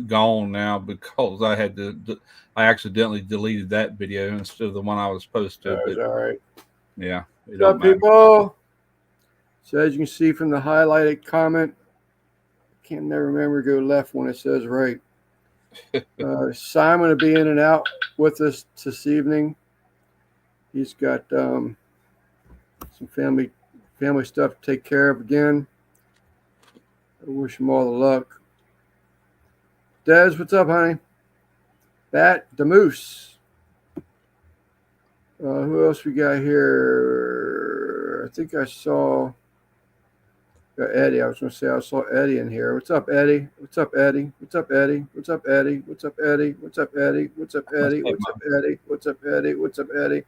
gone now because I accidentally deleted that video instead of the one I was supposed to. That's But all right. yeah, it What's don't up, matter. people? So as you can see from the highlighted comment, can't never remember go left when it says right. Simon will be in and out with us this evening. He's got some family stuff to take care of again. I wish him all the luck. Des, what's up, honey? Bat the Moose. Who else we got here? I think I saw Eddie. I was going to say I saw Eddie in here. What's up, Eddie? What's up, Eddie? What's up, Eddie? What's up, Eddie? What's up, Eddie? What's up, Eddie? What's up, Eddie? What's up, Eddie? What's up, Eddie? What's up, Eddie?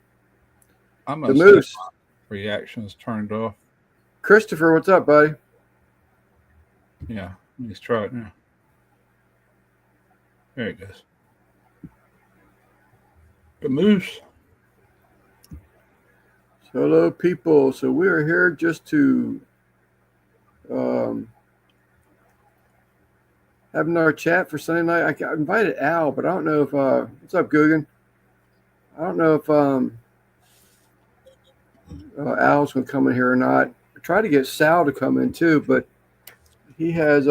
I The must have Moose. my reactions turned off. Christopher, what's up, buddy? Yeah, let's try it now. There it goes. The Moose. Hello, people. So we are here just to have another chat for Sunday night. I invited Al, but I don't know if what's up, Guggen? I don't know if Al's gonna come in here or not. I tried to get Sal to come in too, but he has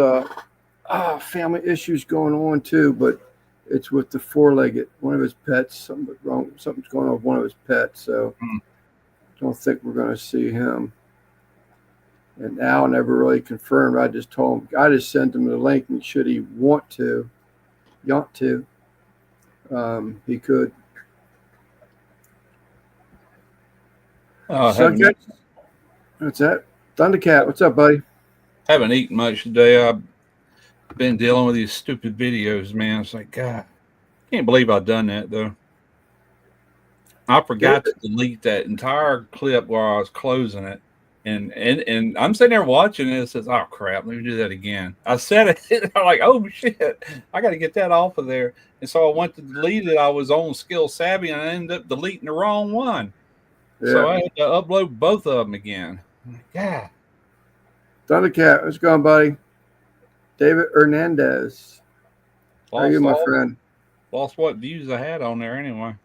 family issues going on too. But it's with the four-legged, one of his pets. Something's going on with one of his pets. So don't think we're going to see him. And Al never really confirmed. I just told him, I just sent him the link, and should he want to, he could. Oh, What's that? Thundercat, what's up, buddy? Haven't eaten much today. I've been dealing with these stupid videos, man. It's like, God, can't believe I've done that, though. I forgot to delete that entire clip while I was closing it. And I'm sitting there watching it. It says, oh, crap, let me do that again. I said it. I'm like, oh, shit, I got to get that off of there. And so I went to delete it. I was on Skill Savvy, and I ended up deleting the wrong one. Yeah. So I had to upload both of them again. God. Thundercat, what's going, buddy? David Hernandez. How are you, my friend? Lost what views I had on there anyway.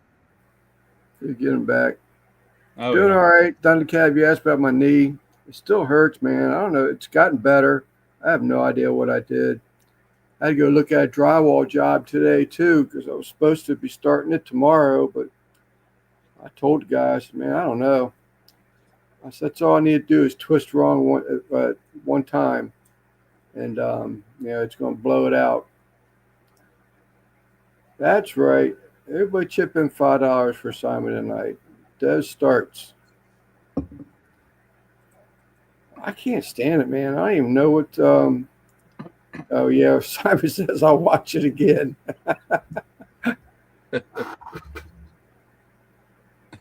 You get him back. Oh, doing all right. Thundercat, you asked about my knee. It still hurts, man. I don't know. It's gotten better. I have no idea what I did. I had to go look at a drywall job today, too, because I was supposed to be starting it tomorrow, but I told the guys, man, I don't know. I said, that's all I need to do is twist wrong one time, and, it's going to blow it out. That's right. Everybody chip in $5 for Simon tonight. Des starts. I can't stand it, man. I don't even know what. Oh, yeah. Simon says I'll watch it again.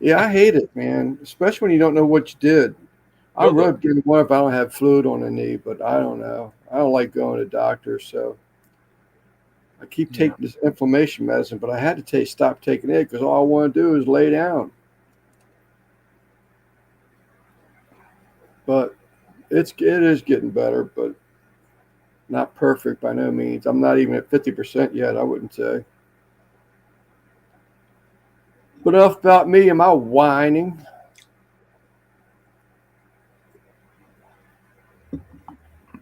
Yeah, I hate it, man, especially when you don't know what you did. I rub getting one if I don't have fluid on the knee, but I don't know. I don't like going to doctors, so I keep taking this inflammation medicine, but I had to stop taking it because all I want to do is lay down. But it is getting better, but not perfect by no means. I'm not even at 50% yet, I wouldn't say. But enough about me. Am I whining?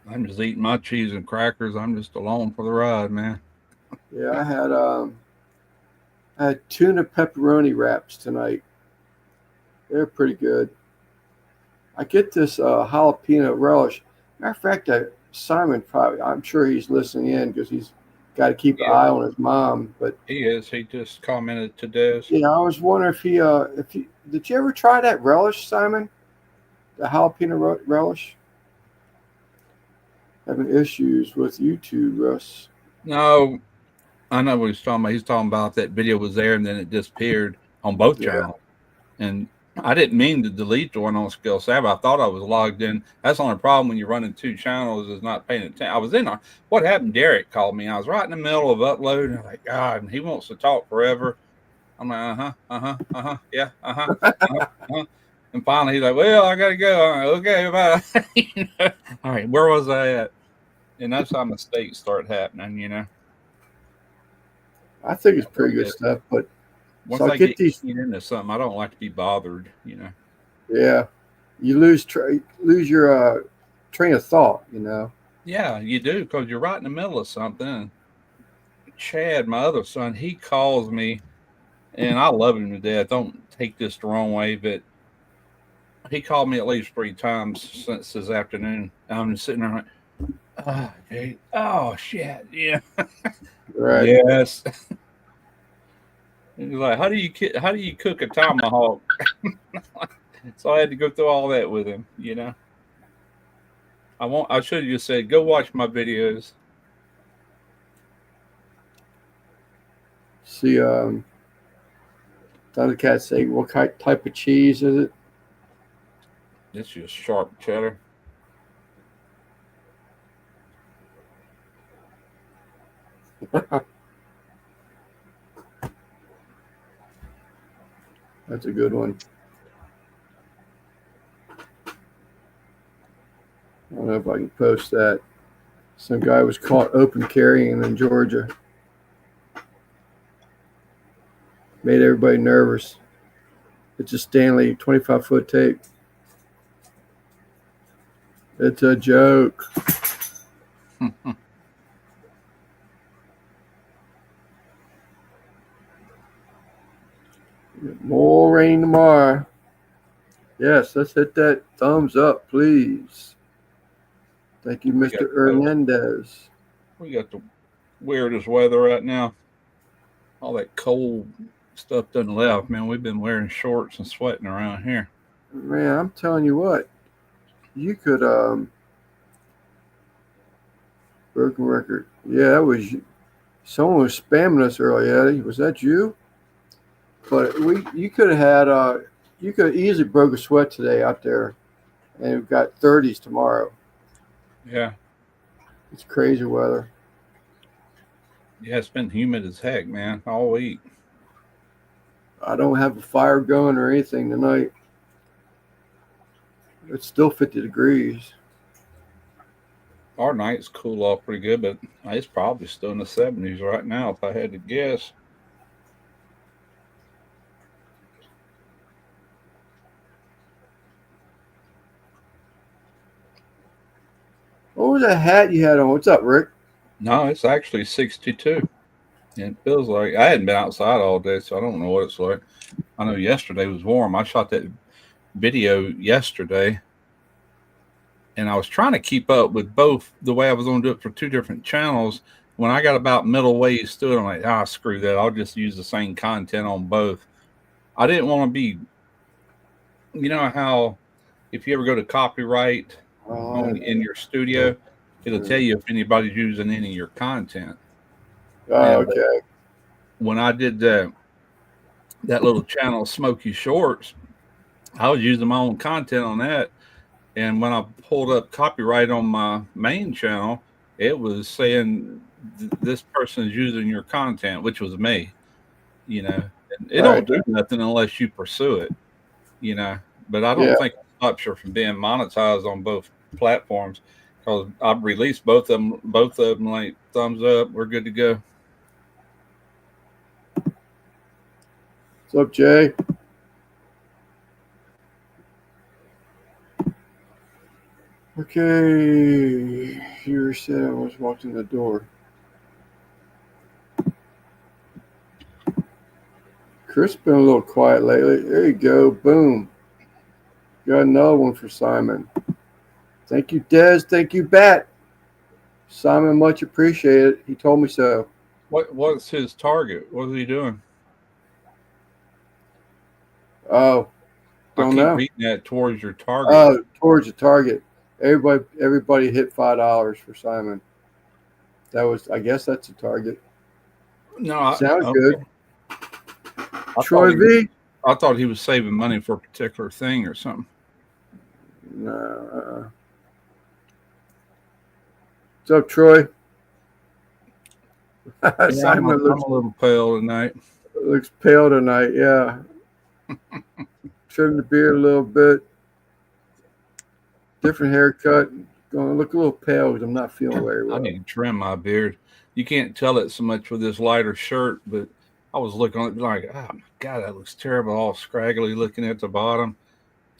I'm just eating my cheese and crackers. I'm just along for the ride, man. Yeah, I had tuna pepperoni wraps tonight. They're pretty good. I get this jalapeno relish. Matter of fact, Simon probably, I'm sure he's listening in because he's got to keep an eye on his mom. But he is. He just commented to Des. Yeah, I was wondering if he did you ever try that relish, Simon? The jalapeno relish? Having issues with YouTube, Russ. No, I know what he's talking about. He's talking about that video was there and then it disappeared on both channels. And I didn't mean to delete the one on Skill Savvy. I thought I was logged in. That's the only problem when you're running two channels is not paying attention. I was in on what happened. Derek called me. I was right in the middle of uploading. I'm like, God, and he wants to talk forever. I'm like, yeah, And finally, he's like, well, I got to go. I'm like, okay, bye. All right, where was I at? And that's how mistakes start happening, I think it's pretty good stuff. But once so I get into something, I don't like to be bothered. You know. Yeah, you lose your train of thought. You know. Yeah, you do, because you're right in the middle of something. Chad, my other son, he calls me, and I love him to death. Don't take this the wrong way, but he called me at least 3 times since this afternoon. I'm just sitting there like, oh, okay. Oh shit, yeah, Right. yes. He's like, how do you cook a tomahawk? So I had to go through all that with him. You know, I should have just said, go watch my videos. See, Thundercat say, what type of cheese is it? It's just sharp cheddar. That's a good one. I don't know if I can post that. Some guy was caught open carrying in Georgia. Made everybody nervous. It's a Stanley 25-foot tape. It's a joke. More rain tomorrow. Yes, let's hit that thumbs up, please. Thank you, Mr. Hernandez. We got the weirdest weather right now. All that cold stuff doesn't left, man. We've been wearing shorts and sweating around here. Man, I'm telling you what. You could broken record. Yeah, that was someone was spamming us earlier, Eddie. Was that you? But you could have had you could have easily broke a sweat today out there, and we've got 30s tomorrow. Yeah, it's crazy weather. Yeah, it's been humid as heck, man, all week. I don't have a fire going or anything tonight. It's still 50 degrees. Our nights cool off pretty good, but it's probably still in the 70s right now, if I had to guess. What was that hat you had on? What's up, Rick? No, it's actually 62. And it feels like I hadn't been outside all day, so I don't know what it's like. I know yesterday was warm. I shot that video yesterday, and I was trying to keep up with both the way I was going to do it for two different channels. When I got about middle ways through it, I'm like, screw that. I'll just use the same content on both. I didn't want to be, you know how if you ever go to copyright in your studio, it'll tell you if anybody's using any of your content. Oh, okay. When I did that little channel, Smoky Shorts, I was using my own content on that. And when I pulled up copyright on my main channel, it was saying this person is using your content, which was me. You know, and it don't do nothing unless you pursue it. You know, but I don't think it stops you from being monetized on both platforms, because I've released both of them like thumbs up. We're good to go. What's up, Jay? Okay, you said I was watching the door. Chris been a little quiet lately. There you go. Boom. Got another one for Simon. Thank you, Des. Thank you, Bat. Simon, much appreciated. He told me so. What's his target? What is he doing? Oh, don't know. Beating that towards your target. Oh, towards the target. Everybody hit $5 for Simon. That was, I guess, that's a target. No, sounds good. Troy V. I thought he was saving money for a particular thing or something. No. What's up, Troy? Simon I'm a little pale tonight. Looks pale tonight, yeah. Trim the beard a little bit. Different haircut. Going to look a little pale because I'm not feeling very well. I need to trim my beard. You can't tell it so much with this lighter shirt, but I was looking at it like, oh my God, that looks terrible, all scraggly looking at the bottom.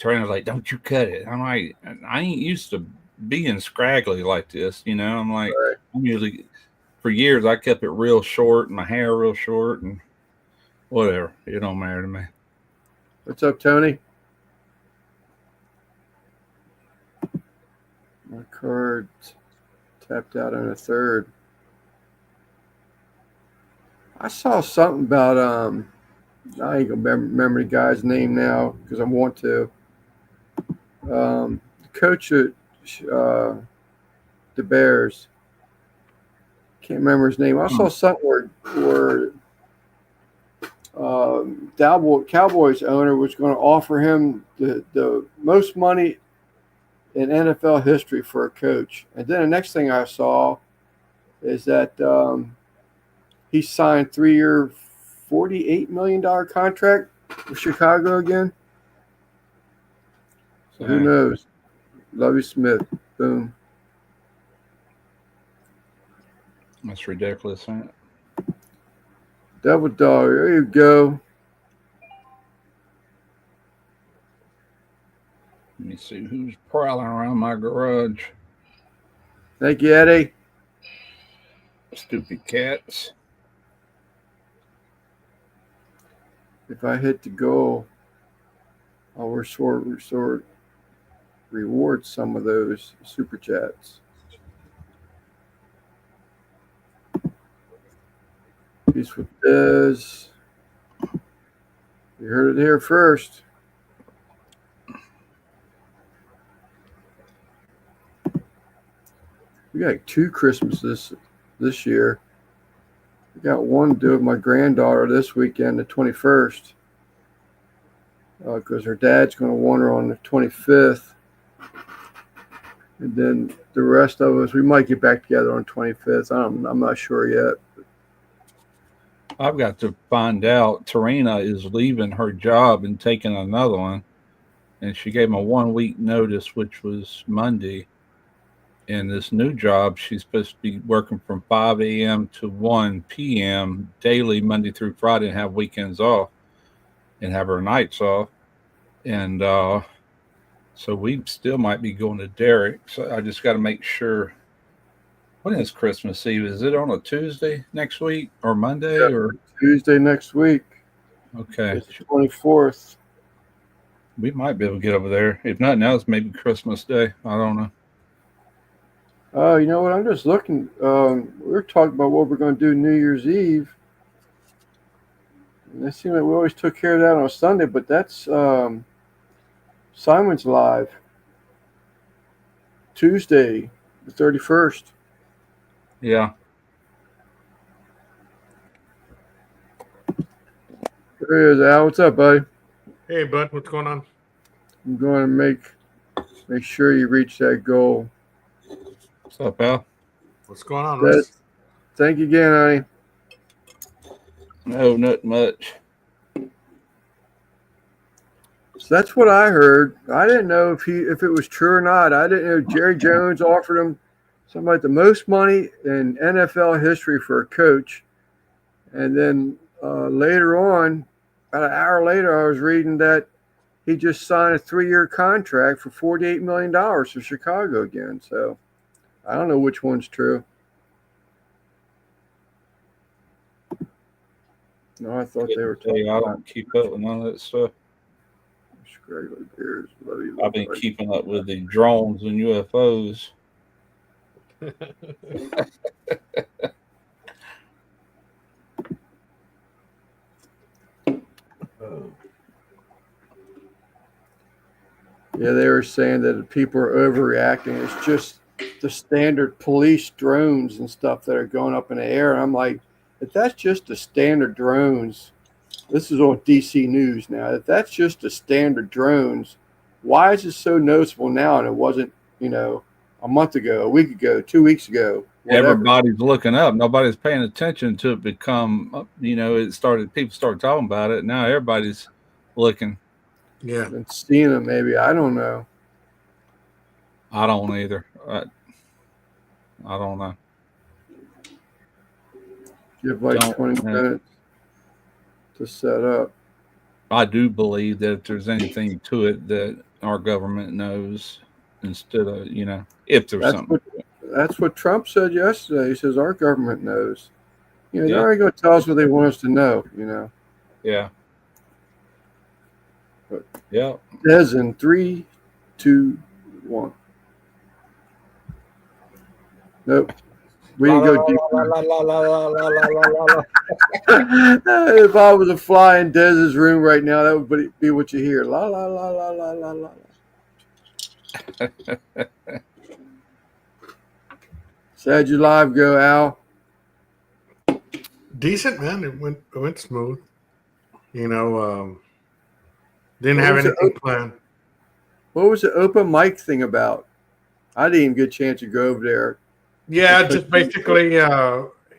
Trina's like, don't you cut it. I'm like, I ain't used to being scraggly like this, you know. I'm like, Right. I'm usually, for years, I kept it real short and my hair real short and whatever. It don't matter to me. What's up, Tony? My card tapped out on a third. I saw something about I ain't gonna remember the guy's name now because I want to. The coach at the Bears. Can't remember his name. I saw something where Cowboys owner was going to offer him the most money in NFL history for a coach. And then the next thing I saw is that he signed 3-year, $48 million contract with Chicago again. So who knows? Lovie Smith. Boom. That's ridiculous, ain't it? Devil Dog. There you go. Let me see who's prowling around my garage. Thank you, Eddie. Stupid cats. If I hit the goal, I'll reward some of those super chats. Peace with Biz. You heard it here first. We got 2 Christmases this year. We got one to do with my granddaughter this weekend, the 21st, because her dad's going to want her on the 25th. And then the rest of us, we might get back together on 25th. I'm not sure yet. I've got to find out. Tarina is leaving her job and taking another one. And she gave him a 1-week notice, which was Monday. And this new job, she's supposed to be working from 5 a.m. to 1 p.m. daily, Monday through Friday, and have weekends off and have her nights off. And so we still might be going to Derek. So I just got to make sure. When is Christmas Eve? Is it on a Tuesday next week or Monday? Yeah, or Tuesday next week? Okay. It's the 24th. We might be able to get over there. If nothing else, maybe Christmas Day. I don't know. You know what? I'm just looking. We're talking about what we're going to do New Year's Eve. And it seemed like we always took care of that on a Sunday, but that's Simon's Live. Tuesday, the 31st. Yeah. There he is, Al. What's up, buddy? Hey, bud. What's going on? I'm going to make sure you reach that goal. What's up, Al? What's going on, Russ? Thank you again, honey. No, not much. So that's what I heard. I didn't know if it was true or not. I didn't know Jerry Jones offered him something like the most money in NFL history for a coach. And then later on, about an hour later, I was reading that he just signed a 3-year contract for $48 million for Chicago again. So I don't know which one's true. No, I thought they were talking I don't keep up with none of that stuff. Beers. I've been keeping up with the drones and UFOs. Yeah, they were saying that people are overreacting. It's just the standard police drones and stuff that are going up in the air. And I'm like, if that's just the standard drones, this is on DC News now. If that's just the standard drones, why is it so noticeable now and it wasn't, a month ago, a week ago, 2 weeks ago? Whatever. Everybody's looking up. Nobody's paying attention to it become, people started talking about it. Now everybody's looking. Yeah. And seeing them maybe. I don't know. I don't either. I don't know. Give like 20 minutes to set up. I do believe that if there's anything to it that our government knows instead of, if there's something. That's what Trump said yesterday. He says our government knows. They're Yeah. already going to tell us what they want us to know, Yeah. But Yeah. Des in 3, 2, 1. Nope. We didn't go deep. If I was a fly in Dez's room right now, that would be what you hear. La la la la la la la. So how'd your live go, Al? Decent, man. It went smooth. Didn't have anything planned. What was the open mic thing about? I didn't even get a chance to go over there. Yeah, just basically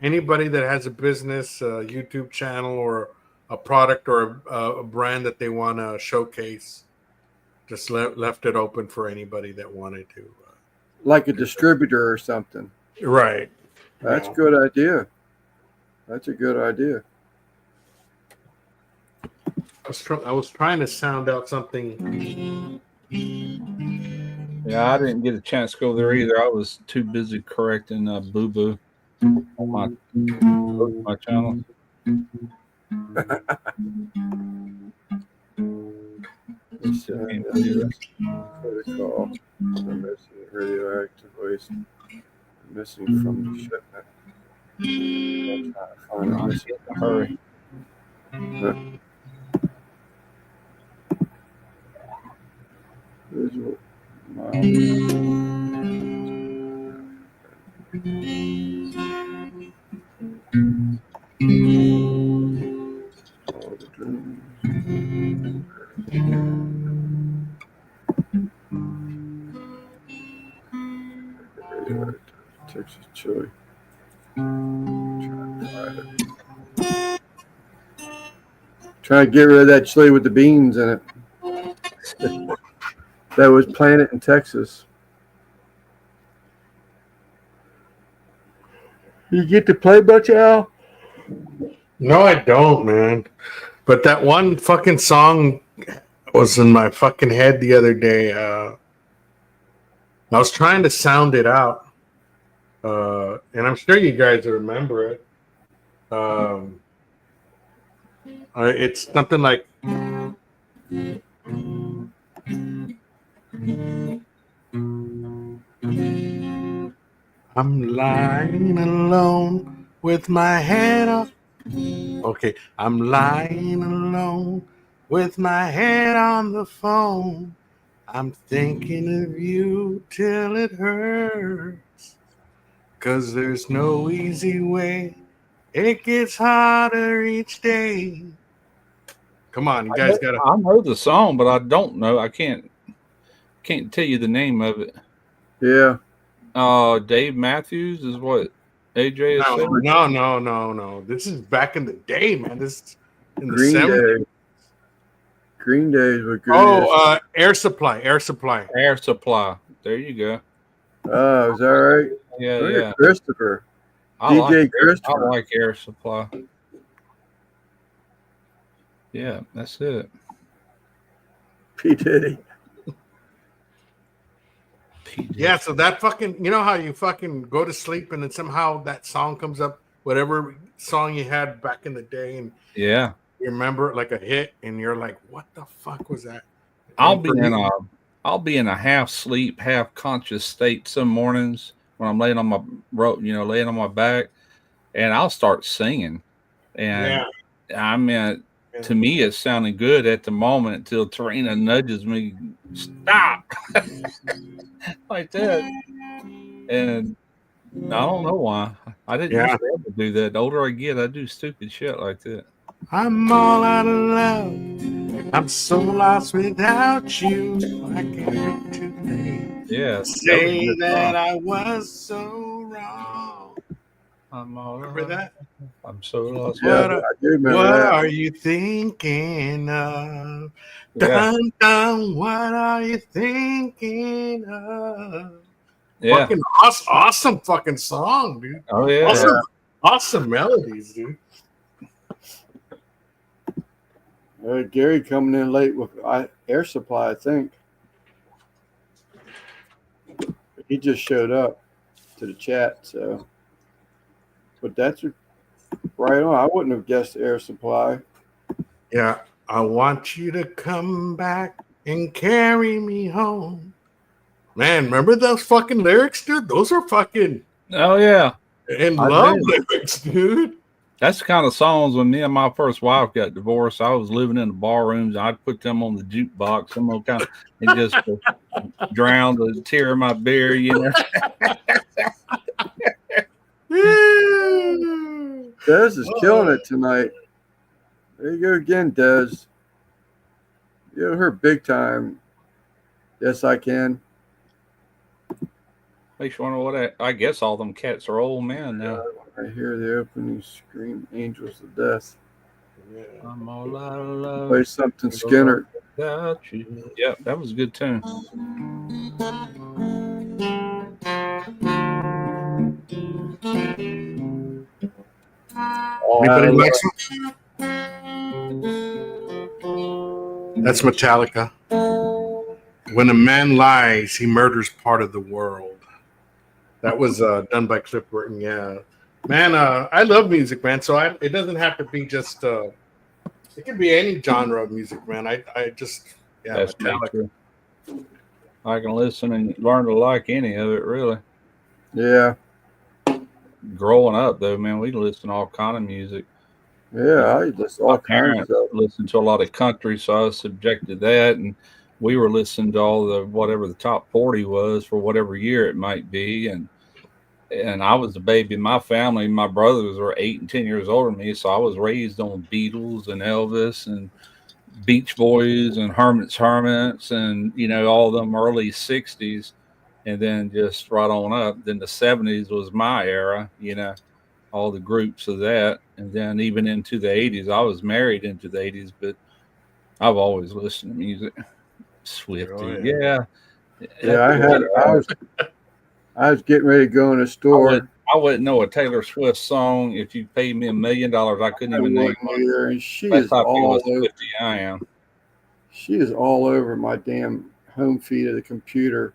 anybody that has a business, YouTube channel, or a product or a brand that they want to showcase, just left it open for anybody that wanted to. Like a distributor or something. Right. That's a good idea. That's a good idea. I was trying to sound out something. Yeah, I didn't get a chance to go there either. I was too busy correcting Boo Boo on my channel. Protocol. I'm missing radioactive waste. Missing from the shipment. I'm trying to find it. Hurry. Visual. Texas chili. Trying to get rid of that chili with the beans in it. That was planted in Texas. You get to play much, Al? No, I don't, man. But that one fucking song was in my fucking head the other day. I was trying to sound it out. And I'm sure you guys remember it. It's something like... I'm lying alone with my head up. Okay, I'm lying alone with my head on the phone. I'm thinking of you till it hurts. 'Cause there's no easy way. It gets harder each day. Come on, you guys gotta... I know the song, but I don't know. I can't tell you the name of it. Yeah. Dave Matthews is what AJ is saying? No. This is back in the day, man. This is in the Green 70s. Day. Green Days were good. Oh, Air Supply. Air Supply. There you go. Oh, is that right? Yeah, Look yeah. at Christopher. I Christopher. like Air Supply. Yeah, that's it. P. Diddy. Yeah, so that fucking, you know how you fucking go to sleep and then somehow that song comes up, whatever song you had back in the day, and yeah, you remember it like a hit, and you're like, what the fuck was that? I'll be in a half sleep, half conscious state some mornings when I'm laying on my laying on my back, and I'll start singing. And I mean, to me, it's sounding good at the moment until Tarina nudges me, stop, like that. And I don't know why. I didn't used to ever do that. The older I get, I do stupid shit like that. I'm all out of love. I'm so lost without you. I can't wait today. Yeah. Say that I was so wrong. I'm all remember that? I'm so lost. Yeah, I do remember what that. are you thinking of? Yeah. Dun, dun, what are you thinking of? Yeah. Fucking awesome fucking song, dude. Oh yeah. Also, Awesome melodies, dude. Gary coming in late with Air Supply, I think. He just showed up to the chat, so. But that's right on. I wouldn't have guessed Air Supply. Yeah, I want you to come back and carry me home. Man, remember those fucking lyrics, dude? Those are fucking Oh yeah, in love lyrics, dude. That's the kind of songs when me and my first wife got divorced. I was living in the bar rooms. I'd put them on the jukebox, some old kind of, and just drown the tear of my beer, you know. Dez is killing it tonight. There you go again, Dez. You heard big time. Yes, I can. Makes you wonder what I guess all them cats are old men now. I hear the opening scream, Angels of Death. Yeah. I'm all out of love. Play something Skinner. Without you. Yeah, that was a good tune. Anybody likes them? That's Metallica. When a man lies, he murders part of the world. That was done by Cliff Burton. Yeah, man. I love music, man. So it doesn't have to be just. It can be any genre of music, man. I just That's Metallica. I can listen and learn to like any of it, really. Yeah. Growing up, though, man, we listened to all kind of music. Yeah, I listen all kinds of stuff. Listened to a lot of country, so I was subject to that, and we were listening to all the whatever the top 40 was for whatever year it might be, and I was a baby in my family. My brothers were 8 and 10 years older than me, so I was raised on Beatles and Elvis and Beach Boys and Hermits and all of them early 60s, and then just right on up. Then the 70s was my era, all the groups of that, and then even into the 80s. I was married into the 80s, but I've always listened to music. Swifty, I was getting ready to go in a store. I wouldn't know a Taylor Swift song if you paid me $1 million. I couldn't even name one. Either. And she is all over. Swifty, I am. She is all over my damn home feed of the computer.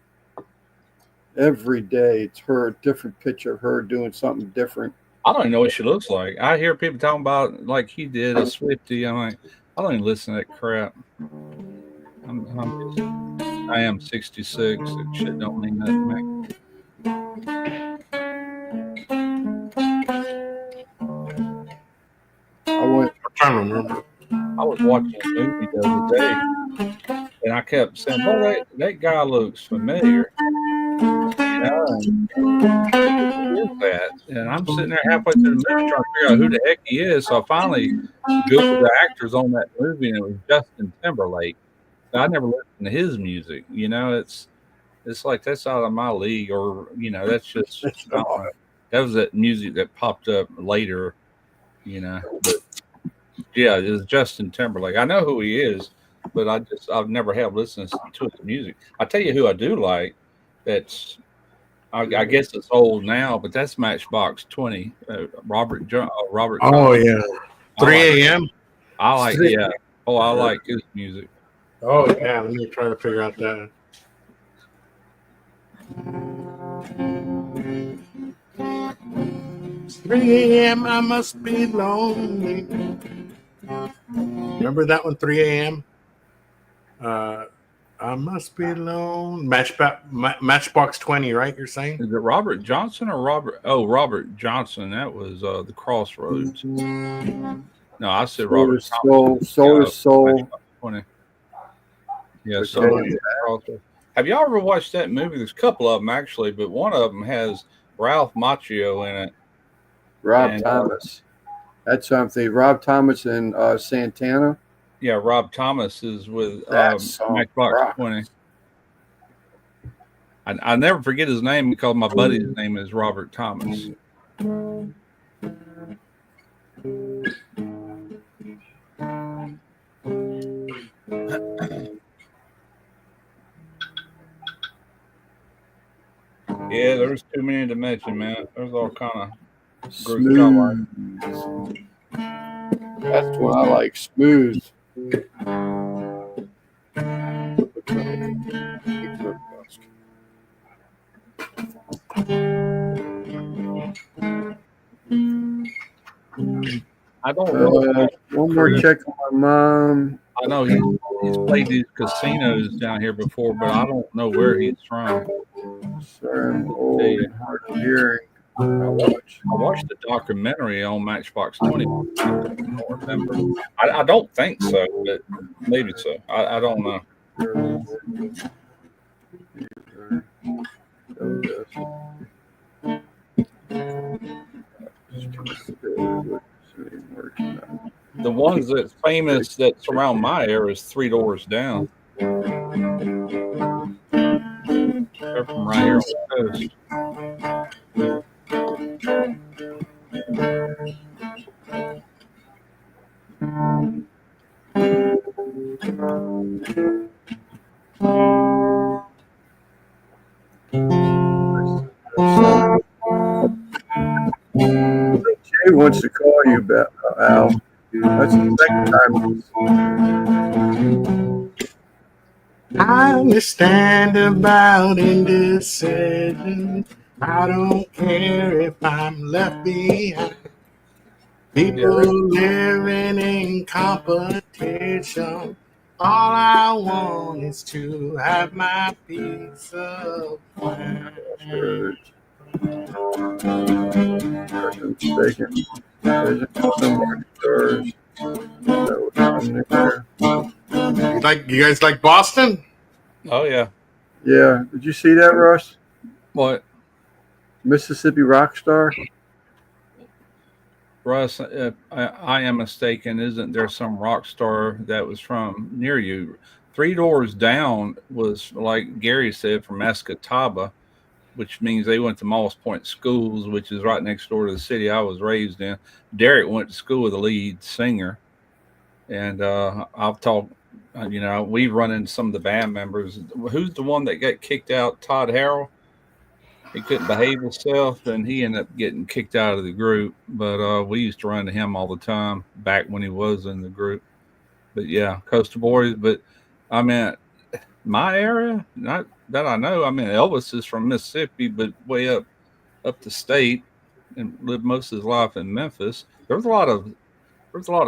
Every day, it's her, a different picture of her doing something different. I don't even know what she looks like. I hear people talking about like he did a Swifty. I'm like, I don't even listen to that crap. I am 66. That shit don't mean nothing to me. I'm trying to remember. I was watching a movie the other day, and I kept saying, "Boy, that guy looks familiar." Who is that? And I'm sitting there halfway through the movie trying to figure out who the heck he is. So I finally Googled the actors on that movie, and it was Justin Timberlake. I never listened to his music. It's like that's out of my league, or that's just that was that music that popped up later. But yeah, it's Justin Timberlake. I know who he is, but I've never have listened to his music. I tell you who I do like. That's I guess it's old now, but that's Matchbox 20. Robert. Oh yeah, 3 a.m. I like yeah. Oh, I like his music. Oh yeah, let me try to figure out that. It's 3 a.m. I must be lonely. Remember that one, 3 a.m. I must be alone. Matchbox 20, right? You're saying? Is it Robert Johnson or Robert? Oh, Robert Johnson. That was the Crossroads. No, I said Robert. Soul. 20. Yeah. So have y'all ever watched that movie? There's a couple of them actually, but one of them has Ralph Macchio in it. Rob Thomas. That's something. Rob Thomas and Santana. Yeah, Rob Thomas is with Matchbox 20. I never forget his name because my buddy's name is Robert Thomas. Yeah, there's too many to mention, man. There's all kind of Smooth. That's what I like. Smooth. I don't know. One more check on my mom. I know he's played these casinos down here before, but I don't know where he's from. Sorry, I'm old and hard of hearing. I watched the documentary on Matchbox 20. I don't remember. I don't think so, but maybe so. I don't know. The ones that's famous that's around my area is Three Doors Down. They're from right here on the coast. Jay wants to call you, Al. That's the second time. I understand about indecision. I don't care if I'm left behind. People living in competition. All I want is to have my peace of mind. You guys like Boston? Oh yeah. Yeah. Did you see that, Russ? What? Mississippi Rockstar. Russ, I am mistaken. Isn't there some rock star that was from near you? Three Doors Down was, like Gary said, from Escataba, which means they went to Moss Point Schools, which is right next door to the city I was raised in. Derek went to school with the lead singer. And I've talked, we've run into some of the band members. Who's the one that got kicked out? Todd Harrell. He couldn't behave himself, and he ended up getting kicked out of the group. But we used to run into him all the time back when he was in the group. But yeah, Coastal Boys. But I mean, my area, not that I know. I mean, Elvis is from Mississippi, but way up the state, and lived most of his life in Memphis. There's a lot of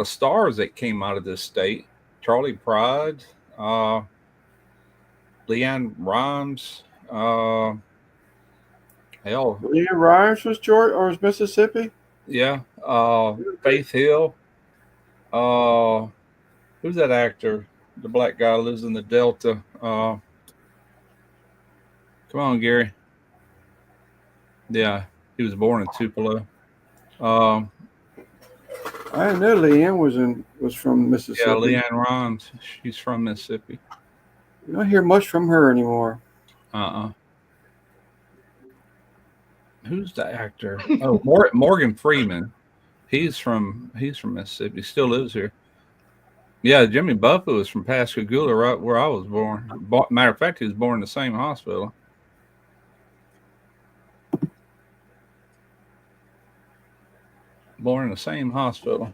stars that came out of this state. Charlie Pride, Leanne Rhymes. Leanne Rhymes was Georgia or was Mississippi? Yeah. Faith Hill. Who's that actor? The black guy lives in the Delta. Come on, Gary. Yeah, he was born in Tupelo. I didn't know Leanne was from Mississippi. Yeah, Leanne Rhymes. She's from Mississippi. You don't hear much from her anymore. Who's the actor? Oh, Morgan Freeman. He's from Mississippi. Still lives here. Yeah, Jimmy Buffett was from Pascagoula, right where I was born. Matter of fact, he was born in the same hospital. Born in the same hospital.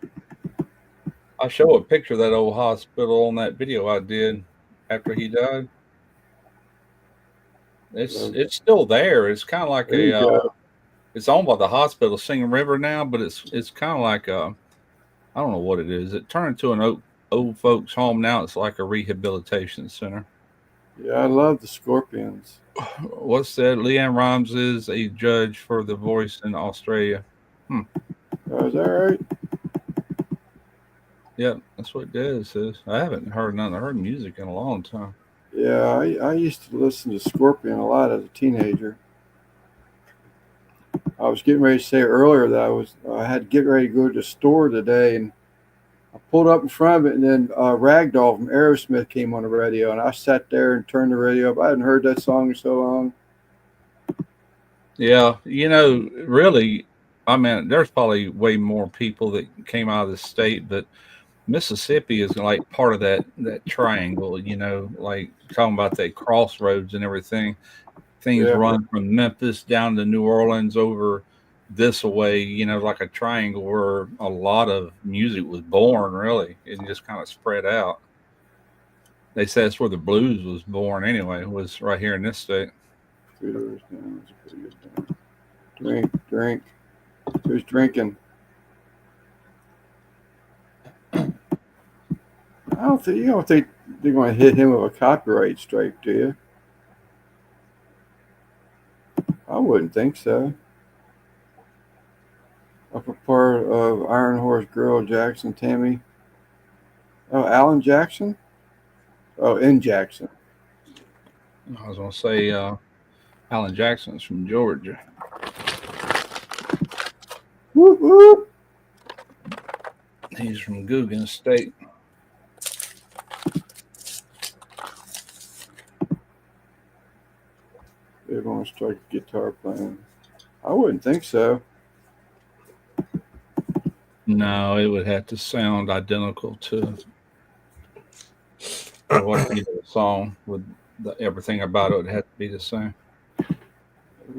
I show a picture of that old hospital on that video I did after he died. It's still there. It's kind of like it's owned by the hospital, Singing River now, but it's kind of like I don't know what it is. It turned into an old folks home now. It's like a rehabilitation center. Yeah, I love the Scorpions. What's that? Leanne Rhymes is a judge for The Voice in Australia. Oh, is that right? Yep, that's what Dad says. I haven't heard none of her music in a long time. Yeah, I used to listen to Scorpion a lot as a teenager. I was getting ready to say earlier that I had to get ready to go to the store today, and I pulled up in front of it, and then Ragdoll from Aerosmith came on the radio, and I sat there and turned the radio up. I hadn't heard that song in so long. Yeah, really, I mean, there's probably way more people that came out of the state, but Mississippi is like part of that triangle, like talking about that crossroads and everything. Things run from Memphis down to New Orleans over this way, you know, like a triangle where a lot of music was born, really. It just kind of spread out. They say that's where the blues was born anyway, was right here in this state. Drink. Who's drinking? I don't think, you don't think they're going to hit him with a copyright strike, do you? I wouldn't think so. Upper part of Iron Horse Girl, Jackson, Tammy. Oh, Alan Jackson? Oh, in Jackson. I was going to say Alan Jackson's from Georgia. Whoop, whoop. He's from Guggen State. They're going to strike guitar playing. I wouldn't think so. No, it would have to sound identical to what the song would. Everything about it would have to be the same.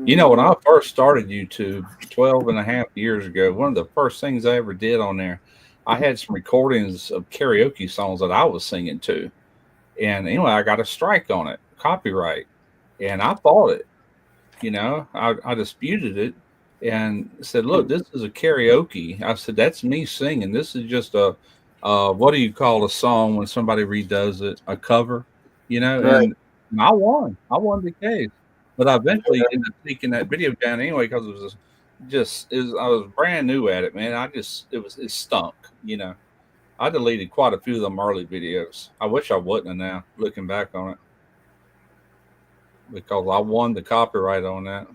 You know, when I first started YouTube 12 and a half years ago, one of the first things I ever did on there, I had some recordings of karaoke songs that I was singing to. And anyway, I got a strike on it, copyright. And I fought it. You know, I disputed it and said, look, this is a karaoke. I said, that's me singing. This is just a, what do you call a song when somebody redoes it? A cover, you know? Right. And I won. I won the case. But I eventually ended up taking that video down anyway because it was I was brand new at it, man. It stunk, you know. I deleted quite a few of them early videos. I wish I wouldn't have now, looking back on it. Because I won the copyright on that.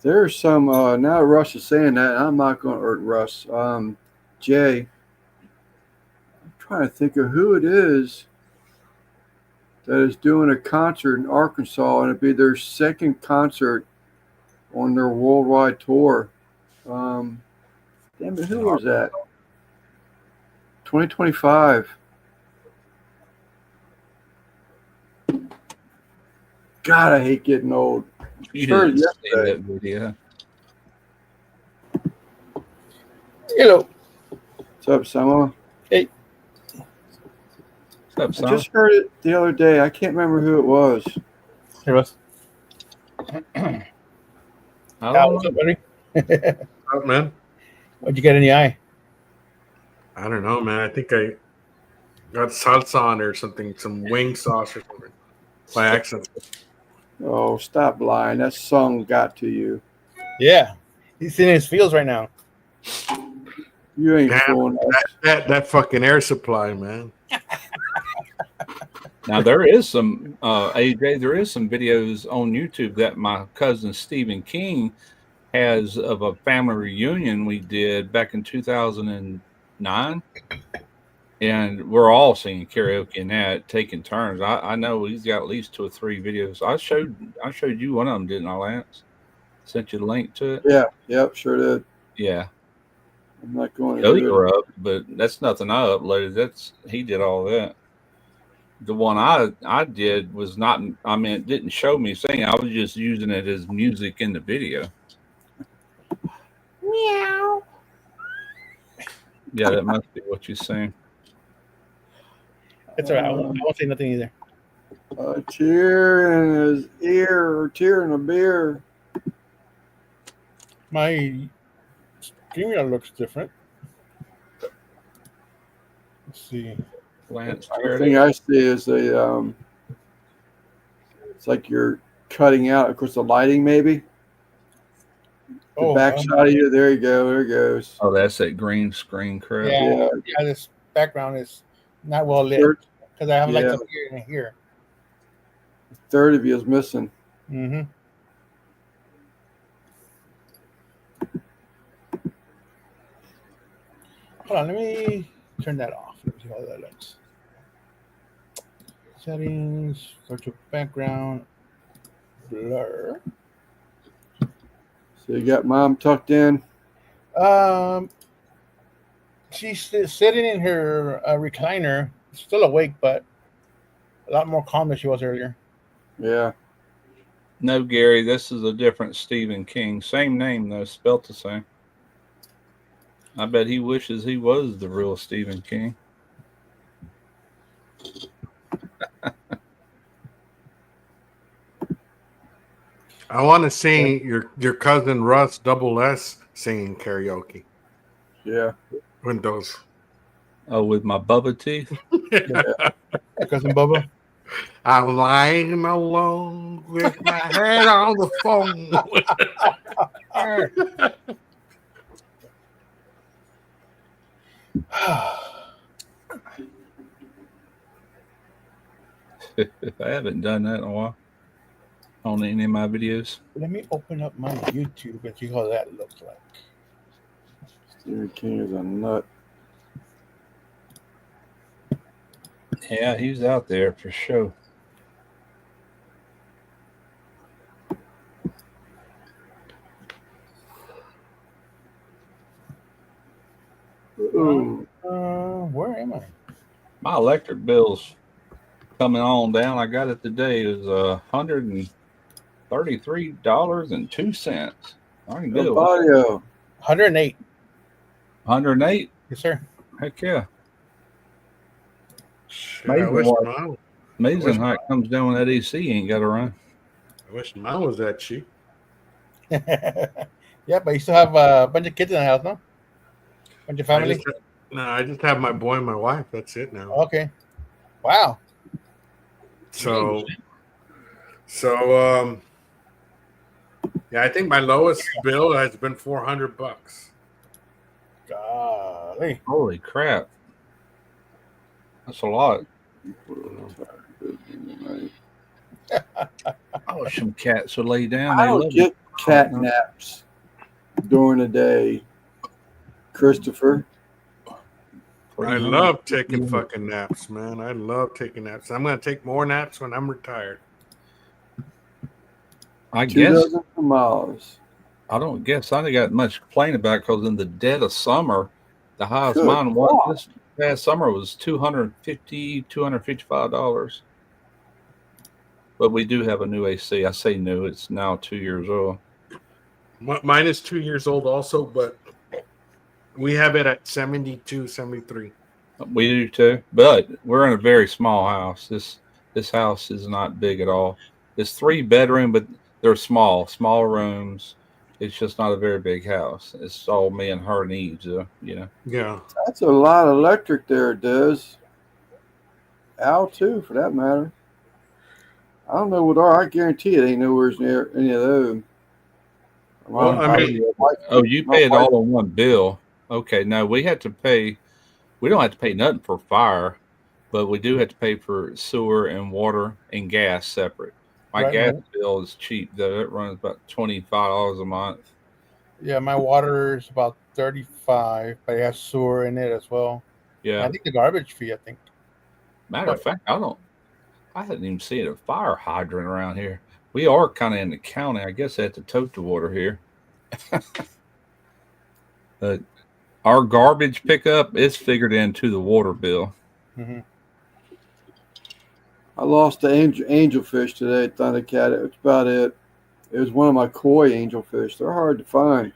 There's some, now Russ is saying that, I'm not going to, or Russ, Jay, I'm trying to think of who it is that is doing a concert in Arkansas, and it'd be their second concert on their worldwide tour. Damn it, who was that? 2025. God, I hate getting old. You didn't see that video. Hello. What's up, Sama? Hey. What's up, I son? just heard it the other day. I can't remember who it was. Hey, Russ. What's up, buddy? What's up, man? What'd you get in the eye? I don't know, man. I think I got salsa on or something, some wing sauce or something by accident. Oh, stop lying. That song got to you. Yeah. He's in his fields right now. You ain't Man, fooling us. that fucking air supply, man. Now there is some AJ. There is some videos on YouTube that my cousin Stephen King has of a family reunion we did back in 2009, and we're all singing karaoke in that, taking turns. I know he's got at least 2 or 3 videos. I showed you one of them, didn't I, Lance? Sent you the link to it. Yeah, yep, sure did. Yeah. I'm not going to Those do are it. up, but that's nothing I uploaded. He did all that. The one I did was not. I mean, it didn't show me singing. I was just using it as music in the video. Meow. Yeah, that must be what you're saying. It's all right. I won't say nothing either. A tear in his ear or tear in a beer. My screen looks different. Let's see. Lance, The thing I see is it's like you're cutting out, of course, the lighting maybe. The back shot of you. There you go. There it goes. Oh, that's that green screen crap. Yeah, this background is not well lit because I have lights up here and here. A third of you is missing. Mm-hmm. Hold on, let me turn that off. Let me see how that looks. Settings, virtual background, blur. So you got mom tucked in. She's sitting in her recliner, still awake, but a lot more calm than she was earlier. Yeah. No, Gary, this is a different Stephen King. Same name, though, spelt the same. I bet he wishes he was the real Stephen King. I want to see your cousin Russ Double S singing karaoke. Yeah. Windows. Oh, with my Bubba teeth? Cousin Bubba. I'm lying alone with my head on the phone. I haven't done that in a while on any of my videos. Let me open up my YouTube and see how that looks like. Stephen King is a nut. Yeah, he's out there for sure. Ooh. Where am I? My electric bill's coming on down. I got it today. It was $133.02. I can do it. Audio. 108. 108. Yes, sir. Heck yeah! I wish Amazing how it comes down when that AC ain't got to run. I wish mine was that cheap. Yeah, but you still have a bunch of kids in the house, no? Bunch of family? I just have my boy and my wife. That's it now. Okay. Wow. So yeah, I think my lowest bill has been $400. Golly. Holy crap! That's a lot. I wish some cats would lay down. I don't get cat naps during the day, Christopher. I love taking fucking naps, man. I love taking naps. I'm going to take more naps when I'm retired. I guess. Miles. I don't guess I got much to complain about because in the dead of summer, the highest mine was this past summer was $255. But we do have a new AC. I say new; it's now 2 years old. Mine is 2 years old also, but we have it at 72, 73. We do too, but we're in a very small house. This house is not big at all. It's 3-bedroom, but they're small rooms. It's just not a very big house. It's all me and her needs, you know. Yeah, that's a lot of electric there, Does. Al too, for that matter. I don't know what I guarantee it ain't nowhere near any of those. Well, I mean, you pay it all on one bill. Okay, no, we had to pay. We don't have to pay nothing for fire, but we do have to pay for sewer and water and gas separate. My gas bill is cheap though; it runs about $25 a month. Yeah, my water is about $35, but it has sewer in it as well. Yeah, I think the garbage fee. I think. Matter of fact, I hadn't even seen a fire hydrant around here. We are kind of in the county. I guess I have to tote the water here. But our garbage pickup is figured into the water bill. Mm-hmm. I lost the angelfish today at Thundercat. That's about it. It was one of my koi angelfish. They're hard to find.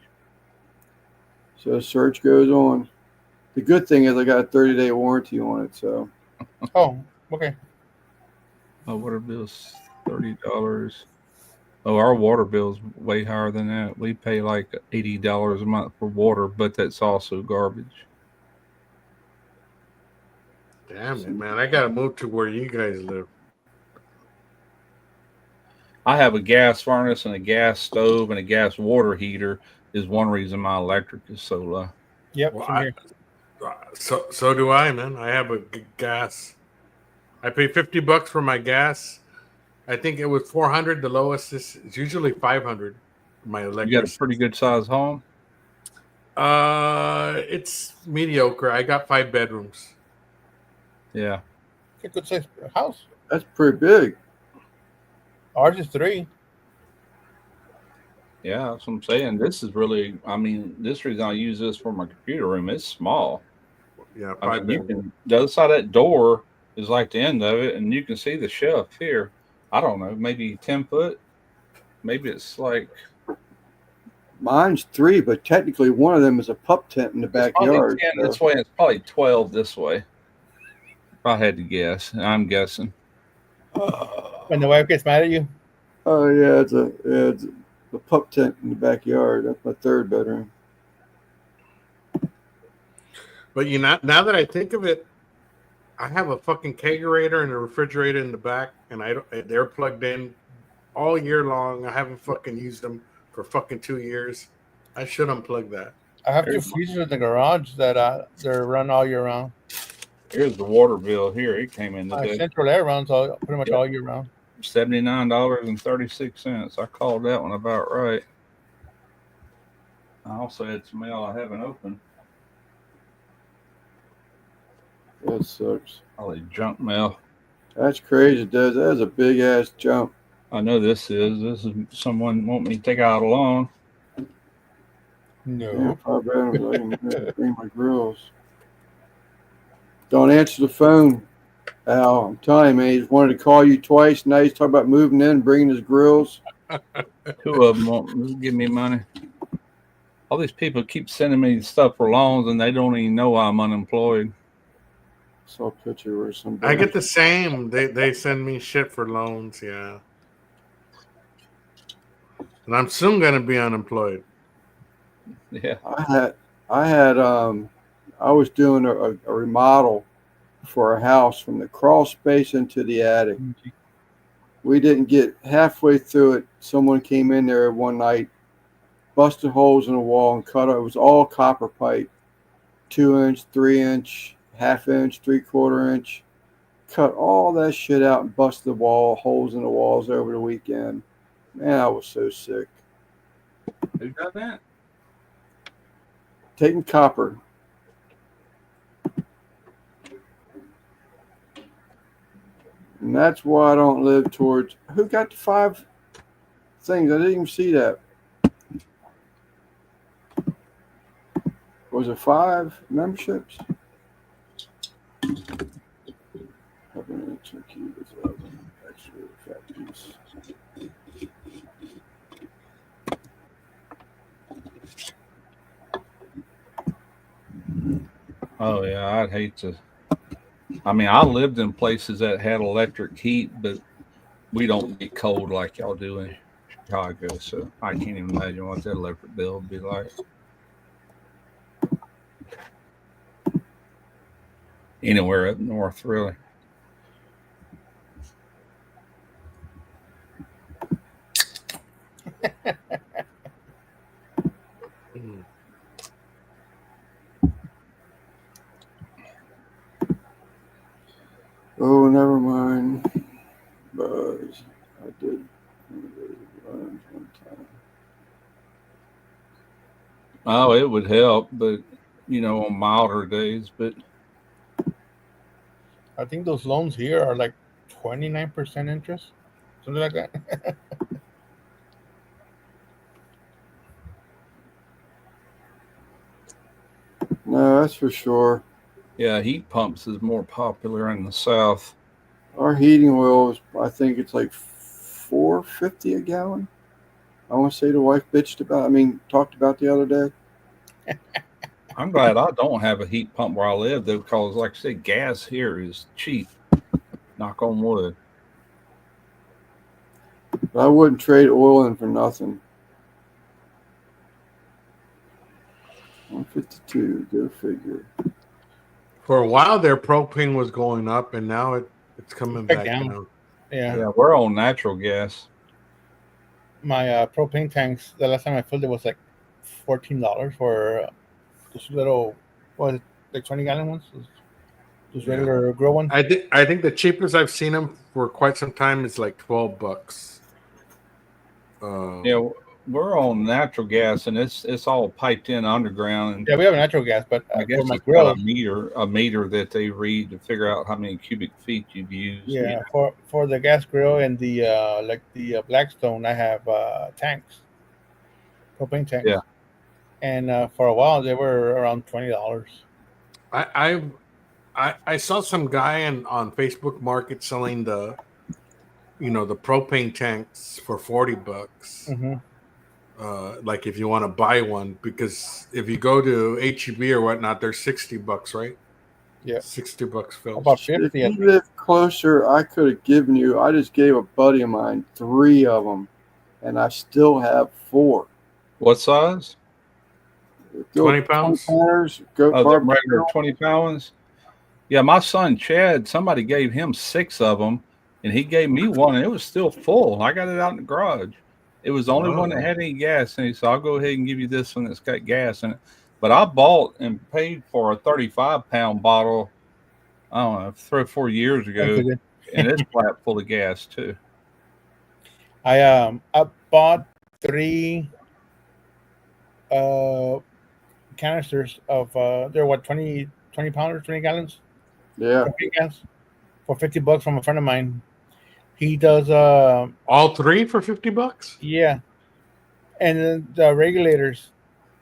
So the search goes on. The good thing is I got a 30-day warranty on it. So. Oh, okay. My water bill's $30. Oh, our water bill's way higher than that. We pay like $80 a month for water, but that's also garbage. Damn it, man. I got to move to where you guys live. I have a gas furnace and a gas stove and a gas water heater is one reason my electric is so low. Yep. Well, so do I, man. I have a gas. I pay $50 for my gas. I think it was $400. The lowest is usually $500. My electric. You got a pretty good sized home? It's mediocre. I got 5 bedrooms. Yeah. It's a good size house. That's pretty big. Ours is 3. Yeah, that's what I'm saying. This is really, this reason I use this for my computer room. It's small. Yeah, the other side of that door is like the end of it, and you can see the shelf here. I don't know, maybe 10 foot. Maybe it's like Mine's 3, but technically one of them is a pup tent in the backyard. It's 10 this way. It's probably 12 this way. If I had to guess, I'm guessing. When the wife gets mad at you. Oh yeah, it's a pup tent in the backyard. That's my 3rd bedroom. But now that I think of it, I have a fucking kegerator and a refrigerator in the back, and they're plugged in all year long. I haven't fucking used them for fucking 2 years. I should unplug that. I have 2 freezers in the garage that they're run all year round. Here's the water bill. Here, it came in today. Central Air runs pretty much all year round. $79.36. I called that one about right. I also had some mail I haven't opened. That sucks. Probably junk mail. That's crazy, Des. That is a big ass jump. I know this is someone want me to take out a loan. No. Yeah, 5 bedrooms. I can bring my grills. Don't answer the phone, Al. I'm telling you, man. He's wanted to call you twice. Now he's talking about moving in, bringing his grills. 2 of them won't give me money. All these people keep sending me stuff for loans, and they don't even know I'm unemployed. Saw a picture where somebody. I get the same. They send me shit for loans, yeah. And I'm soon gonna be unemployed. Yeah. I was doing a remodel for a house from the crawl space into the attic. We didn't get halfway through it. Someone came in there one night, busted holes in the wall and cut it. It was all copper pipe, 2-inch, 3-inch, 1/2 inch, 3/4 inch. Cut all that shit out and busted the holes in the walls over the weekend. Man, I was so sick. Who got that? Taking copper. And that's why I don't live towards. Who got the 5 things? I didn't even see that. Was it 5 memberships? Oh yeah, I'd hate to. I mean, I lived in places that had electric heat, but we don't get cold like y'all do in Chicago, so I can't even imagine what that electric bill would be like. Anywhere up north, really. Oh, never mind. Buzz. I did one time. Oh, it would help, but on milder days. But I think those loans here are like 29% interest, something like that. No, that's for sure. Yeah, heat pumps is more popular in the South. Our heating oil is, I think it's like $4.50 a gallon. I want to say the wife talked about the other day. I'm glad I don't have a heat pump where I live, though, because, like I said, gas here is cheap. Knock on wood. But I wouldn't trade oil in for nothing. 152, go figure. For a while there, propane was going up, and now it's coming back down. Yeah, we're on natural gas. My propane tanks, the last time I filled it was like $14 for this little, like 20-gallon ones? Those regular grill ones? I think the cheapest I've seen them for quite some time is like $12. Yeah, we're on natural gas, and it's all piped in underground. And yeah, we have natural gas, but I guess for my it's grill, got a meter that they read to figure out how many cubic feet you've used. Yeah, for the gas grill and the Blackstone, I have tanks, propane tanks. Yeah, and for a while they were around $20. I saw some guy on Facebook Market selling the the propane tanks for $40. Mm-hmm. Like if you want to buy one, because if you go to HEB or whatnot, they're $60, right? Yeah. $60 fills. About If 50. I you think. live closer, I could have given you. I just gave a buddy of mine 3 of them, and I still have 4. What size? 20 pounds? 20 pounders. Go Oh, the barbecue. regular 20 pounds. Yeah, my son Chad, somebody gave him 6 of them, and he gave me one, and it was still full. I got it out in the garage. It was the only one that Oh. had any gas, and he said, "I'll go ahead and give you this one that's got gas in it." But I bought and paid for a 35-pound bottle, I don't know, 3 or 4 years ago, That's good. and it's flat full of gas too. I bought 3 canisters of they're what 20 pounders, 20 gallons. Yeah. Propane gas for $50 from a friend of mine. He does All 3 for $50? yeah, and then the regulators.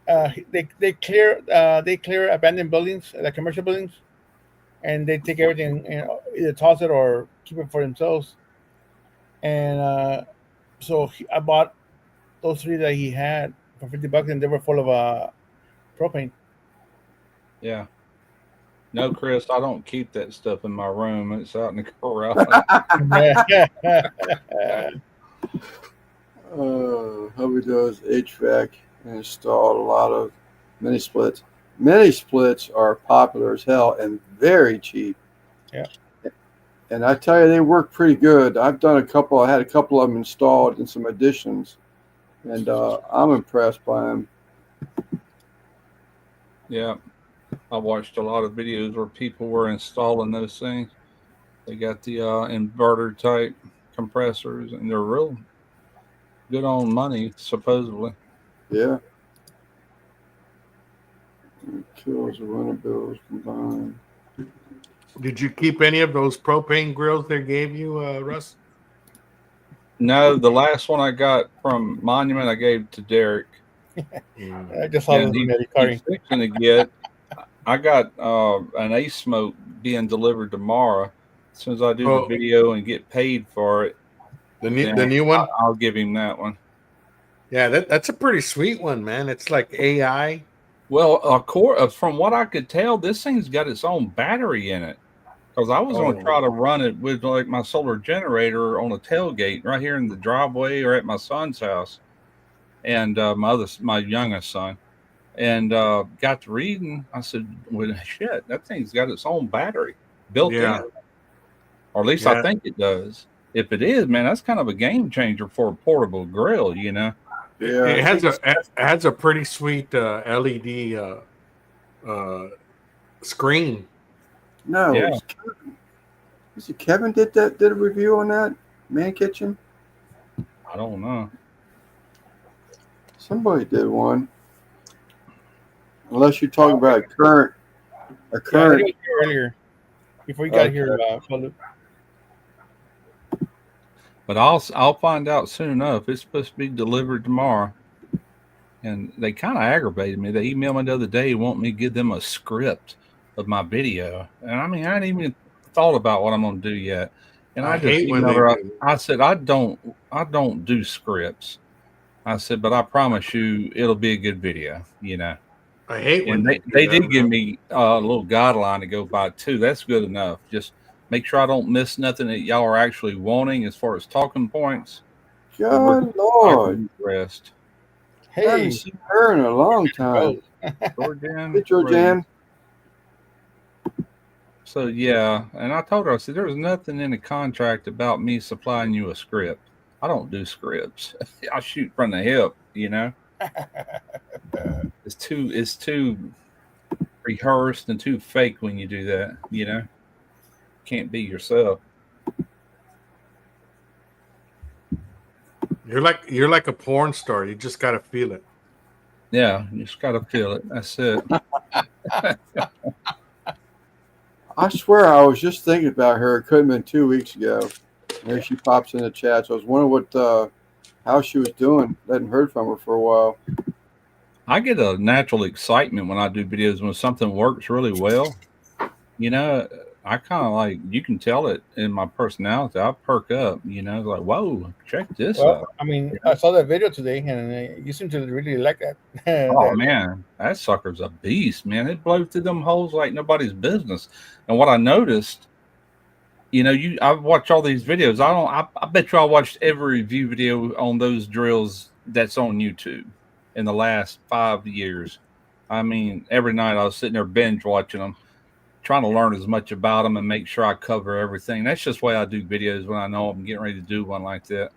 They clear abandoned buildings, like commercial buildings, and they take everything and either toss it or keep it for themselves. And so I bought those 3 that he had for $50, and they were full of propane. Yeah. No, Chris, I don't keep that stuff in my room. It's out in the garage. Hubby does HVAC and installed a lot of mini splits. Mini splits are popular as hell and very cheap. Yeah. And I tell you, they work pretty good. I've done a couple. I had a couple of them installed and some additions, and I'm impressed by them. Yeah. I watched a lot of videos where people were installing those things. They got the inverter type compressors, and they're real good on money, supposedly. Yeah. It kills the winter bills combined. Did you keep any of those propane grills they gave you, Russ? No, the last one I got from Monument, I gave to Derek. I just saw Yeah, this he- in the he's car. fixing to get. I got an Ace Smoke being delivered tomorrow. As soon as I do the Oh. video and get paid for it, The then new one? I'll give him that one. Yeah, that's a pretty sweet one, man. It's like AI. Well, from what I could tell, this thing's got its own battery in it. Because I was going to try to run it with like my solar generator on a tailgate right here in the driveway or at my son's house, and my youngest son, and got to reading. I said, "Well, shit, that thing's got its own battery built in, or at least I think it does. If it is, man, that's kind of a game changer for a portable grill, you know." Yeah. It has a pretty sweet LED screen. No, Yeah. it's Kevin. Is it Kevin did a review on that Man Kitchen? I don't know. Somebody did one. Unless you're talking about a current. Yeah, I heard it earlier before you got Okay. here, Philip. But I'll find out soon enough. It's supposed to be delivered tomorrow. And they kind of aggravated me. They emailed me the other day, want me to give them a script of my video. And I mean, I hadn't even thought about what I'm going to do yet. And I just hate when emailed they her. do. I said, I don't do scripts. I said, but I promise you, it'll be a good video, you know. I hate when And they did give me a little guideline to go by too. That's good enough. Just make sure I don't miss nothing that y'all are actually wanting as far as talking points. God Lord. Rest. I haven't Hey, seen her in a long time. Georgian. Hey, Georgianne. So yeah, and I told her, I said, there was nothing in the contract about me supplying you a script. I don't do scripts. I shoot from the hip, you know. It's too rehearsed and too fake when you do that, you know. Can't be yourself. You're like a porn star. You just gotta feel it. Yeah, you just gotta feel it. That's it. I swear I was just thinking about her. It could have been 2 weeks ago. There she pops in the chat. So I was wondering how she was doing. Hadn't heard from her for a while. I get a natural excitement when I do videos when something works really well. You know, I kind of like, you can tell it in my personality. I perk up, like, whoa, check this Well, out. I mean, I saw that video today, and you seem to really like that. Oh man, that sucker's a beast, man. It blows through them holes like nobody's business. And what I noticed, I've watched all these videos. I bet you I watched every review video on those drills that's on YouTube in the last 5 years. I mean, every night I was sitting there binge watching them, trying to learn as much about them and make sure I cover everything. That's just the way I do videos when I know I'm getting ready to do one like that.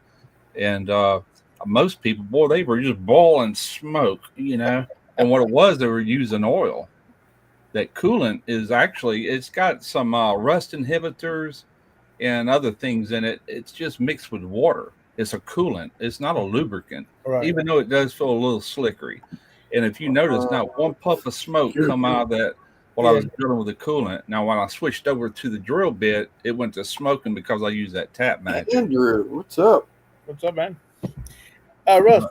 And most people, boy, they were just boiling smoke, And what it was, they were using oil. That coolant is actually, it's got some rust inhibitors and other things in it. It's just mixed with water. It's a coolant. It's not a lubricant, even though it does feel a little slickery. And if you notice, not one puff of smoke come out of that while I was drilling with the coolant. Now, when I switched over to the drill bit, it went to smoking because I used that tap magic. Andrew, what's up? What's up, man? Russ,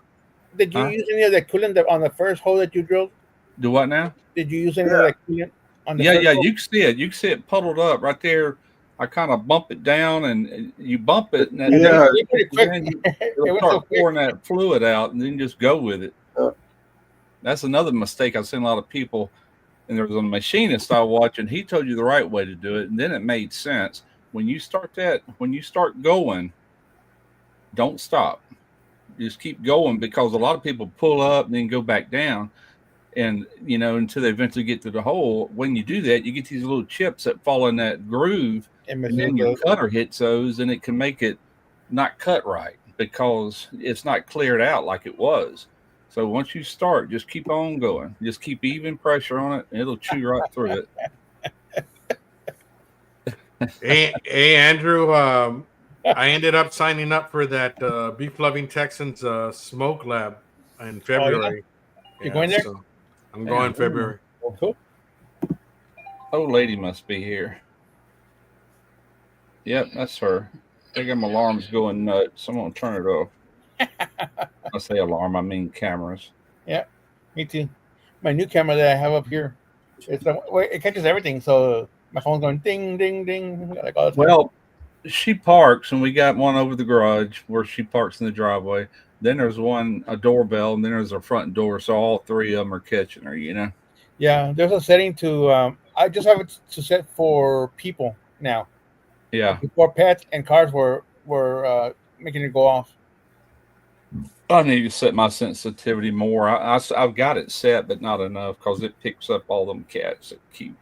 did you use any of that coolant on the first hole that you drilled? Do what now? Did you use any of that coolant on the first hole? You can see it. You can see it puddled up right there. I kind of bump it down, and you bump it, and it's pretty quick. It'll start pouring that fluid out, and then just go with it. That's another mistake I've seen a lot of people. And there was a machinist I watched, and he told you the right way to do it, and then it made sense. When you start going, don't stop. Just keep going, because a lot of people pull up and then go back down, and until they eventually get to the hole. When you do that, you get these little chips that fall in that groove, and then your cutter hits those, and it can make it not cut right because it's not cleared out like it was. So once you start, just keep on going. Just keep even pressure on it, and it'll chew right through it. Hey, Andrew, I ended up signing up for that Beef Loving Texans smoke lab in February. You going there? So I'm going in February. Well, cool. Old lady must be here. Yep, that's her. I think my alarm's going nuts. I'm going to turn it off. I say alarm, I mean cameras. Yeah, me too. My new camera that I have up here, it catches everything. So my phone's going ding, ding, ding. Like all the time. Well, she parks, and we got one over the garage where she parks in the driveway. Then there's a doorbell, and then there's a front door. So all three of them are catching her, Yeah, there's a setting to. I just have it to set for people now. Yeah. Before pets and cars were making it go off. I need to set my sensitivity more. I've got it set, but not enough, because it picks up all them cats that keep,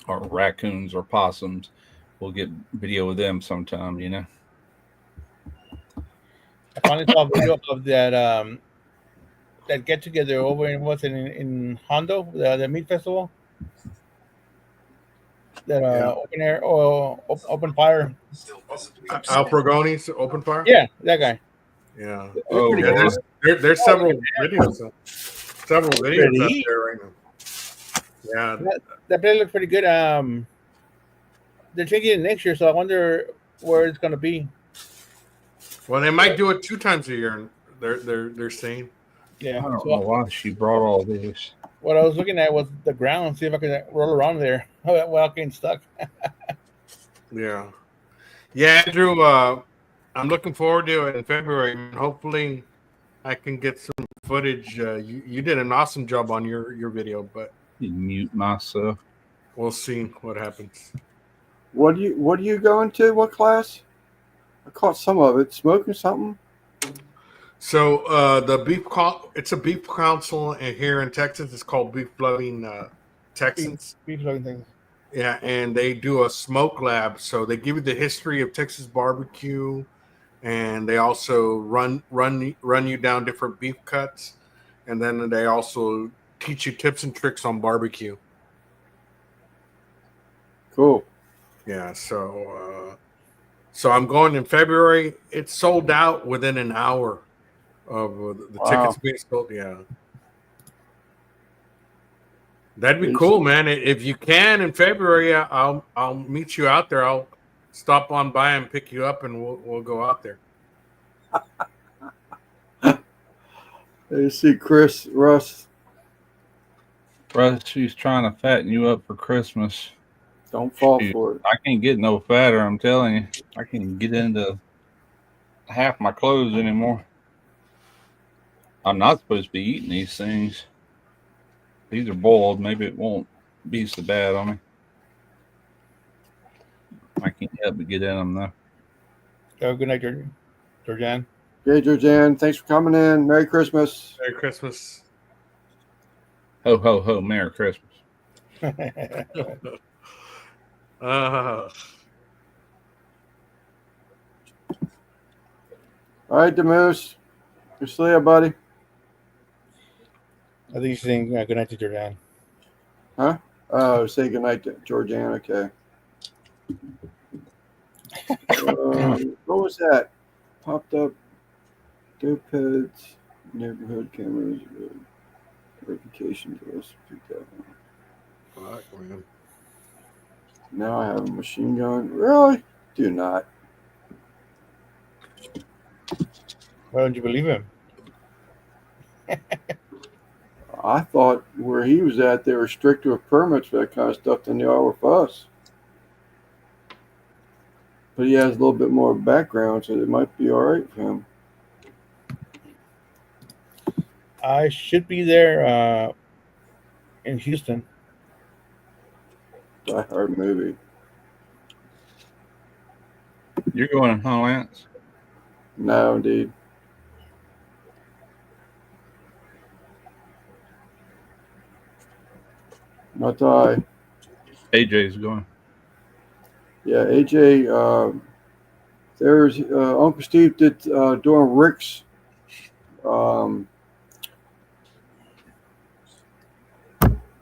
or raccoons or possums. We'll get video of them sometime, I finally saw a video of that that get together over in Hondo, the meat festival. That open air or open fire. Al Progoni's open fire. Yeah, that guy. Yeah. Oh, yeah. There's several videos. Several videos out there right now. Yeah. That place looks pretty good. They're changing it next year, so I wonder where it's going to be. Well, they might do it 2 times a year. They're saying. Yeah. I don't know why she brought all this. What I was looking at was the ground, see if I could roll around there without getting stuck. Yeah, Andrew. I'm looking forward to it in February. Hopefully, I can get some footage. You did an awesome job on your video, but you mute myself. We'll see what happens. What are you going to? What class? I caught some of it. Smoking something. So it's a beef council here in Texas. It's called Beef Loving Texans. Beef Loving Texans. Yeah, and they do a smoke lab. So they give you the history of Texas barbecue, and they also run you down different beef cuts, and then they also teach you tips and tricks on barbecue. Cool. Yeah, so I'm going in February. It's sold out within an hour of the tickets being sold. Yeah. That'd be cool, man. If you can in February, I'll meet you out there. I'll stop on by and pick you up, and we'll go out there. You see Russ, she's trying to fatten you up for Christmas. Don't fall Shoot, for it. I can't get no fatter. I'm telling you, I can't get into half my clothes anymore. I'm not supposed to be eating these things. These are boiled. Maybe it won't be so bad on me. I can't help but get in them though. Have a good night, Georgianne. Okay, Georgianne, thanks for coming in. Merry Christmas. Merry Christmas. Ho ho ho! Merry Christmas. All right, Demoose. You still here, buddy? I think he's saying good night to Georgianne. Huh? Say goodnight to Georgianne. Okay. What was that? Popped up. GoPeds, neighborhood cameras, verification. Let's pick that one. Fuck, man. Now I have a machine gun. Really? Do not. Why don't you believe him? I thought where he was at, they were stricter with permits for that kind of stuff than they are with us. But he has a little bit more background, so it might be all right for him. I should be there in Houston. Die Hard movie. You're going, huh, Lance? No, indeed. Not I. AJ's going. Yeah, AJ. There's Uncle Steve did during Rick's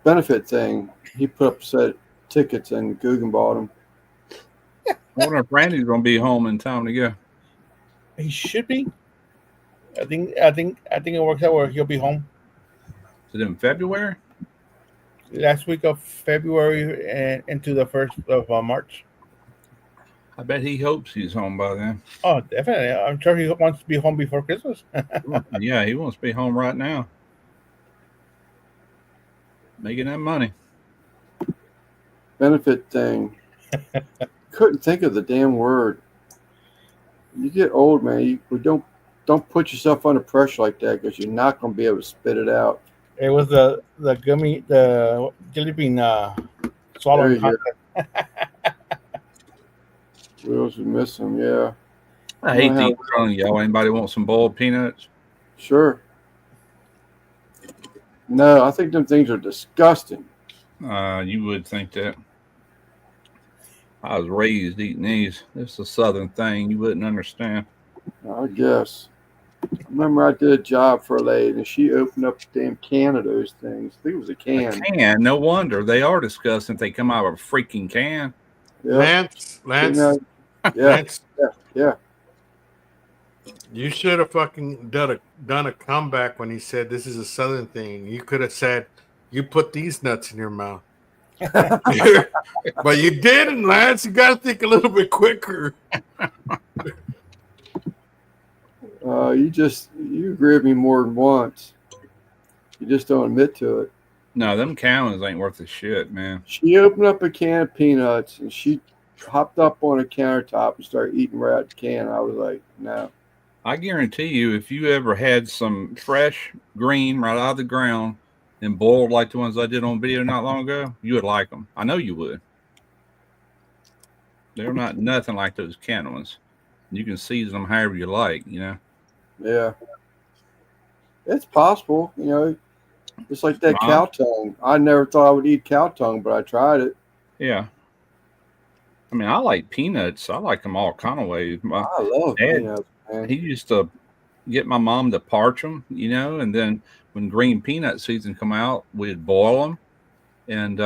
benefit thing. He put up set tickets and Guggen bought them. I wonder if Randy's going to be home in time to go. He should be. I think it works out where he'll be home. Is it in February? Last week of February and into the 1st of March. I bet he hopes he's home by then. Oh, definitely. I'm sure he wants to be home before Christmas. Yeah, he wants to be home right now. Making that money. Benefit thing. Couldn't think of the damn word. You get old, man. Don't put yourself under pressure like that because you're not going to be able to spit it out. It was the gummy, the jelly bean swallowing contest. Wheels would miss them, yeah. I hate to eat from y'all. Anybody want some boiled peanuts? Sure. No, I think them things are disgusting. You would think that. I was raised eating these. It's a southern thing. You wouldn't understand. I guess. I remember I did a job for a lady, and she opened up a damn can of those things. I think it was a can. A can? No wonder. They are disgusting if they come out of a freaking can. Yep. Lance. Yeah. Yeah. You should have fucking done a comeback when he said this is a southern thing. You could have said, you put these nuts in your mouth. But you didn't, Lance. You got to think a little bit quicker. You agree with me more than once. You just don't admit to it. No, them cans ain't worth a shit, man. She opened up a can of peanuts and she hopped up on a countertop and started eating right out the can. I was like, no. I guarantee you, if you ever had some fresh green right out of the ground and boiled like the ones I did on video not long ago, you would like them. I know you would. They're not nothing like those canned ones. You can season them however you like, you know. Yeah. It's possible, you know. It's like that cow tongue. I never thought I would eat cow tongue, but I tried it. Yeah. I mean, I like peanuts. I like them all kind of ways. I love peanuts, man. He used to get my mom to parch them, you know, and then when green peanut season come out, we'd boil them. And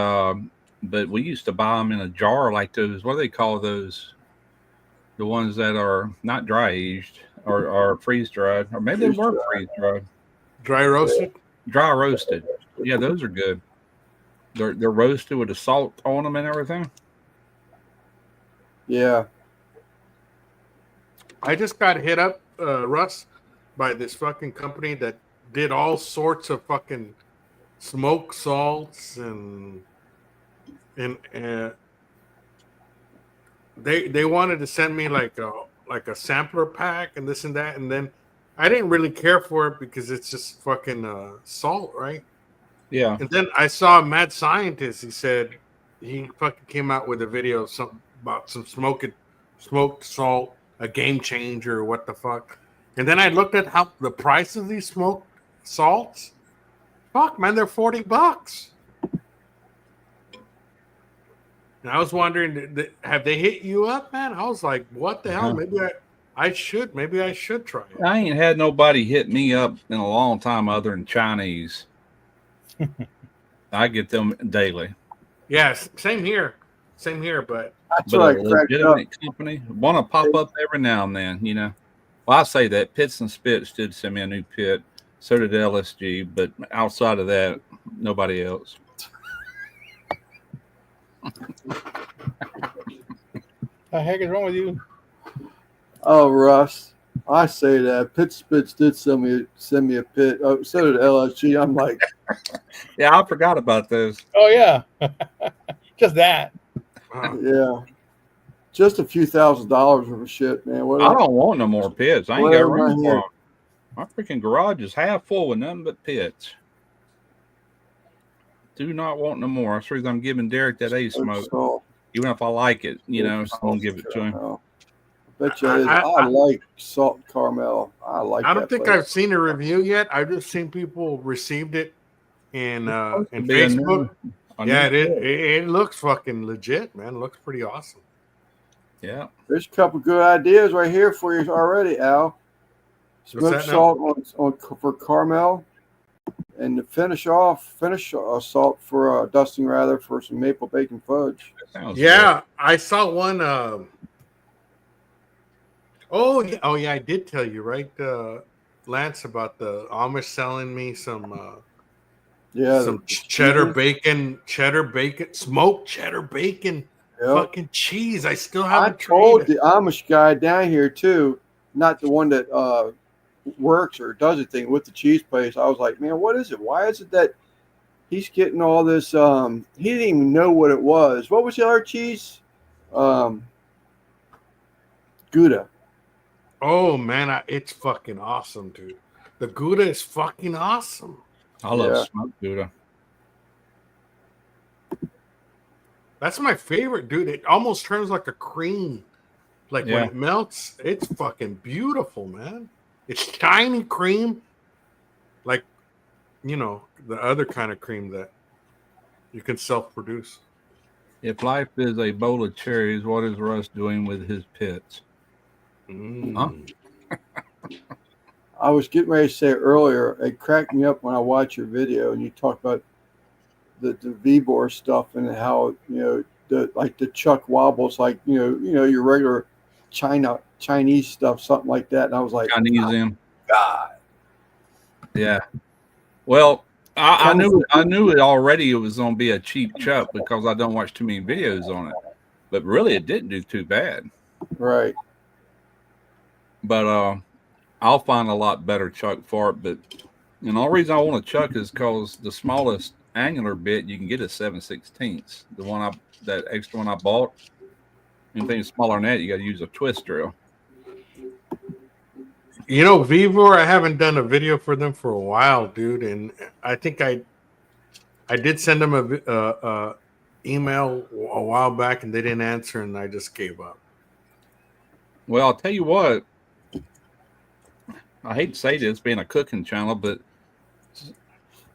but we used to buy them in a jar like those. What do they call those? The ones that are not dry aged or freeze dried, or maybe they were freeze dried. Dry roasted. Dry roasted. Yeah, those are good. They're roasted with the salt on them and everything. Yeah. I just got hit up, Russ, by this fucking company that did all sorts of fucking smoked salts and they wanted to send me like a sampler pack and this and that, and then I didn't really care for it because it's just fucking salt, right? Yeah. And then I saw a Mad Scientist. He said he fucking came out with a video about some smoked salt, a game changer, or what the fuck. And then I looked at how the price of these smoked salts. Fuck, man, they're $40. And I was wondering, have they hit you up, man? I was like, what the hell? Maybe I should try it. I ain't had nobody hit me up in a long time other than Chinese. I get them daily. Yes, same here. But That's a right. legitimate company want to pop up every now and then, you know. Well, I say that Pits and Spits did send me a new pit. So did LSG, but outside of that, nobody else. The heck is wrong with you? Oh, Russ, I say that Pit Spits did send me a pit. Oh, so did LSG. I'm like, yeah, I forgot about those. Oh yeah, just that. wow. Yeah, just a few $1,000s worth of shit, man. I don't want no more pits. I ain't got room for them. My freaking garage is half full with nothing but pits. Do not want no more. That's the reason I'm giving Derek that A smoke. Even if I like it, you know, so I'll give it to him. I bet you I like salt caramel. I don't think I've seen a review yet. I've just seen people received it in Facebook. Yeah, it looks fucking legit, man. It looks pretty awesome. Yeah. There's a couple good ideas right here for you already, Al. Smoked salt for caramel. And to finish salt for dusting rather for some maple bacon fudge. Yeah, good. I saw one. Oh yeah, I did tell you, right, Lance, about the Amish selling me some cheddar bacon, smoked cheddar bacon, fucking cheese. I still haven't tried it. I told the Amish guy down here too, not the one that works or does a thing with the cheese place. I was like, man, what is it? Why is it that he's getting all this? He didn't even know what it was. What was the other cheese? Gouda. Oh man, it's fucking awesome, dude. The Gouda is fucking awesome. I love smoked Gouda. That's my favorite, dude. It almost turns like a cream. Like when it melts, it's fucking beautiful, man. It's shiny cream, like, you know, the other kind of cream that you can self-produce. If life is a bowl of cherries, what is Russ doing with his pits? Huh? I was getting ready to say earlier, it cracked me up when I watched your video and you talk about the Vibor stuff and how, you know, the chuck wobbles, like, you know, your regular Chinese stuff, something like that. And I was like, Chinese God. Yeah. Well, I knew it already. It was going to be a cheap chuck because I don't watch too many videos on it. But really, it didn't do too bad. Right. But I'll find a lot better chuck for it. But the only reason I want a chuck is because the smallest angular bit you can get is 7/16. That extra one I bought. Anything smaller than that, you got to use a twist drill. You know, Vibor, I haven't done a video for them for a while, dude, and I think I did send them a email a while back, and they didn't answer, and I just gave up. Well, I'll tell you what. I hate to say this, being a cooking channel, but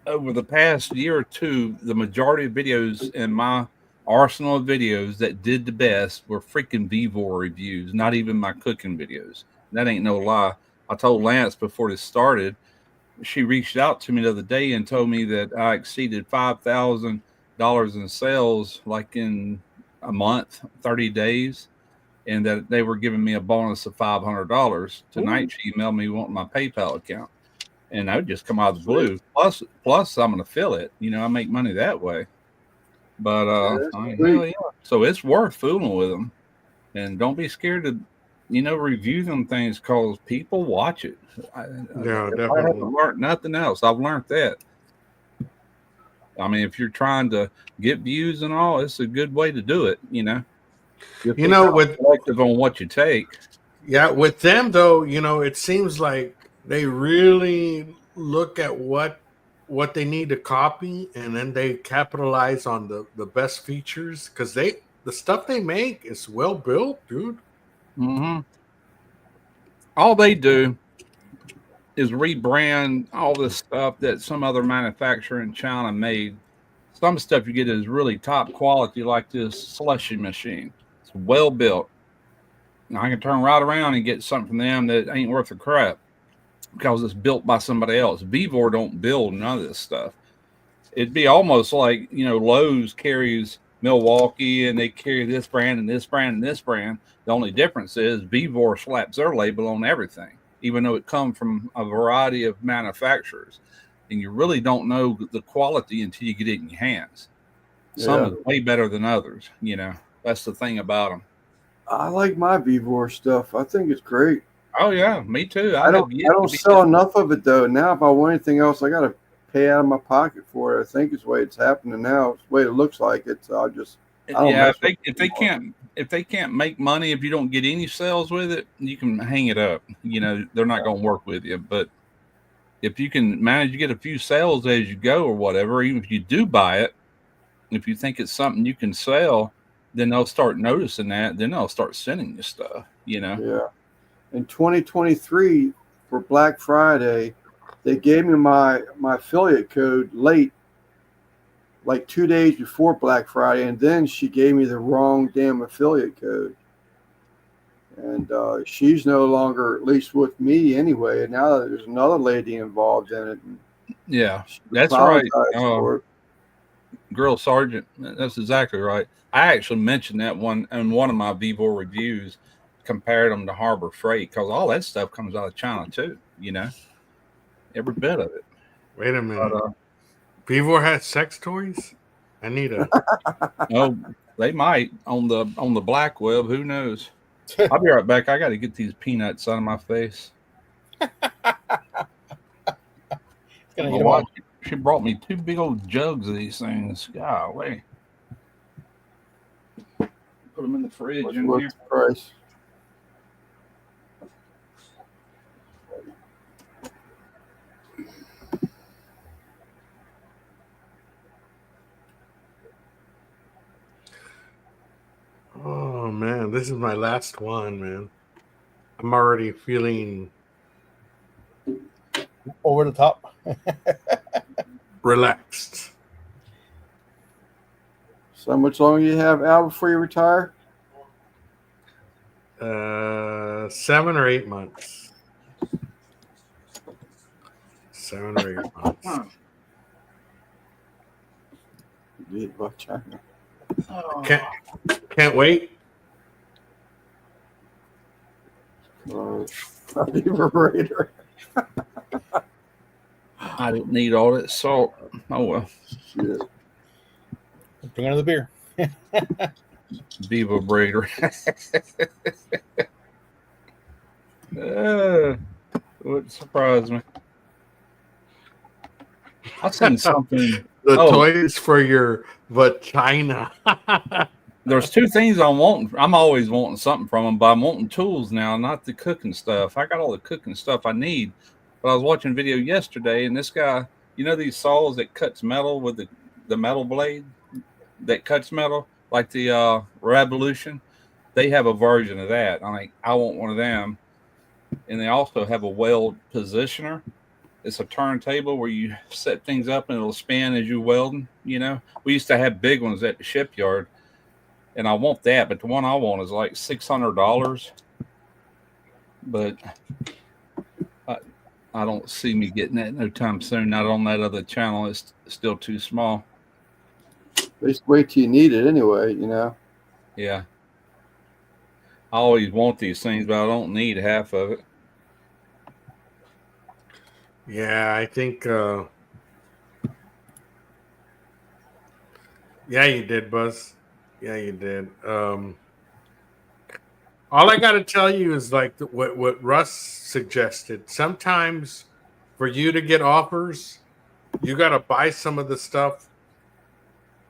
over the past year or two, the majority of videos in my arsenal of videos that did the best were freaking Vibor reviews, not even my cooking videos. That ain't no lie. I told Lance before this started, she reached out to me the other day and told me that I exceeded $5,000 in sales like in a month, 30 days, and that they were giving me a bonus of $500. Tonight, she emailed me wanting my PayPal account, and that would just come out of the blue. Plus, I'm going to fill it. You know, I make money that way. But so it's worth fooling with them, and don't be scared to, you know, review them things because people watch it. Definitely. I haven't learned nothing else. I've learned that. I mean, if you're trying to get views and all, it's a good way to do it, you know. You know, with selective on what you take. Yeah, with them though, you know, it seems like they really look at what they need to copy, and then they capitalize on the best features, because the stuff they make is well built, dude. Mm-hmm. All they do is rebrand all this stuff that some other manufacturer in China made. Some stuff you get is really top quality, like this slushy machine. It's well built. Now, I can turn right around and get something from them that ain't worth a crap because it's built by somebody else. Vevor don't build none of this stuff. It'd be almost like, Lowe's carries Milwaukee and they carry this brand and this brand and this brand. The only difference is Vevor slaps their label on everything, even though it comes from a variety of manufacturers. And you really don't know the quality until you get it in your hands. Some is way better than others. That's the thing about them. I like my Vevor stuff. I think it's great. Oh yeah, me too. I don't sell enough of it though. Now, if I want anything else, I got to pay out of my pocket for it. I think it's the way it's happening now. It's the way it looks like it. So if they can't make money, if you don't get any sales with it, you can hang it up. They're not going to work with you. But if you can manage to get a few sales as you go or whatever, even if you do buy it, if you think it's something you can sell, then they'll start noticing that. Then they'll start sending you stuff. Yeah. In 2023 for Black Friday, they gave me my affiliate code late, like 2 days before Black Friday, and then she gave me the wrong damn affiliate code. And she's no longer, at least with me anyway. And now there's another lady involved in it. Yeah, that's right. Girl Sergeant, that's exactly right. I actually mentioned that one in one of my Vevor reviews, compared them to Harbor Freight, because all that stuff comes out of China too. Every bit of it. Wait a minute. Vevor has sex toys? I need a. Oh, they might on the black web. Who knows? I'll be right back. I got to get these peanuts out of my face. She brought me 2 big old jugs of these things. Golly. Put them in the fridge. What's the price? Oh man, this is my last one, man. I'm already feeling over the top. Relaxed. So how much longer you have out before you retire? 7 or 8 months. 7 or 8 months. Can't wait. Raider. I didn't need all that salt. Oh well. Shit. Bring another beer. Beaver Breeder. Would surprise me. I've seen something. The toys for your vagina. There's 2 things I'm wanting. I'm always wanting something from them, but I'm wanting tools now, not the cooking stuff. I got all the cooking stuff I need. But I was watching a video yesterday, and this guy, these saws that cuts metal with the metal blade that cuts metal, like the Revolution, they have a version of that. I want one of them. And they also have a weld positioner. It's a turntable where you set things up and it'll spin as you welding. We used to have big ones at the shipyard, and I want that, but the one I want is like $600. But I don't see me getting that no time soon. Not on that other channel. It's still too small. Just wait till you need it anyway, Yeah. I always want these things, but I don't need half of it. Yeah, I think. Yeah, you did, Buzz. Yeah, you did. All I got to tell you is like what Russ suggested. Sometimes for you to get offers, you got to buy some of the stuff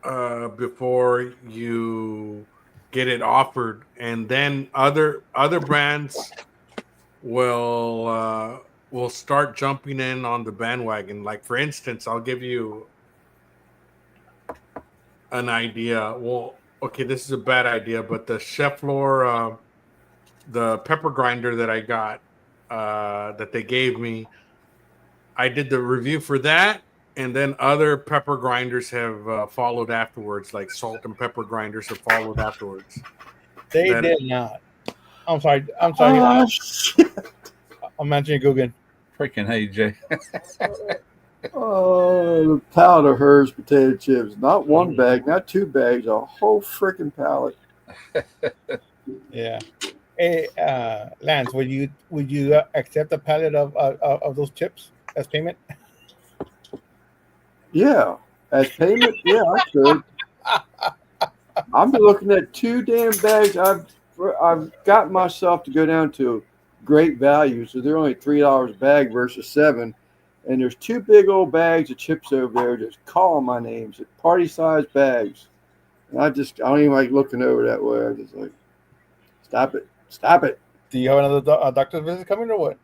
before you get it offered, and then other brands will start jumping in on the bandwagon. Like, for instance, I'll give you an idea. Well, okay, this is a bad idea, but the Chef Lore, the pepper grinder that I got, that they gave me, I did the review for that, and then other pepper grinders have followed afterwards, like salt and pepper grinders have followed afterwards. They did not. I'm sorry. Shit. I'm mentioning Google. Freaking hey, Jay. Oh, the pallet of Hers potato chips. Not one bag, not 2 bags, a whole freaking pallet. Yeah. Hey, Lance, would you accept a pallet of those chips as payment? Yeah, as payment. Yeah, I could. I'm looking at 2 damn bags. I've got myself to go down to great value, so they're only $3 a bag versus $7. And there's 2 big old bags of chips over there just calling my names, party size bags. And I don't even like looking over that way. I just like, stop it. Do you have another doctor's visit coming or what?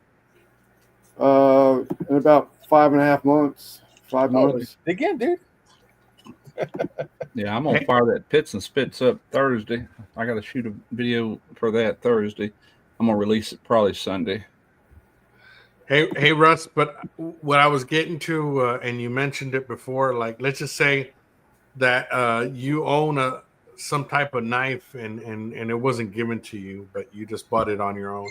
In about 5.5 months. 5 months. Again, dude. Yeah, I'm gonna fire that Pits and Spits up Thursday. I got to shoot a video for that Thursday. I'm gonna release it probably Sunday. Hey, Russ. But what I was getting to, and you mentioned it before, like, let's just say that you own some type of knife, and it wasn't given to you, but you just bought it on your own.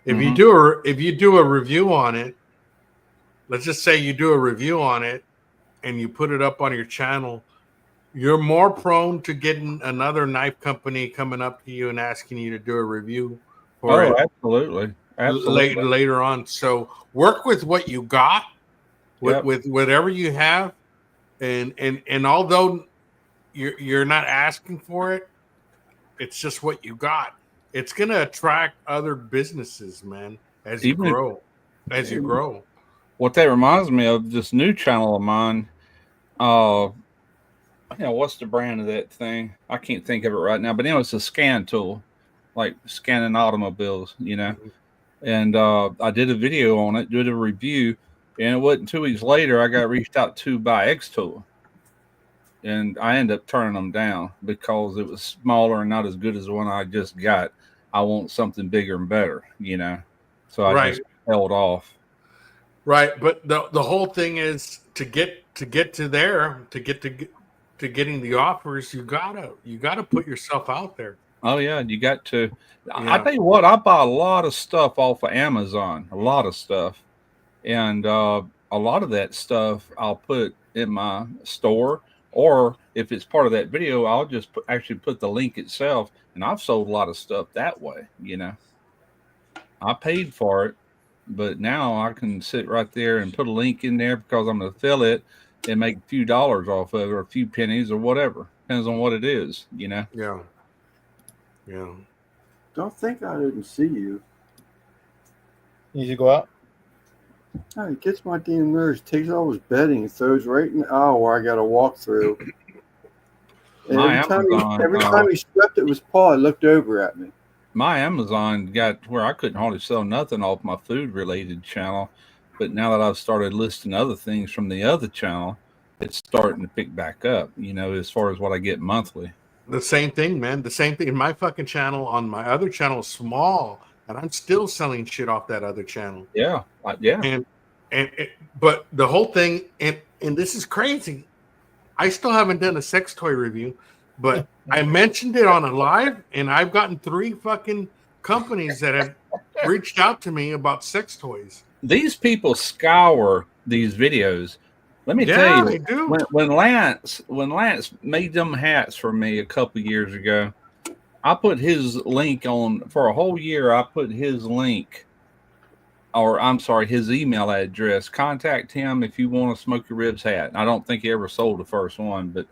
If you do a review on it, let's just say you do a review on it, and you put it up on your channel, you're more prone to getting another knife company coming up to you and asking you to do a review for it. Absolutely. Later on. So work with what you got, with whatever you have, and although you're not asking for it, it's just what you got. It's gonna attract other businesses, man, as you grow. What that reminds me of, this new channel of mine. What's the brand of that thing? I can't think of it right now, but it's a scan tool, like scanning automobiles, And I did a video on it, did a review, and it wasn't 2 weeks later I got reached out to by X-Tool, and I ended up turning them down because it was smaller and not as good as the one I just got. I want something bigger and better, So I just held off. Right, but the whole thing is to get to getting the offers, you gotta put yourself out there. Oh yeah, you got to. Yeah. I tell you what, I buy a lot of stuff off of Amazon, a lot of stuff, and a lot of that stuff I'll put in my store, or if it's part of that video, I'll just actually put the link itself. And I've sold a lot of stuff that way. I paid for it, but now I can sit right there and put a link in there because I'm going to fill it and make a few dollars off of it, or a few pennies, or whatever. Depends on what it is, Yeah. Don't think I didn't see you. You should go out. Oh, he gets my damn nerves, takes all his bedding, and throws right in the aisle where I got to walk through. And every time he swept it with his paw, he looked over at me. My Amazon got where I couldn't hardly sell nothing off my food-related channel, but now that I've started listing other things from the other channel, it's starting to pick back up, as far as what I get monthly. The same thing, man. The same thing in my fucking channel. On my other channel is small, and I'm still selling shit off that other channel. Yeah. But the whole thing, and this is crazy. I still haven't done a sex toy review, but I mentioned it on a live, and I've gotten 3 fucking companies that have reached out to me about sex toys. These people scour these videos. Let me tell you, they do. When Lance made them hats for me a couple years ago, I put his link on for a whole year. I put his link, his email address. Contact him if you want a Smoky Ribs hat. I don't think he ever sold the first one,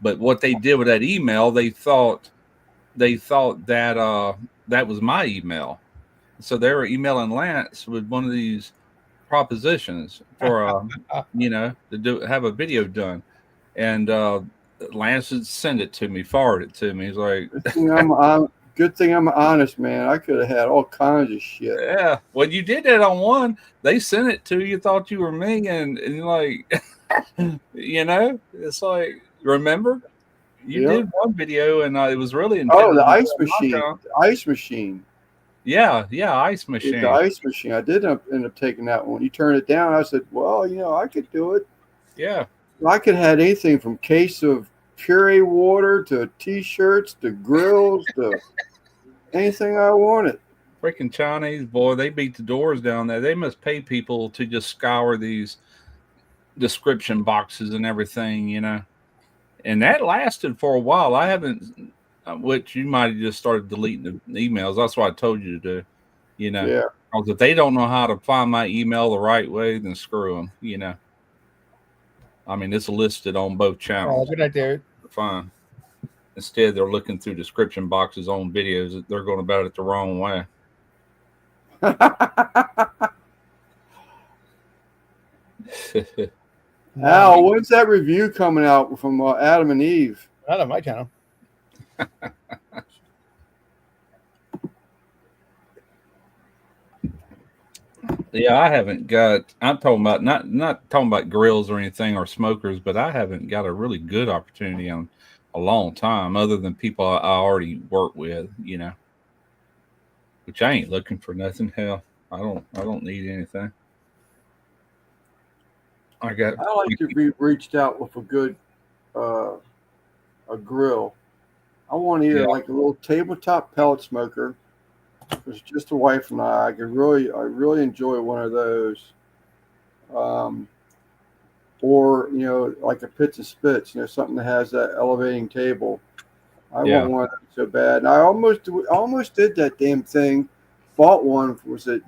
but what they did with that email, they thought that that was my email, so they were emailing Lance with one of these propositions for to have a video done, and Lance would send it to me, forward it to me. He's like, good thing I'm honest, man. I could have had all kinds of shit. yeah. Well, you did that on one. They sent it to you, thought you were me, and like, it's like, remember? You did one video, and it was really intended. Oh, the ice machine. The ice machine. Yeah, ice machine. The ice machine. I did end up taking that one. You turned it down. I said, well, I could do it. Yeah. I could have anything from case of puree water to T-shirts to grills to anything I wanted. Freaking Chinese, boy, they beat the doors down there. They must pay people to just scour these description boxes and everything, And that lasted for a while. I haven't, which you might have just started deleting the emails. That's what I told you to do, Yeah. Because if they don't know how to find my email the right way, then screw them, I mean, it's listed on both channels. Oh, good idea. Fine. Instead, they're looking through description boxes on videos. They're going about it the wrong way. Al, when's that review coming out from Adam and Eve? Not on my channel. Yeah, I haven't got. I'm talking about not talking about grills or anything or smokers, but I haven't got a really good opportunity in a long time, other than people I already work with, Which I ain't looking for nothing. Hell, I don't need anything. I like to be reached out with a good a grill. I want either like a little tabletop pellet smoker. It's just the wife and I. I really enjoy one of those. Or like a Pits and Spits, something that has that elevating table. I want one so bad. And I almost did that damn thing. Bought one. Was it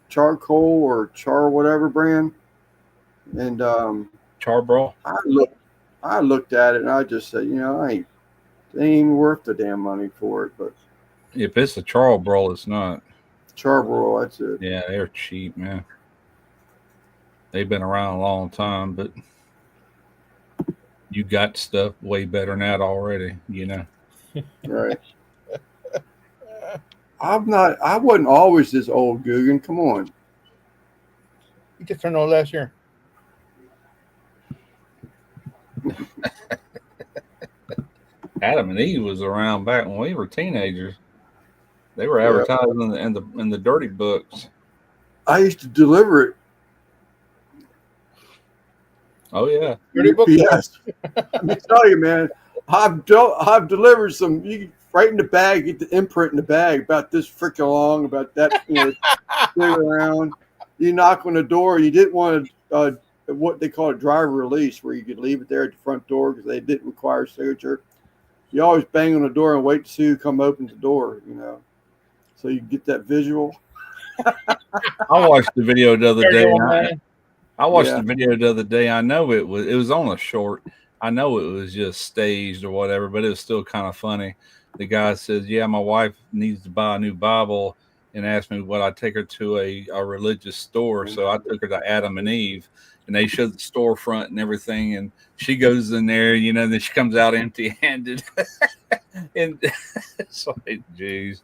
charcoal or char whatever brand? And Char-Broil. I looked at it and I just said, it ain't even worth the damn money for it. But if it's a Char-Broil, it's not. Char-Broil, that's it. Yeah, they're cheap, man. They've been around a long time, but you got stuff way better than that already, Right. I wasn't always this old, Guggen. Come on. You just turned old last year. Adam and Eve was around back when we were teenagers. They were advertising in the dirty books. I used to deliver it. Oh yeah, dirty books. Yes. Let me tell you, man. I've delivered some. You right in the bag, get the imprint in the bag about this freaking long, about that. Around. You knock on the door. You didn't want what they call a driver release, where you could leave it there at the front door because they didn't require signature. You always bang on the door and wait to see who come open the door, so you get that visual. I watched the video the other day. I watched the video the other day. I know it was on a short. I know it was just staged or whatever, but it was still kind of funny. The guy says, "Yeah, my wife needs to buy a new Bible," and asked me would I take her to a religious store. So I took her to Adam and Eve, and they showed the storefront and everything. And she goes in there, then she comes out empty-handed. And it's like, geez.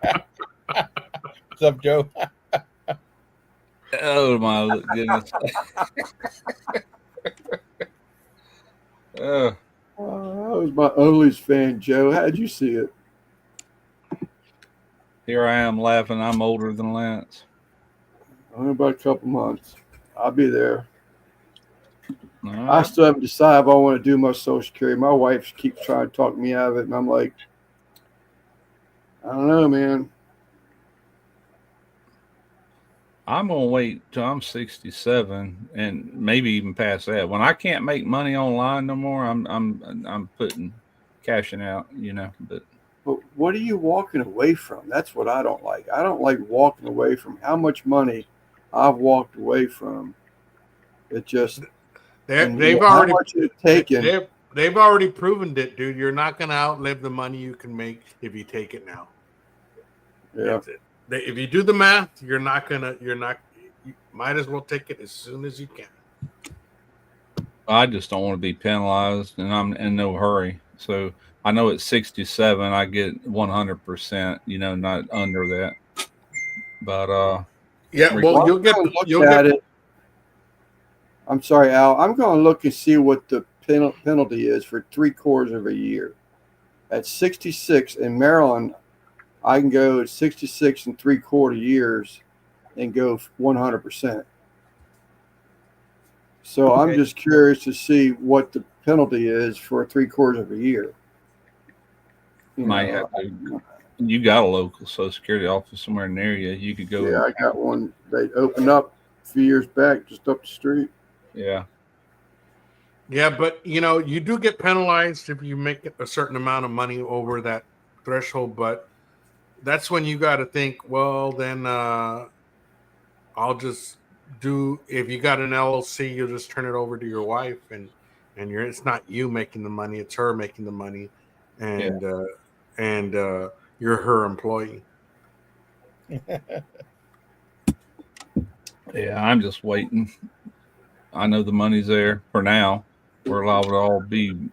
What's up, Joe? Oh my goodness. I was my Ollie's fan, Joe. How'd you see it? Here I am laughing. I'm older than Lance. Only about a couple months. I'll be there. Right. I still haven't decided if I want to do my Social Security. My wife keeps trying to talk me out of it, and I'm like, I don't know, man. I'm gonna wait till I'm 67 and maybe even past that. When I can't make money online no more, I'm cashing out, But what are you walking away from? That's what I don't like. I don't like walking away from how much money I've walked away from. It just they've already taken. They've already proven it, dude. You're not gonna outlive the money you can make if you take it now. Yeah. That's it. If you do the math, you might as well take it as soon as you can. I just don't want to be penalized, and I'm in no hurry. So I know at 67, I get 100%. Not under that. But Yeah, well, Well, you'll get it. I'm sorry, Al. I'm going to look and see what the penalty is for 3/4 of a year. At 66 in Maryland, I can go at 66 and 3/4 years and go 100%. So I'm just curious to see what the penalty is for 3/4 of a year. Might have to. You got a local Social Security office somewhere near you. You could go. Yeah, I got one. They opened up a few years back, just up the street. Yeah. Yeah, but you do get penalized if you make a certain amount of money over that threshold. But that's when you got to think, well, then I'll just do. If you got an LLC, you'll just turn it over to your wife, and it's not you making the money; it's her making the money, and you're her employee. Yeah, I'm just waiting. I know the money's there for now. We're liable to all be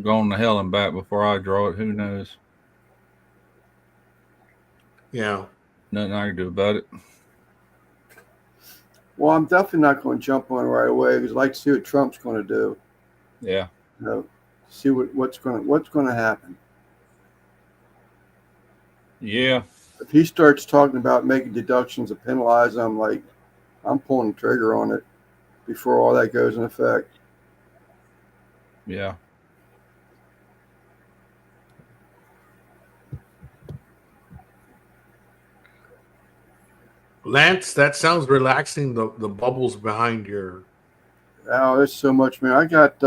going to hell and back before I draw it. Who knows? Yeah. Nothing I can do about it. Well, I'm definitely not going to jump on it right away because I'd like to see what Trump's going to do. Yeah. See what's going to happen. Yeah. If he starts talking about making deductions and penalizing, I'm pulling the trigger on it before all that goes in effect. Yeah. Lance, that sounds relaxing. The bubbles behind your. Oh, there's so much, man. I got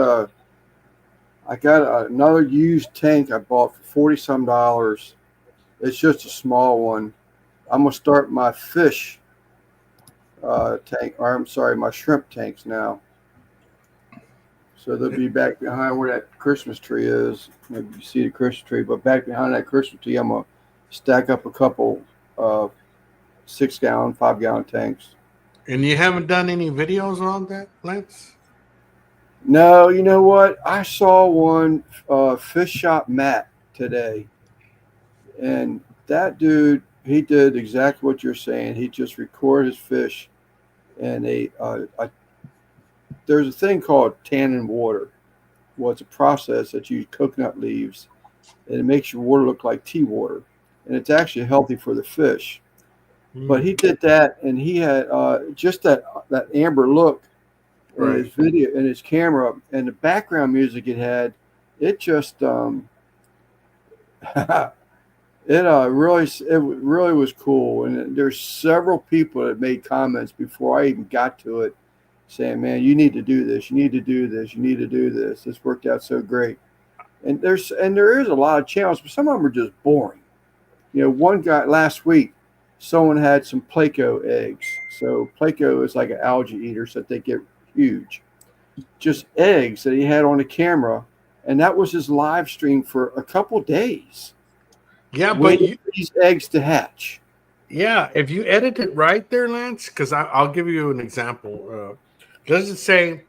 another used tank I bought for $40-some. It's just a small one. I'm gonna start my fish tank, or I'm sorry, my shrimp tanks now. So they'll be back behind where that Christmas tree is. Maybe you see the Christmas tree, but back behind that Christmas tree, I'm gonna stack up a couple 6-gallon, 5-gallon tanks. And you haven't done any videos on that, Lance? No, you know what? I saw one Fish Shop Matt today, and that dude, he did exactly what you're saying. He just recorded his fish, and there's a thing called tannin water. Well, it's a process that you use coconut leaves, and it makes your water look like tea water, and it's actually healthy for the fish. But he did that, and he had just that amber look in his video, in his camera, and the background music it had. It just it really was cool. And there's several people that made comments before I even got to it, saying, "Man, you need to do this. You need to do this. You need to do this. This worked out so great." And there is a lot of channels, but some of them are just boring. One guy last week. Someone had some Placo eggs. So Placo is like an algae eater, so that they get huge. Just eggs that he had on the camera, and that was his live stream for a couple days. Yeah, but these eggs to hatch. Yeah, if you edit it right there, Lance, because I'll give you an example. Does it say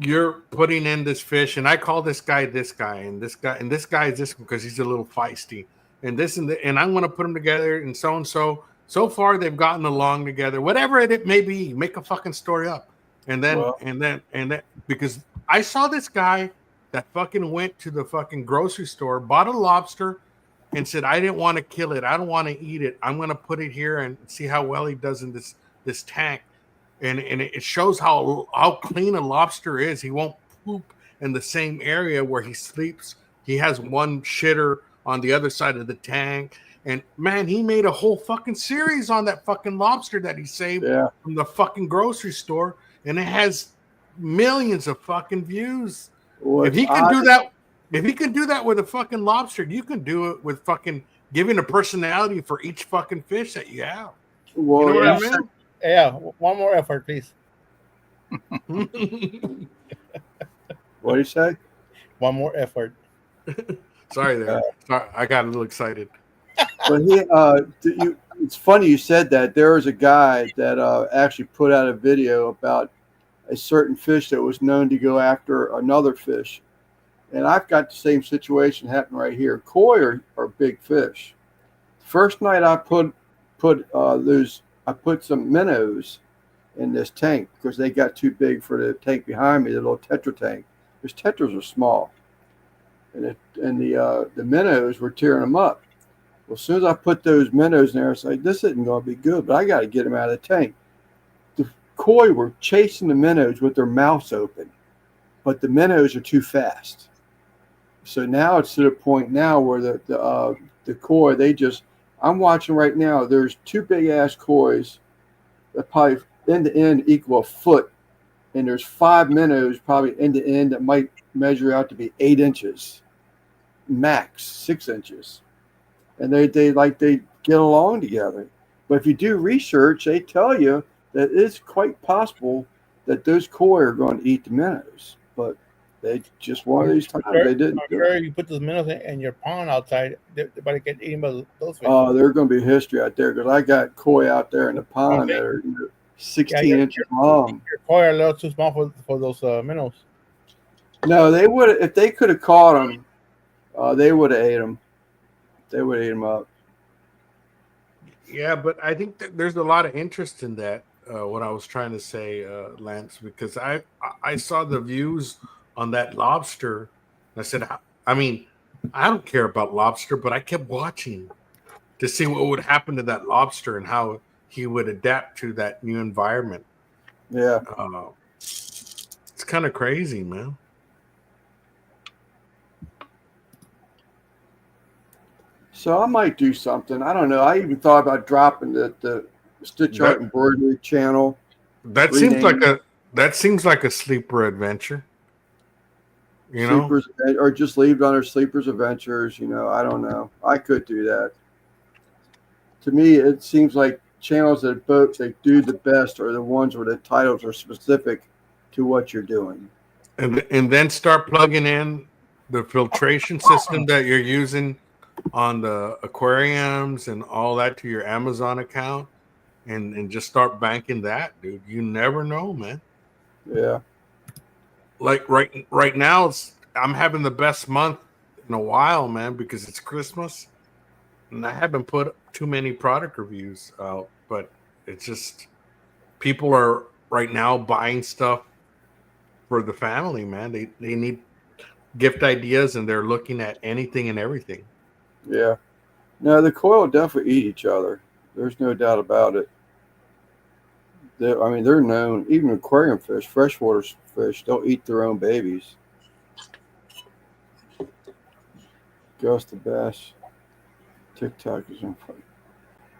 you're putting in this fish, and I call this guy, and this guy is this because he's a little feisty. And this and I'm going to put them together, and so. So far, they've gotten along together. Whatever it may be, make a fucking story up, and then because I saw this guy that fucking went to the fucking grocery store, bought a lobster, and said, "I didn't want to kill it. I don't want to eat it. I'm going to put it here and see how well he does in this tank." And it shows how clean a lobster is. He won't poop in the same area where he sleeps. He has one shitter on the other side of the tank. And man, he made a whole fucking series on that fucking lobster that he saved from the fucking grocery store. And it has millions of fucking views. If he can do that with a fucking lobster, you can do it with fucking giving a personality for each fucking fish that you have. Well, you know what I mean? Yeah, one more effort, please. What do you say? One more effort. Sorry there. Sorry, I got a little excited. But it's funny you said that. There was a guy that actually put out a video about a certain fish that was known to go after another fish. And I've got the same situation happening right here. Koi are big fish. First night I put some minnows in this tank because they got too big for the tank behind me, the little tetra tank. Those tetras are small, and the minnows were tearing them up. Well, as soon as I put those minnows in there, it's like, this isn't going to be good, but I got to get them out of the tank. The koi were chasing the minnows with their mouths open, but the minnows are too fast. So now it's to the point now where the koi, I'm watching right now, there's two big ass kois that probably end to end equal a foot. And there's 5 minnows probably end to end that might measure out to be 8 inches, max 6 inches. And they get along together. But if you do research, they tell you that it's quite possible that those koi are going to eat the minnows. But they just one of these times they didn't. You put those minnows in your pond outside, they're about to get eaten by those fish. Oh, there's going to be history out there because I got koi out there in the pond that are 16 inches long. Your koi are a little too small for those minnows. No, they would, if they could have caught them, they would have ate them. They would have ate them up. Yeah, but I think that there's a lot of interest in that. What I was trying to say, Lance, because I saw the views on that lobster. I said, I mean, I don't care about lobster, but I kept watching to see what would happen to that lobster and how he would adapt to that new environment. Yeah. It's kind of crazy, man. So I might do something. I don't know. I even thought about dropping the Stitch Art Embroidery channel. That seems like a sleeper adventure. You know, or just leave it under Sleepers Adventures. You know, I don't know. I could do that. To me, it seems like channels that do the best are the ones where the titles are specific to what you're doing. And then start plugging in the filtration system that you're using on the aquariums and all that to your Amazon account, and just start banking that, dude. You never know, man. Yeah. Like right now, I'm having the best month in a while, man, because it's Christmas, and I haven't put too many product reviews out. But it's just people are right now buying stuff for the family, man. They need gift ideas, and they're looking at anything and everything. Yeah. No, the koi will definitely eat each other. There's no doubt about it. They're known, even aquarium fish, freshwater fish, they'll eat their own babies. Gus the Bass. TikTok is on fire.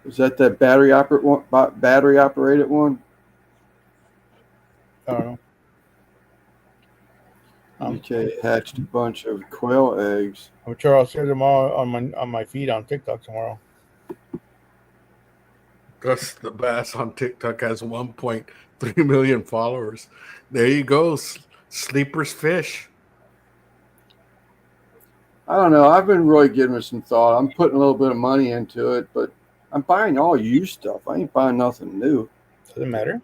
Is that battery operated one? I don't know. DK hatched a bunch of quail eggs. I'm sure I'll share them all on my feed on TikTok tomorrow. Gus the Bass on TikTok has 1.3 million followers. There you go, Sleepers Fish. I don't know. I've been really giving it some thought. I'm putting a little bit of money into it, but I'm buying all used stuff. I ain't buying nothing new. Doesn't matter.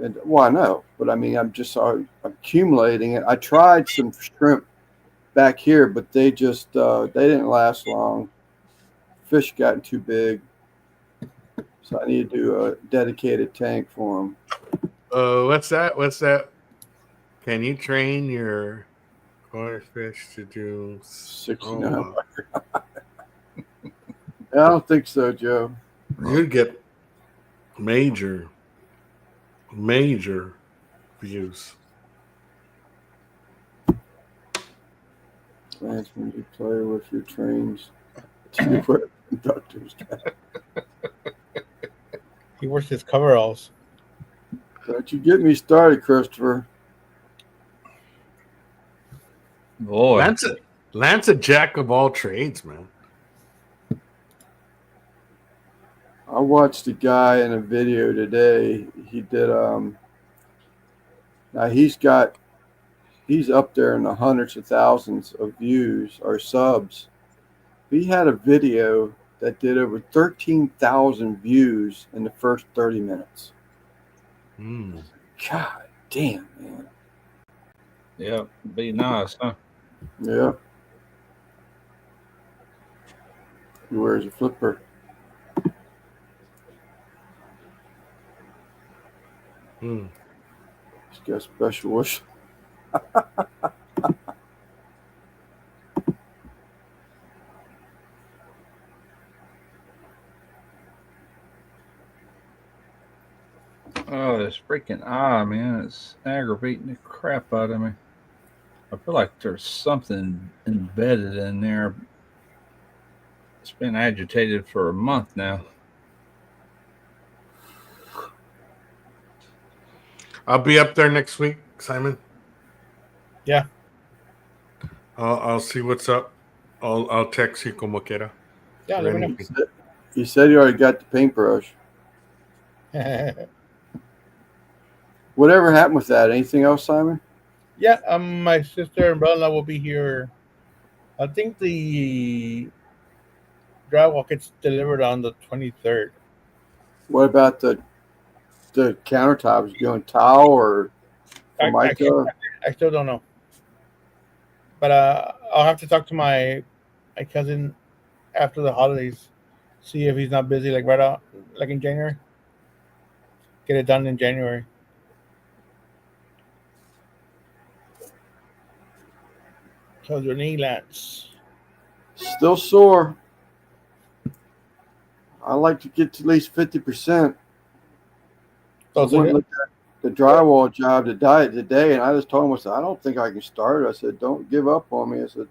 And, well, I know, but I mean, I'm just accumulating it. I tried some shrimp back here, but they just they didn't last long. Fish gotten too big, so I need to do a dedicated tank for them. What's that? Can you train your koi fish to do 69? Oh, I don't think so, Joe. You'd get major views. Lance, when you play with your trains, conductors. He wears his coveralls. Don't you get me started, Christopher. Boy, Lance a jack of all trades, man. I watched a guy in a video today. He did now he's up there in the hundreds of thousands of views or subs. He had a video that did over 13,000 views in the first 30 minutes. God, Damn, man. Yeah, be nice, huh? Yeah. He wears a flipper. Hmm. He's got special wish. Oh, this freaking eye, man. It's aggravating the crap out of me. I feel like there's something embedded in there. It's been agitated for a month now. I'll be up there next week, Simon. Yeah. I'll see what's up. I'll text you como quiera. Yeah, let me know. He said he already got the paintbrush. Whatever happened with that? Anything else, Simon? Yeah, my sister and brother-in-law will be here. I think the drywall gets delivered on the 23rd. What about the countertops? You going tile or mica? I still don't know. But I'll have to talk to my cousin after the holidays, see if he's not busy like right out like in January. Get it done in January. How's your knee, Lance? Still sore. I like to get to at least 50%. Oh, I went and looked at the drywall job today, and I just told him, I said, I don't think I can start. I said, don't give up on me. I said,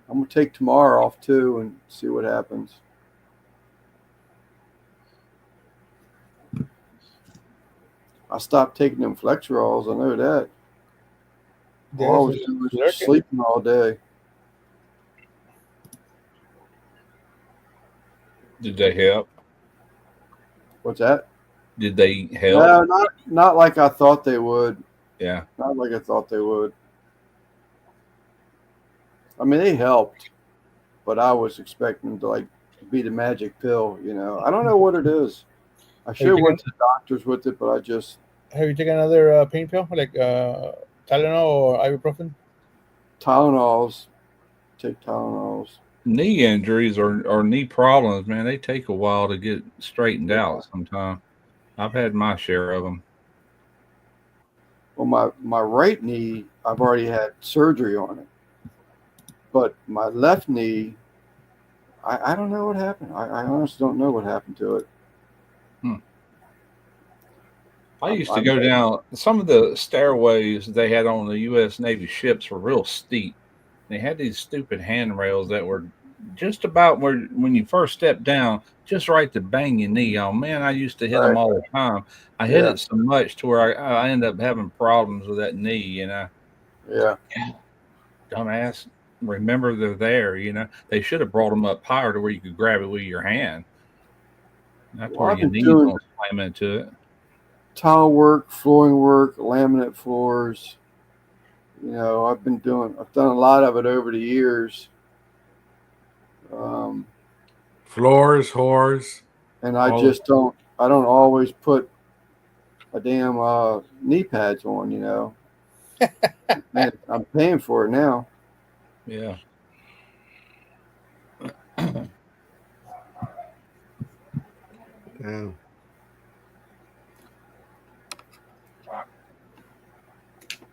I'm going to take tomorrow off too and see what happens. I stopped taking them Flexerals. I know that. All I was doing was just sleeping all day. Did they help? What's that? Did they help? No, not like I thought they would. Yeah. Not like I thought they would. I mean, they helped, but I was expecting to like be the magic pill, you know. I don't know what it is. I should have went to the doctors with it, but I just... Have you taken another pain pill, like Tylenol or ibuprofen? Tylenols. Take Tylenols. Knee injuries or knee problems, man, they take a while to get straightened out sometimes. I've had my share of them. Well, my right knee, I've already had surgery on it. But my left knee, I don't know what happened. I honestly don't know what happened to it. I used to go down some of the stairways they had on the U.S. Navy ships were real steep. They had these stupid handrails that were just about where when you first step down, just right to bang your knee on. Man, I used to hit them all the time. I hit it so much to where I ended up having problems with that knee, you know. Yeah. Dumbass. Remember they're there, you know. They should have brought them up higher to where you could grab it with your hand. That's where your knees don't slam into it. Tile work, flooring work, laminate floors. You know, I've done a lot of it over the years. Floors, whores. And I don't always put a damn knee pads on, you know. Man, I'm paying for it now. Yeah. Damn.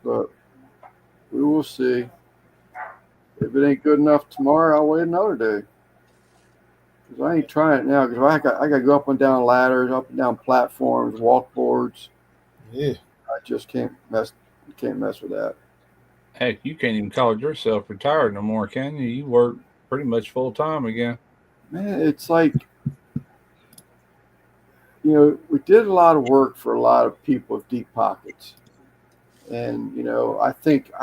But we will see. If it ain't good enough tomorrow, I'll wait another day. Because I ain't trying it now. Because I got to go up and down ladders, up and down platforms, walk boards. Yeah. I just can't mess with that. Heck, you can't even call yourself retired no more, can you? You work pretty much full time again. Man, it's like, you know, we did a lot of work for a lot of people with deep pockets. And, you know, I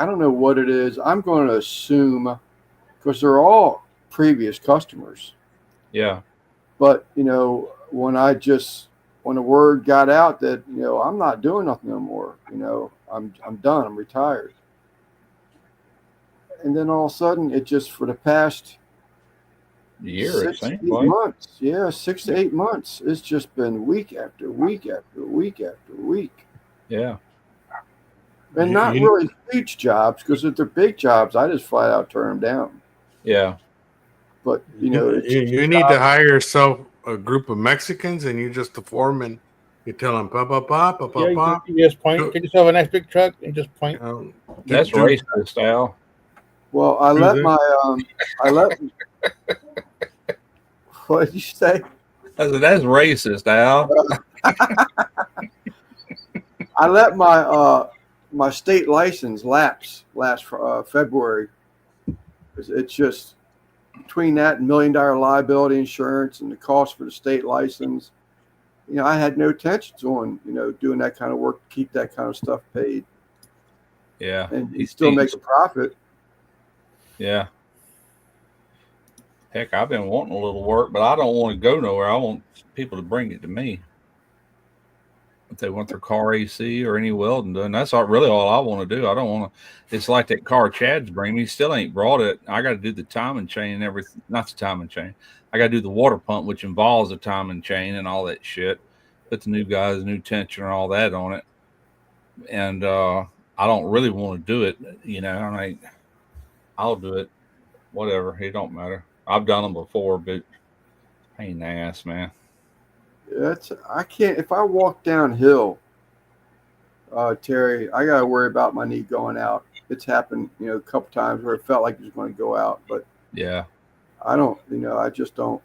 don't know what it is. I'm going to assume, because they're all previous customers. Yeah. But, you know, when the word got out that, you know, I'm not doing nothing no more, you know, I'm done, I'm retired. And then all of a sudden, it just for the past year, 6 to 8 months. Yeah, 6 to 8 months. It's just been week after week after week after week. Yeah. And not really huge jobs, because if they're big jobs, I just flat out turn them down. Yeah. But, you know, you need to hire yourself a group of Mexicans, and you're just the foreman. You tell them, pop, pop, pop, pop, Yeah, pop. you just point. Get yourself a nice big truck and just point. That's racist, Al. Well, I let my what did you say? I said, that's racist, Al. I let my state license lapse last February. It's just between that and $1 million liability insurance and the cost for the state license. You know, I had no intentions on, you know, doing that kind of work to keep that kind of stuff paid. Yeah. And he still makes a profit. Yeah. Heck, I've been wanting a little work, but I don't want to go nowhere. I want people to bring it to me. If they want their car AC or any welding done, that's really all I want to do. I don't want to. It's like that car Chad's bringing me. Still ain't brought it. I got to do the timing chain and everything. Not the timing chain. I got to do the water pump, which involves the timing chain and all that shit. Put the new guys, new tension, and all that on it. And I don't really want to do it. You know, I'm like, I'll do it. Whatever. It don't matter. I've done them before, but pain in the ass, man. I can't. If I walk downhill, Terry, I gotta worry about my knee going out. It's happened, you know, a couple times where it felt like it was going to go out, but yeah, I don't. You know, I just don't.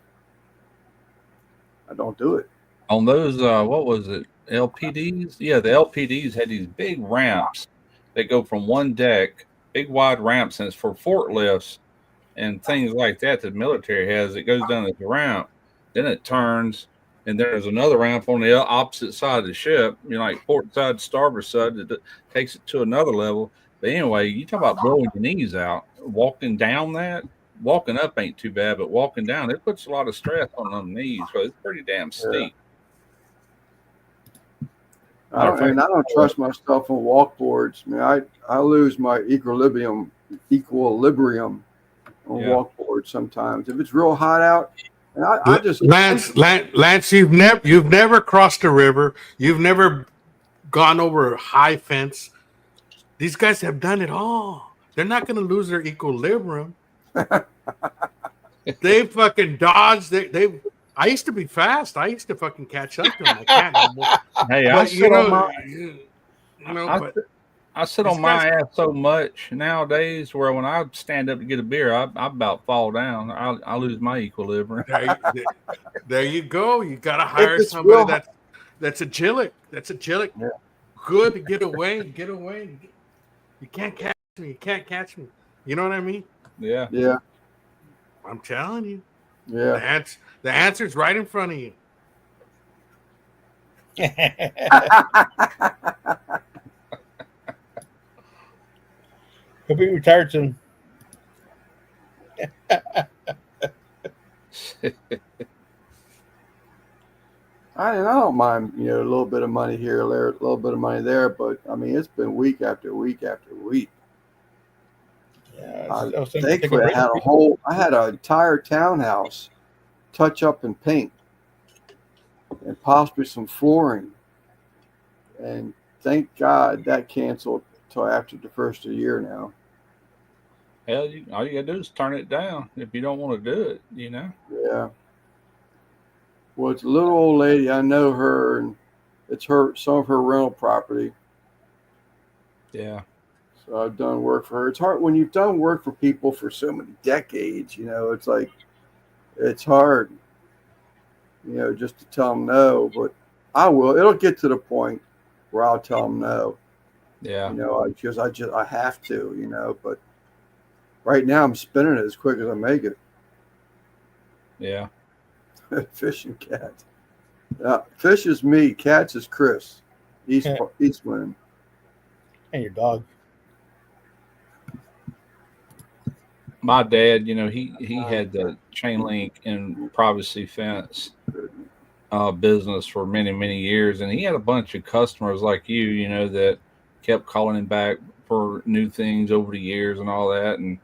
I don't do it. On those, what was it? LPDs? Yeah, the LPDs had these big ramps that go from one deck, big wide ramps, and it's for forklifts and things like that. The military has. It goes down the ramp, then it turns. And there's another ramp on the opposite side of the ship, you know, like port side, starboard side, that takes it to another level. But anyway, you talk about blowing your knees out. Walking down that, walking up ain't too bad, but walking down, it puts a lot of stress on them knees. So it's pretty damn steep. I don't trust myself on walk boards. I mean, I lose my equilibrium on walk boards sometimes. If it's real hot out. I just Lance, you've never crossed a river. You've never gone over a high fence. These guys have done it all. They're not going to lose their equilibrium. They fucking dodged. I used to be fast. I used to fucking catch up to them. I can't anymore. Hey, I sit on my ass so much nowadays where when I stand up to get a beer, I about fall down. I lose my equilibrium. There you go. You got to hire somebody that's agilic. That's agilic. Yeah. Good to get away. Get away. You can't catch me. You can't catch me. You know what I mean? Yeah. Yeah. I'm telling you. Yeah. The answer's right in front of you. He'll be retired soon. I don't mind, you know, a little bit of money here or there, a little bit of money there, but I mean, it's been week after week after week. Yeah, thankfully, I had an entire townhouse touch up and paint, and possibly some flooring, and thank God that canceled till after the first of the year now. Hell, all you gotta do is turn it down if you don't want to do it, you know? Yeah. Well, it's a little old lady. I know her, and it's some of her rental property. Yeah. So I've done work for her. It's hard when you've done work for people for so many decades, you know, it's like, it's hard, you know, just to tell them no, but I will. It'll get to the point where I'll tell them no. Yeah. You know, I have to, you know, but right now I'm spinning it as quick as I make it. Yeah. Fish and cats. Fish is me. Cats is Chris. Eastwind. And your dog. My dad, you know, he had the chain link and privacy fence business for many, many years. And he had a bunch of customers like you know, that kept calling him back for new things over the years and all that. And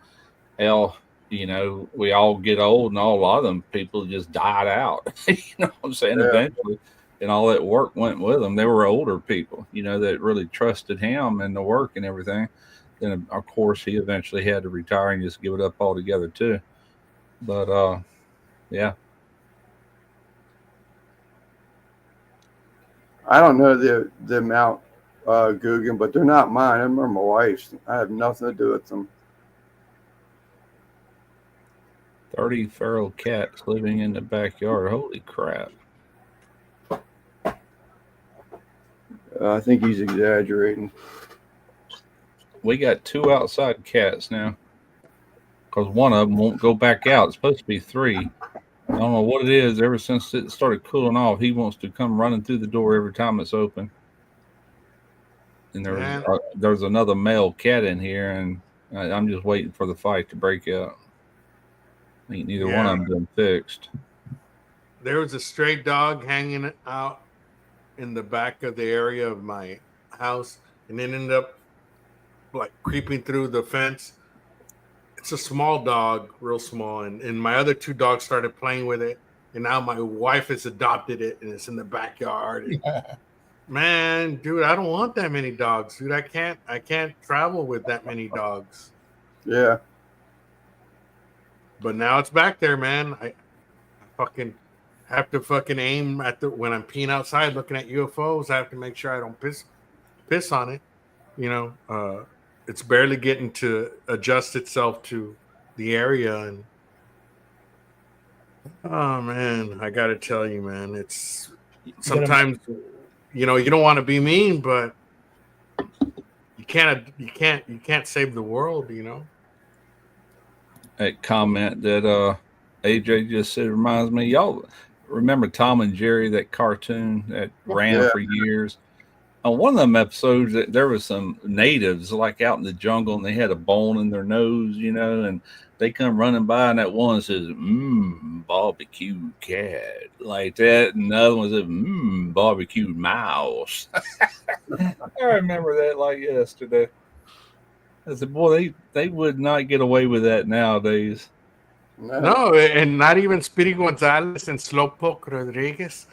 hell, you know, we all get old and a lot of them people just died out. You know what I'm saying? Yeah. Eventually. and all that work went with them. They were older people, you know, that really trusted him and the work and everything. Then, of course, he eventually had to retire and just give it up altogether too. But yeah, I don't know the amount, Guggen, but they're not mine. I remember my wife's. I have nothing to do with them. 30 feral cats living in the backyard. Holy crap! I think he's exaggerating. We got 2 outside cats now because one of them won't go back out. It's supposed to be 3. I don't know what it is. Ever since it started cooling off, he wants to come running through the door every time it's open. And there's another male cat in here, and I'm just waiting for the fight to break out. Ain't neither one of them been fixed. There was a stray dog hanging out in the back of the area of my house, and it ended up like creeping through the fence. It's a small dog, real small, and my other 2 dogs started playing with it, and now my wife has adopted it, and it's in the backyard. Man, dude, I don't want that many dogs, dude. I can't travel with that many dogs. Yeah. But now it's back there, man. I fucking have to fucking aim at when I'm peeing outside looking at UFOs. I have to make sure I don't piss on it. You know, it's barely getting to adjust itself to the area, and oh man, I gotta tell you, man, it's sometimes you know you don't want to be mean, but you can't save the world, you know. That comment that AJ just said reminds me. Y'all remember Tom and Jerry, that cartoon that ran for years? On one of them episodes, there was some natives like out in the jungle, and they had a bone in their nose, you know, and they come running by, and that one says, barbecue cat, like that, and the other one says, barbecue mouse. I remember that like yesterday. I said, boy, they would not get away with that nowadays. No, and not even Speedy Gonzalez and Slowpoke Rodriguez,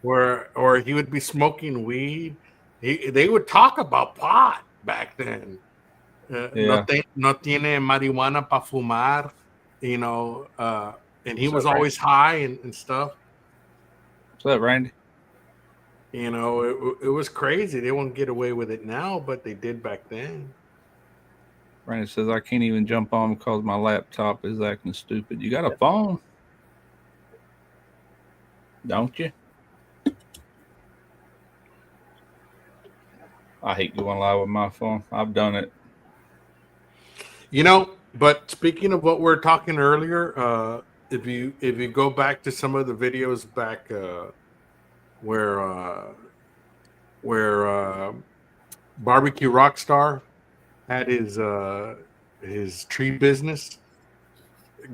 where he would be smoking weed. They would talk about pot back then. No tiene marihuana para fumar, you know, and he was always high and stuff. What's that, Randy? You know, it was crazy. They won't get away with it now, but they did back then. Randy says, I can't even jump on because my laptop is acting stupid. You got a phone? Don't you? I hate going live with my phone. I've done it. You know, but speaking of what we were talking earlier, if you go back to some of the videos back where Barbecue Rockstar had his tree business,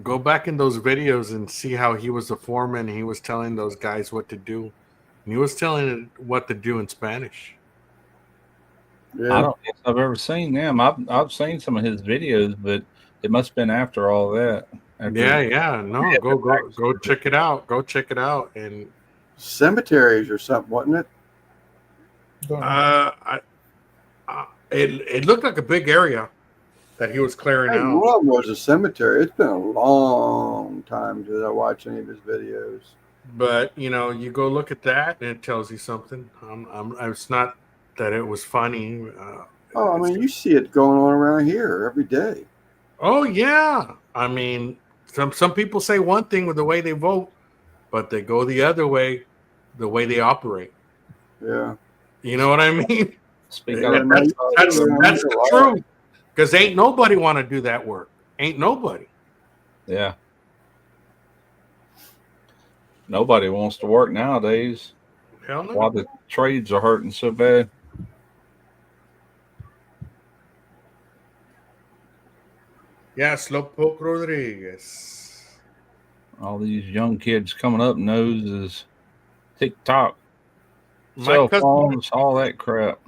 go back in those videos and see how he was the foreman. He was telling those guys what to do, and he was telling it what to do in Spanish. Yeah. I don't think I've ever seen them. I've seen some of his videos, but it must have been after all that. Go check it out. Go check it out. And cemeteries or something, wasn't it? It looked like a big area that he was clearing out. One of them was a cemetery. It's been a long time since I watched any of his videos. But you know, you go look at that, and it tells you something. It's not that it was funny. I mean, you see it going on around here every day. Oh yeah, I mean, some people say one thing with the way they vote, but they go the other way, the way they operate. Yeah, you know what I mean. That's the truth. Because ain't nobody want to do that work. Ain't nobody. Yeah. Nobody wants to work nowadays. Hell no. Why the trades are hurting so bad. Yeah, Slowpoke Rodriguez. All these young kids coming up noses, TikTok, cell phones, all that crap.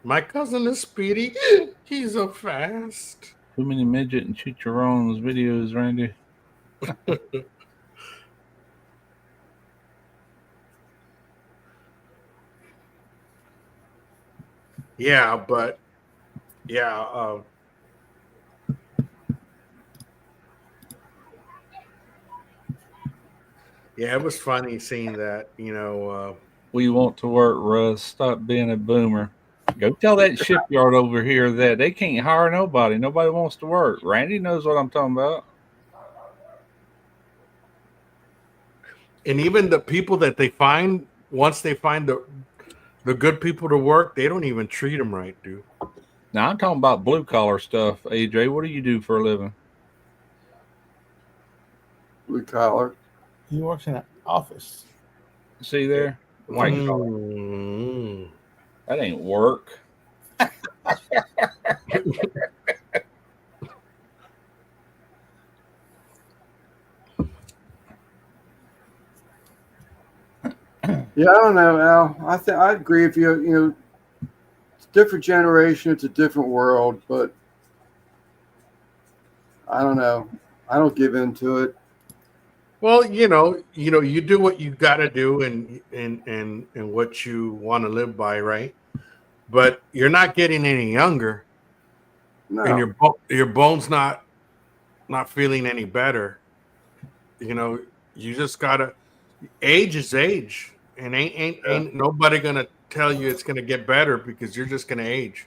My cousin is Speedy. He's so fast. Too many midget and chicharrones videos, Randy. Yeah, but yeah, yeah, it was funny seeing that. We want to work, Russ. Stop being a boomer. Go tell that shipyard over here that they can't hire nobody. Nobody wants to work. Randy knows what I'm talking about. And even the people that they find, once they find the good people to work, they don't even treat them right, dude. Now I'm talking about blue collar stuff. AJ, what do you do for a living? Blue collar. He works in an office. See there? White collar. That ain't work. Yeah, I don't know, Al. I agree with you. You know, it's a different generation. It's a different world, but I don't know. I don't give into it. Well, you do what you got to do and what you want to live by, right? But you're not getting any younger, No. and your bones not feeling any better. You just gotta. Age is age, and ain't nobody gonna tell you it's gonna get better because you're just gonna age.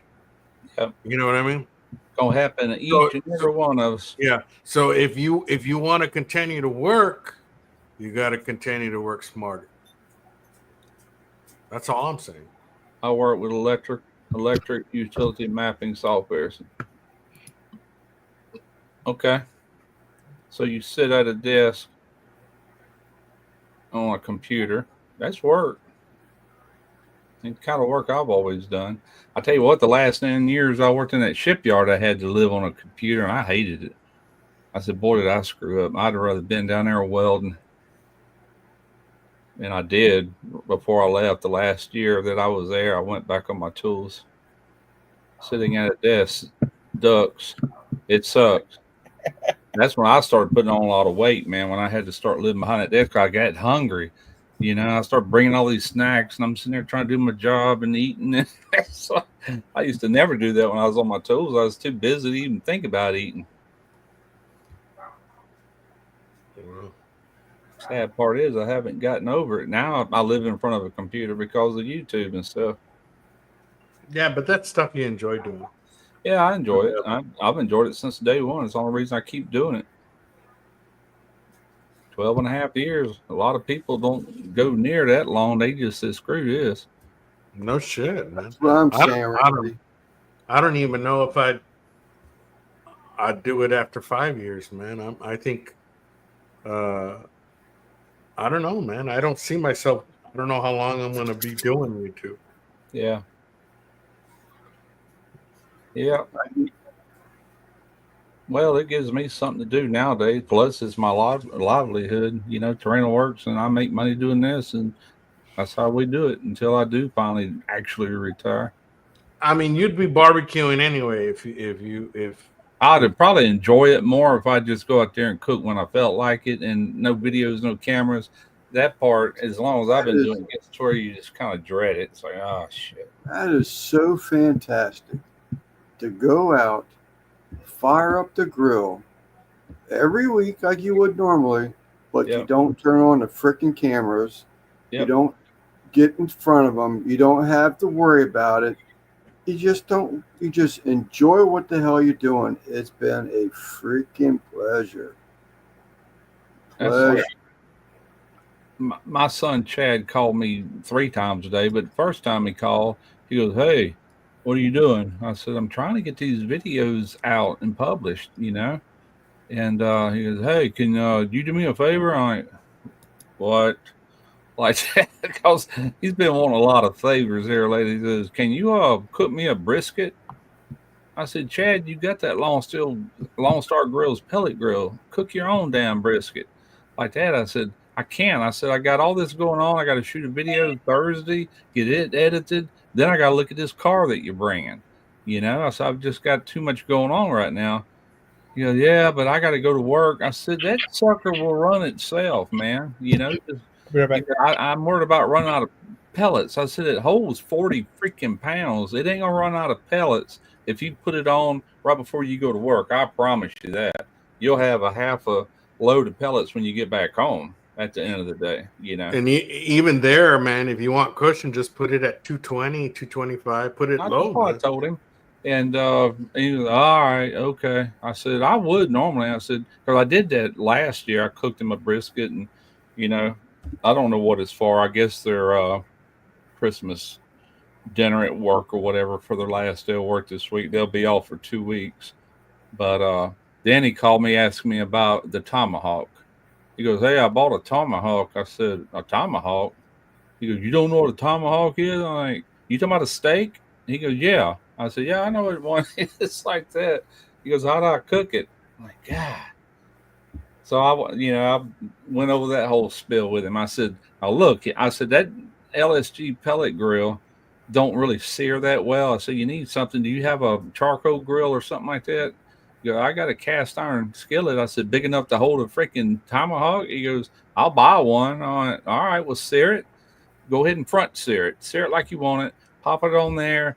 Yep. You know what I mean? Gonna happen to each and every one of us. Yeah. So if you want to continue to work, you got to continue to work smarter. That's all I'm saying. I work with electric utility mapping softwares. Okay. So you sit at a desk on a computer. That's work. It's the kind of work I've always done. I tell you what, the last 10 years I worked in that shipyard, I had to live on a computer, and I hated it. I said, boy, did I screw up. I'd rather been down there welding. And I did. Before I left the last year that I was there, I went back on my tools. Sitting at a desk, ducks. It sucks. That's when I started putting on a lot of weight, man. When I had to start living behind that desk, I got hungry. I started bringing all these snacks, and I'm sitting there trying to do my job and eating. So I used to never do that when I was on my tools. I was too busy to even think about eating. Sad part is I haven't gotten over it. Now I live in front of a computer because of YouTube and stuff. Yeah, but that's stuff you enjoy doing. Yeah, I enjoy it. I've enjoyed it since day one. It's the only reason I keep doing it. 12 and a half years. A lot of people don't go near that long. They just say, screw this. No shit, man. That's what I'm saying. I don't even know if I'd do it after 5 years, man. I think, I don't know, man. I don't see myself. I don't know how long I'm going to be doing YouTube. Yeah. Yeah. Well, it gives me something to do nowadays. Plus, it's my livelihood. Terrena works, and I make money doing this, and that's how we do it until I do finally actually retire. I mean, you'd be barbecuing anyway if I'd probably enjoy it more if I just go out there and cook when I felt like it, and no videos, no cameras. That part, as long as I've been doing it, gets to where you just kind of dread it. It's like, oh shit. That is so fantastic to go out, fire up the grill every week like you would normally, but you don't turn on the freaking cameras. You don't get in front of them. You don't have to worry about it. You just enjoy what the hell you're doing. It's been a freaking pleasure. My son Chad called me 3 times a day, but the first time he called, he goes, "Hey, what are you doing?" I said, "I'm trying to get these videos out and published, And he goes, "Hey, can you do me a favor?" I'm like, "What?" Like that, because he's been wanting a lot of favors here lately. He says, "Can you cook me a brisket?" I said, "Chad, you got that Lone Star Grill's pellet grill. Cook your own damn brisket." Like that, I said, "I can't." I said, "I got all this going on. I got to shoot a video Thursday, get it edited. Then I got to look at this car that you're bringing." I said, "I've just got too much going on right now." He goes, "Yeah, but I got to go to work." I said, "That sucker will run itself, man." I'm worried about running out of pellets. I said it holds 40 freaking pounds. It ain't gonna run out of pellets if you put it on right before you go to work. I promise you that. You'll have a half a load of pellets when you get back home at the end of the day, you know. And even there, man, if you want cushion, just put it at 220, 225. Put it low. I told him. And he was all right, okay. I said, I would normally. I said, because I did that last year. I cooked him a brisket, and, you know, I don't know what it's for. I guess their Christmas dinner at work or whatever for their last day of work this week. They'll be off for 2 weeks. But then he called me, asked me about the tomahawk. He goes, hey, I bought a tomahawk. I said, a tomahawk? He goes, you don't know what a tomahawk is? I'm like, you talking about a steak? He goes, yeah. I said, yeah, I know what one is. It's like that. He goes, how do I cook it? I'm like, God. So I went over that whole spiel with him. I said, now look, I said, that LSG pellet grill don't really sear that well. I said, you need something. Do you have a charcoal grill or something like that? He goes, I got a cast iron skillet. I said, big enough to hold a freaking tomahawk? He goes, I'll buy one. I went, all right, well, sear it. Go ahead and front sear it. Sear it like you want it. Pop it on there.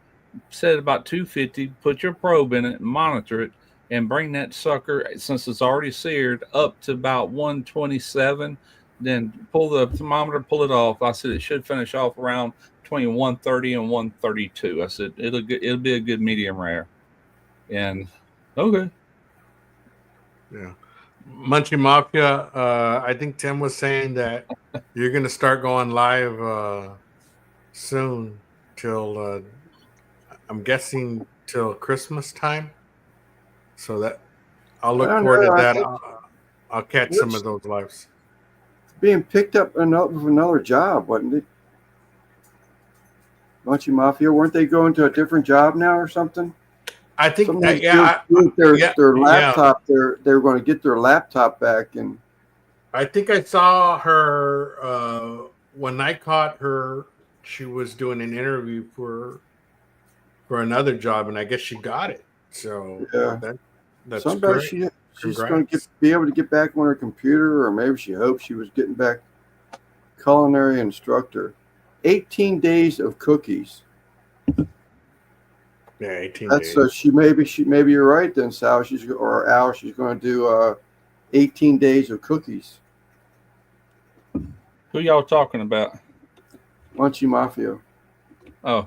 Set it about 250. Put your probe in it. Monitor it. And bring that sucker, since it's already seared, up to about 127. Then pull the thermometer, pull it off. I said it should finish off around between 130 and 132. I said it'll be a good medium rare. And okay. Yeah. Munchie Mafia, I think Tim was saying that you're going to start going live soon till, I'm guessing, till Christmas time. So that I'll look forward to that. I'll catch some of those lives. Being picked up with another job, wasn't it? Munchie Mafia, weren't they going to a different job now or something? I think their laptop. They're going to get their laptop back, and I think I saw her when I caught her. She was doing an interview for another job, and I guess she got it. So yeah, that's somebody great. she's going to be able to get back on her computer, or maybe she hoped she was getting back. Culinary instructor, 18 days of cookies. Yeah, 18 days. So maybe you're right then, Sal. She's going to do 18 days of cookies. Who y'all talking about? Munchie Mafia. Oh,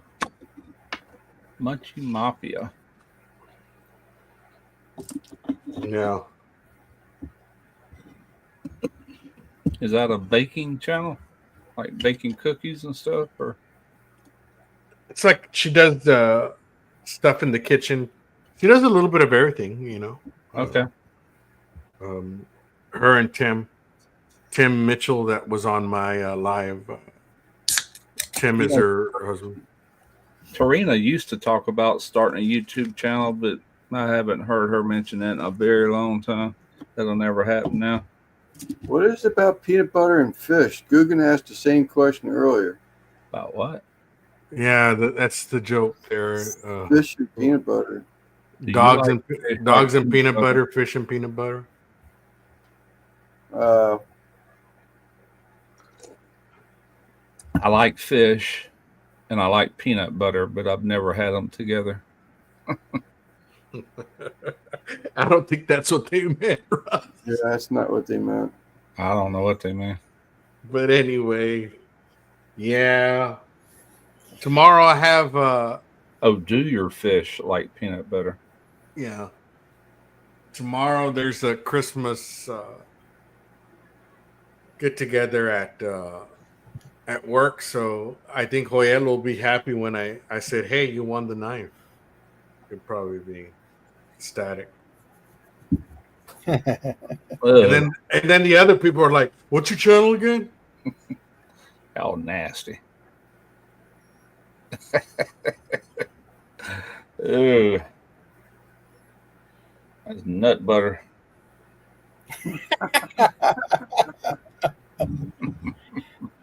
Munchie Mafia. Yeah. Is that a baking channel? Like baking cookies and stuff? Or it's like she does stuff in the kitchen. She does a little bit of everything, you know. Okay. Her and Tim Mitchell, that was on my live. Tim is her husband. Tarina used to talk about starting a YouTube channel, but I haven't heard her mention that in a very long time. That'll never happen now. What is it about peanut butter and fish? Guggen asked the same question earlier. About what? Yeah, that's the joke there. Fish and peanut butter. Dogs and peanut butter, fish and peanut butter. I like fish and I like peanut butter, but I've never had them together. I don't think that's what they meant, Russ. Yeah, that's not what they meant. I don't know what they meant. But anyway, yeah. Tomorrow I have do your fish like peanut butter? Yeah. Tomorrow there's a Christmas get together at work, so I think Joel will be happy when I said, hey, you won the knife. He'll probably be ecstatic. and then the other people are like, what's your channel again? How nasty. Ew. That's nut butter.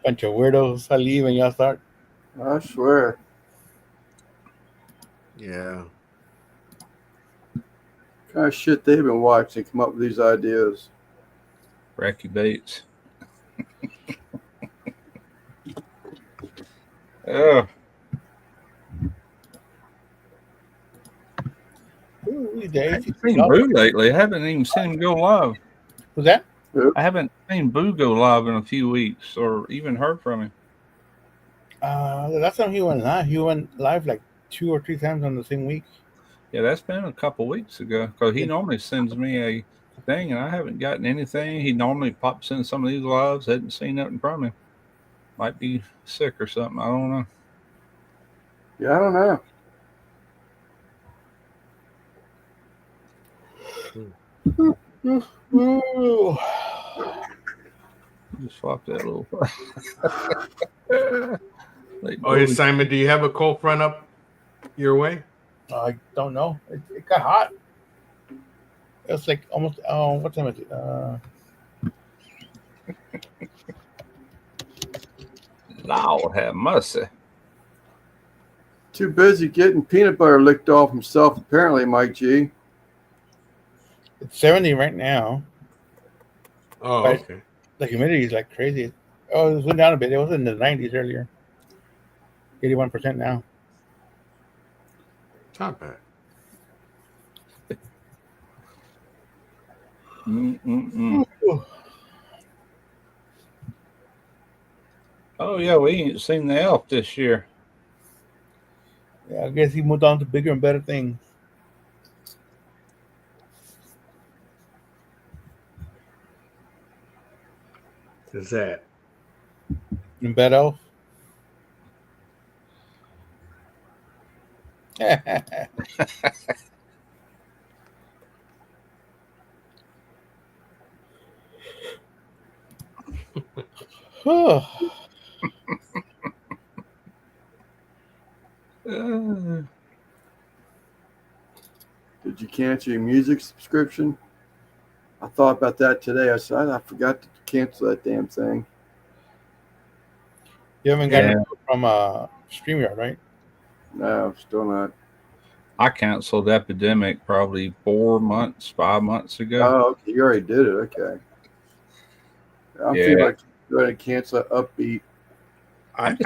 Bunch of weirdos. I leave and y'all start. I swear. Yeah. What kind of shit they've been watching to come up with these ideas. Racky Bates. Yeah. Ooh, I haven't seen Boo lately. I haven't even seen him go live. Who's that? I haven't seen Boo go live in a few weeks or even heard from him. The last time he went live like 2 or 3 times on the same week. Yeah, that's been a couple weeks ago because he normally sends me a thing and I haven't gotten anything. He normally pops in some of these lives. Hadn't seen nothing from him. Might be sick or something. I don't know. Yeah, I don't know. Ooh. Just swap that little. Oh, Simon, do you have a cold front up your way? I don't know. It got hot. It was like almost. What time is it? Lord have mercy. Too busy getting peanut butter licked off himself, apparently, Mike G. It's 70 right now. Oh, but okay. The humidity is like crazy. Oh, it went down a bit. It was in the 90s earlier. 81% now. It's not bad. Oh yeah, we ain't seen the elf this year. Yeah, I guess he moved on to bigger and better things. Is that In bed elf? Did you cancel your music subscription? I thought about that today. I said I forgot to cancel that damn thing. You haven't gotten it from StreamYard, right? No, still not. I canceled Epidemic probably 5 months ago. Oh, okay. You already did it. Okay. I'm feeling like I'm going to cancel Upbeat. I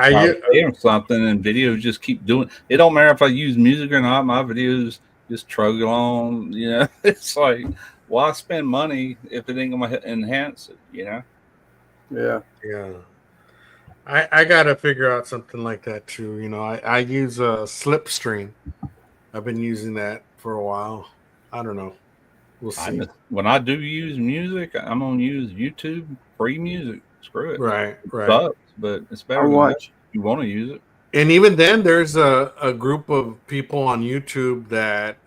use something and videos just keep doing. It don't matter if I use music or not. My videos just trug along. You know, it's like, why spend money if it ain't gonna enhance it? You know. Yeah. I gotta figure out something like that too. You know, I use Slipstream. I've been using that for a while. I don't know. We'll see. When I do use music, I'm gonna use YouTube free music. Screw it. Right. Sucks, but it's better than that if you want to use it. And even then, there's a group of people on YouTube that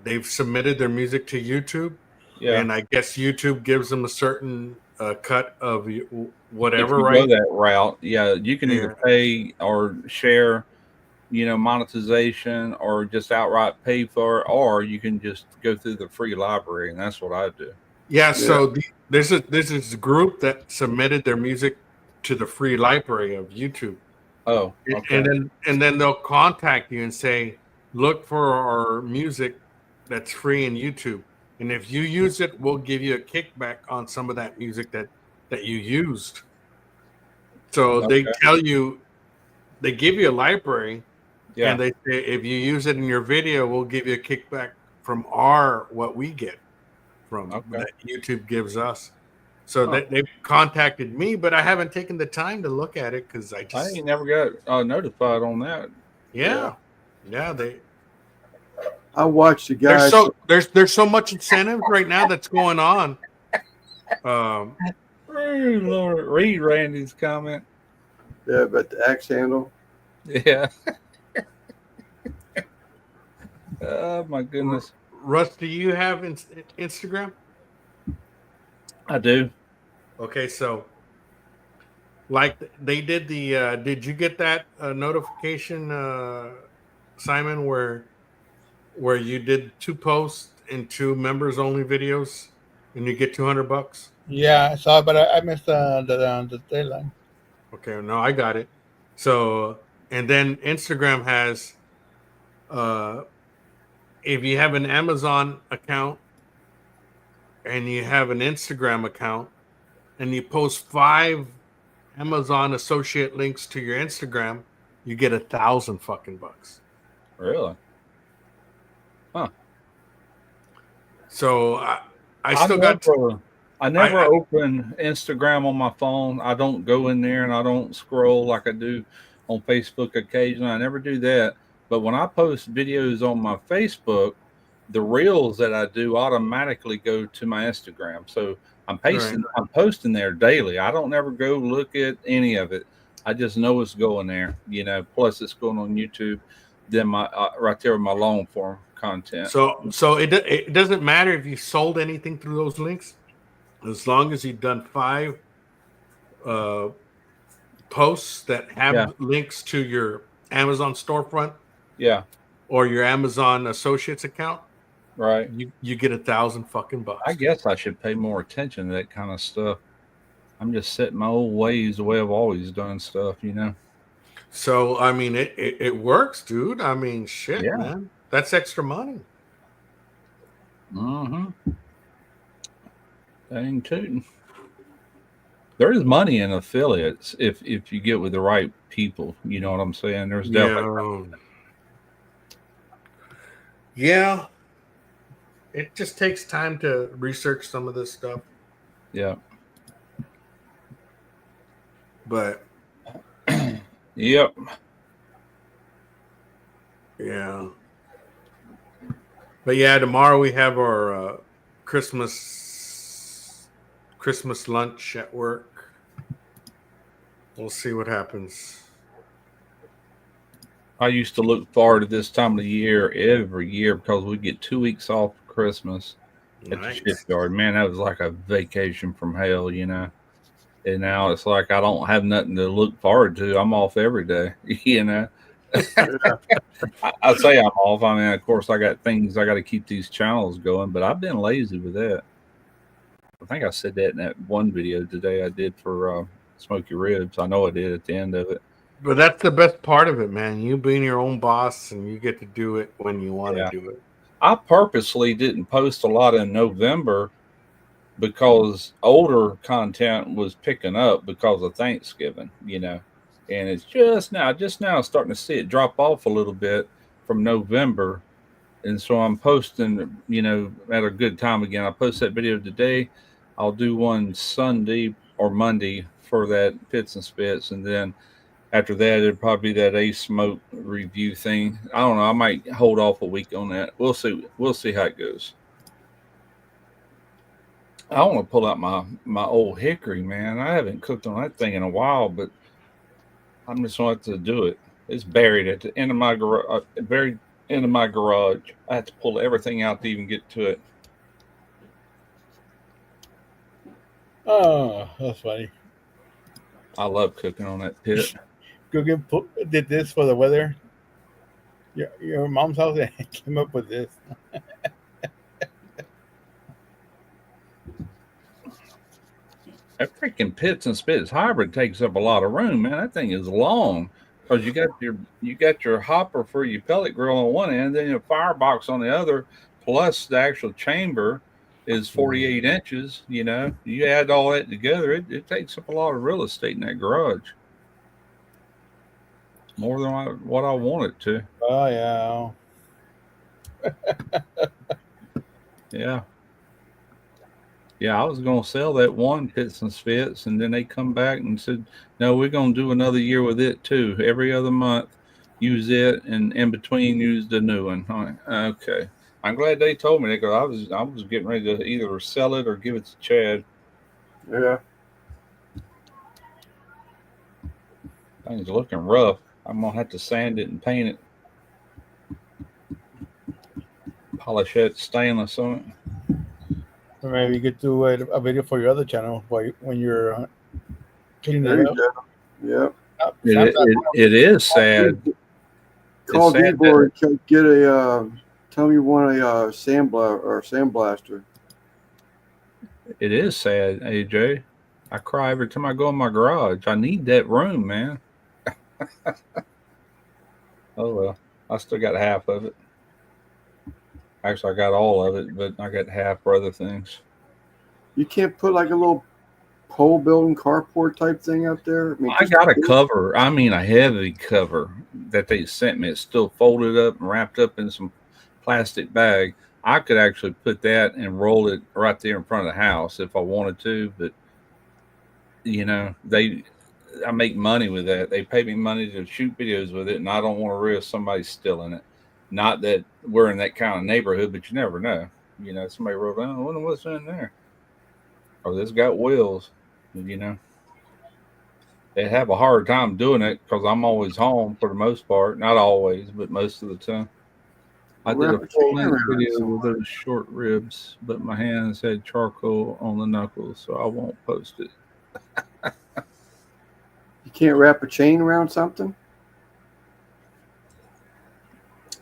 they've submitted their music to YouTube. Yeah. And I guess YouTube gives them a certain cut of whatever, if you right? go that route, you can either pay or share, monetization, or just outright pay for it, or you can just go through the free library, and that's what I do. Yeah. So this is a group that submitted their music to the free library of YouTube. Oh, okay. And then they'll contact you and say, look for our music that's free in YouTube. And if you use it, we'll give you a kickback on some of that music that you used. So they tell you, they give you a library, and they say, if you use it in your video, we'll give you a kickback from what we get from that YouTube gives us. So they've contacted me, but I haven't taken the time to look at it because I ain't never got notified on that. Yeah. I watched the guys. There's so much incentives right now that's going on. Lord, read Randy's comment. Yeah, about the axe handle. Yeah. Oh my goodness. Russ, do you have Instagram? I do. Okay, so like they did the did you get that notification, Simon, where you did 2 posts and 2 members only videos and you get $200? Yeah, I saw it, but I missed the deadline. Okay, no, I got it. So, and then Instagram has if you have an Amazon account and you have an Instagram account and you post 5 Amazon associate links to your Instagram, you get 1,000 fucking bucks. Really? Huh. So I still got. I never open Instagram on my phone. I don't go in there and I don't scroll like I do on Facebook occasionally. I never do that. But when I post videos on my Facebook, the reels that I do automatically go to my Instagram. So I'm posting there daily. I don't ever go look at any of it. I just know it's going there, plus it's going on YouTube. Then my right there with my long form content. So it doesn't matter if you sold anything through those links, as long as you've done 5 posts that have links to your Amazon storefront, or your Amazon Associates account, right? You get 1,000 fucking bucks. I guess I should pay more attention to that kind of stuff. I'm just setting my old ways the way I've always done stuff, So I mean, it works, dude. I mean, shit, man, that's extra money. Mm-hmm. Dang tootin'. There is money in affiliates if you get with the right people. You know what I'm saying? There's definitely. Yeah. It just takes time to research some of this stuff. Yeah. But. Yep. Yeah. But yeah, tomorrow we have our Christmas lunch at work. We'll see what happens. I used to look forward to this time of the year every year because we get 2 weeks off for Christmas at the shipyard. Man, that was like a vacation from hell, And now it's like I don't have nothing to look forward to. I'm off every day, I say I'm off. I mean, of course, I got things I got to keep these channels going, but I've been lazy with that. I think I said that in that one video today I did for Smoky Ribs. I know I did at the end of it. But that's the best part of it, man. You being your own boss and you get to do it when you want to do it. I purposely didn't post a lot in November because older content was picking up because of Thanksgiving, and it's just now starting to see it drop off a little bit from November. And so I'm posting, at a good time again. I post that video today. I'll do one Sunday or Monday for that Pits and Spits. And then after that, it'd probably be that Ace Smoke review thing. I don't know. I might hold off a week on that. We'll see. We'll see how it goes. I want to pull out my old hickory, man. I haven't cooked on that thing in a while, but I'm just going to have to do it. It's buried at the end of my garage, very end of my garage. I have to pull everything out to even get to it. Oh, that's funny. I love cooking on that pit. Google did this for the weather. Your mom's house came up with this. That freaking Pits and Spits hybrid takes up a lot of room, man. That thing is long because you got your hopper for your pellet grill on one end, then your firebox on the other, plus the actual chamber is 48 inches. You add all that together, it takes up a lot of real estate in that garage. More than what I want it to. Oh, yeah. Yeah. Yeah, I was going to sell that one Pits and Spits, and then they come back and said, no, we're going to do another year with it, too. Every other month, use it, and in between, use the new one. Okay. I'm glad they told me that because I was getting ready to either sell it or give it to Chad. Yeah. Things looking rough. I'm going to have to sand it and paint it. Polish that stainless on it. Or maybe you could do a video for your other channel when you're cleaning it up. Yeah. It is sad. Call Debor and get tell me you want a sandblaster. It is sad, AJ. I cry every time I go in my garage. I need that room, man. Oh well, I still got half of it. Actually, I got all of it, but I got half for other things. You can't put like a little pole building carport type thing up there? I mean, I got a cover. I mean, a heavy cover that they sent me. It's still folded up and wrapped up in some plastic bag. I could actually put that and roll it right there in front of the house if I wanted to, but I make money with that. They pay me money to shoot videos with it, and I don't want to risk somebody stealing it. Not that we're in that kind of neighborhood, but you never know. Somebody wrote down, I wonder what's in there. Or this got wheels, They have a hard time doing it because I'm always home for the most part. Not always, but most of the time. I did a full-length video with those short ribs, but my hands had charcoal on the knuckles, so I won't post it. You can't wrap a chain around something?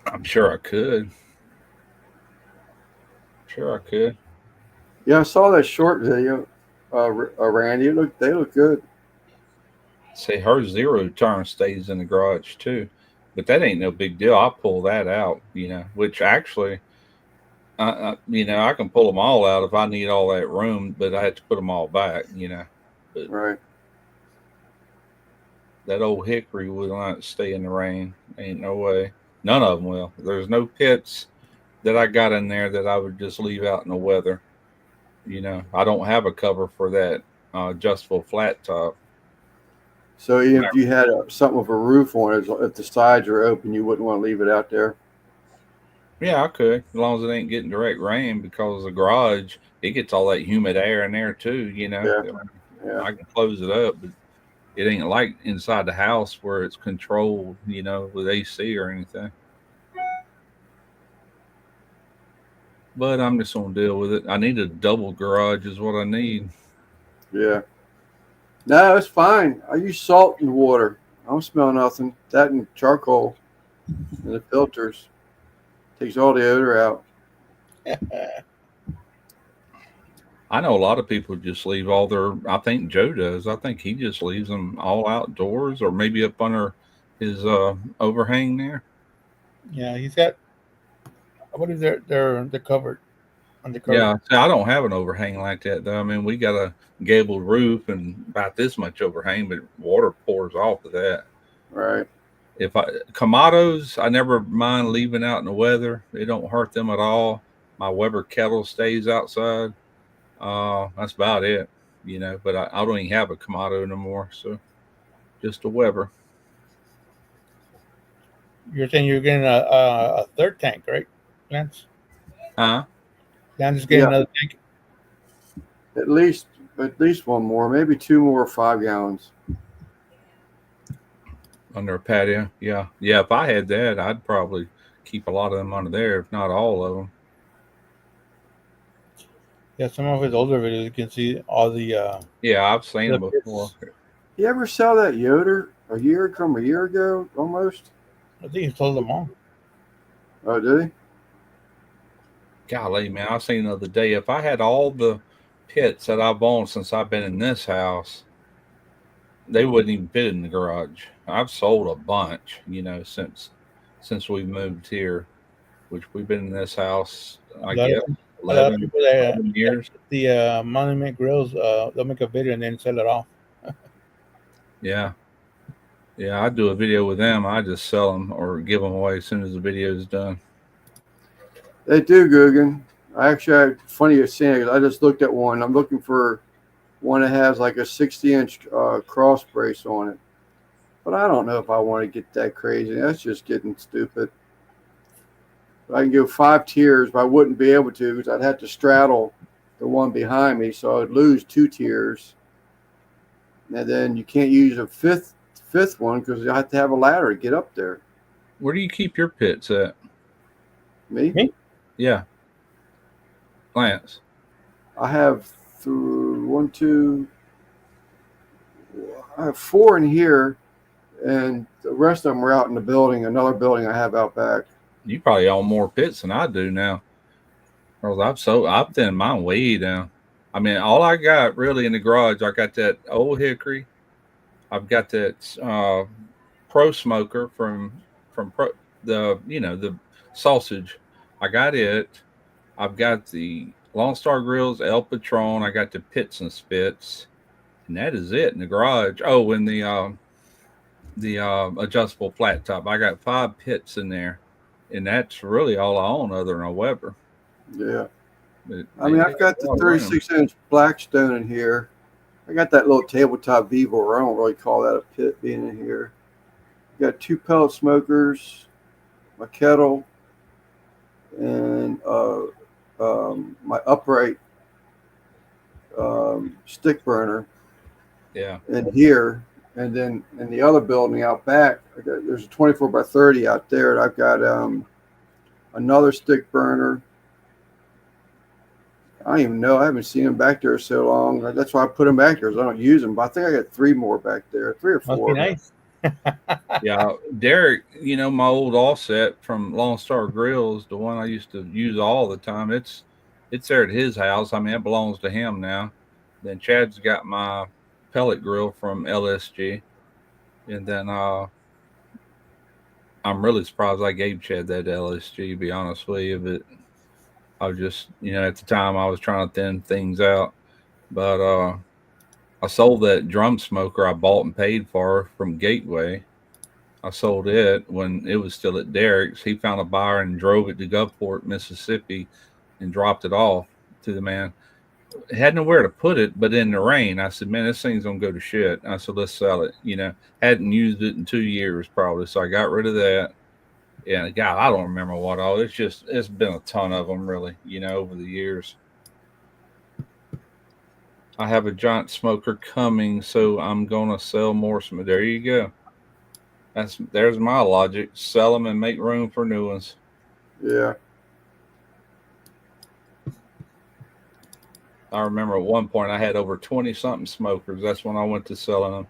I'm sure I could. Yeah, I saw that short video, Randy. They look good. See, her zero turn stays in the garage too, but that ain't no big deal. I'll pull that out, which actually, I can pull them all out if I need all that room, but I have to put them all back, But right. That old hickory will not stay in the rain. Ain't no way. None of them will. There's no pits that I got in there that I would just leave out in the weather. I don't have a cover for that adjustable flat top. So even if you had something with a roof on it, if the sides are open, you wouldn't want to leave it out there? Yeah, I could, as long as it ain't getting direct rain, because the garage, it gets all that humid air in there too, Yeah. I can close it up, but it ain't like inside the house where it's controlled, with AC or anything. But I'm just going to deal with it. I need a double garage is what I need. Yeah. No, it's fine. I use salt and water. I don't smell nothing. That and charcoal and the filters. Takes all the odor out. I know a lot of people just leave all their, I think Joe does. I think he just leaves them all outdoors or maybe up under his overhang there. Yeah, he's got, what is they're covered. Yeah, see, I don't have an overhang like that though. I mean, we got a gabled roof and about this much overhang, but water pours off of that. Right. Kamados, I never mind leaving out in the weather. It don't hurt them at all. My Weber kettle stays outside. That's about it, but I don't even have a Kamado no more. So just a Weber. You're saying you're getting a third tank, right, Lance? Huh? Lance is getting another tank. At least one more, maybe 2 more 5 gallons. Under a patio, yeah. If I had that, I'd probably keep a lot of them under there, if not all of them. Yeah, some of his older videos, you can see all the. Yeah, I've seen them before. You ever sell that Yoder a year ago, almost? I think he sold them all. Oh, did he? Golly, man, I seen the other day. If I had all the pits that I've owned since I've been in this house, they wouldn't even fit in the garage. I've sold a bunch, since we moved here, which we've been in this house, I guess, 11 years. The Monument Grills, they'll make a video and then sell it off. Yeah, I do a video with them. I just sell them or give them away as soon as the video is done. They do, Guggen. Funny you're saying it. I just looked at one. I'm looking for one that has like a 60-inch cross brace on it. But I don't know if I want to get that crazy. That's just getting stupid. But I can go 5 tiers, but I wouldn't be able to because I'd have to straddle the one behind me, so I'd lose 2 tiers. And then you can't use a fifth one because you have to have a ladder to get up there. Where do you keep your pits at? Me? Yeah. Lance. I have 4 in here, and the rest of them are out in the building, another building I have out back. You probably own more pits than I do now. Because I've thinned mine way down. I mean, all I got really in the garage, I got that old hickory. I've got that Pro Smoker from the sausage. I got it. I've got the Lone Star Grills, El Patron. I got the Pits and Spits. and that is it in the garage. Oh, and the adjustable flat top. I got 5 pits in there, and that's really all I own other than a Weber. Yeah. But, I mean, I've got the 36-inch Blackstone in here. I got that little tabletop Beaver. I don't really call that a pit being in here. Got 2 pellet smokers, my kettle, and my upright stick burner. Yeah. In here, and then in the other building out back, there's a 24 by 30 out there, and I've got another stick burner. I don't even know. I haven't seen them back there so long. That's why I put them back there, because I don't use them. But I think I got 3 more back there, 3 or 4. Must be nice. Yeah, Derek, my old offset from Lone Star Grills, the one I used to use all the time, it's there at his house. I mean, it belongs to him now. Then Chad's got my pellet grill from LSG, and then I'm really surprised I gave Chad that LSG, to be honest with you. But I was just, at the time I was trying to thin things out. But I sold that drum smoker I bought and paid for from Gateway. I sold it when it was still at Derek's. He found a buyer and drove it to Gulfport, Mississippi, and dropped it off to the man. Had nowhere to put it, but in the rain. I said, man, this thing's gonna go to shit. I said, let's sell it. Hadn't used it in 2 years probably, so I got rid of that. And God, I don't remember what all. It's been a ton of them, really, over the years. I have a giant smoker coming, so I'm gonna sell more. There you go. There's my logic. Sell them and make room for new ones. Yeah. I remember at one point I had over 20-something smokers. That's when I went to selling them.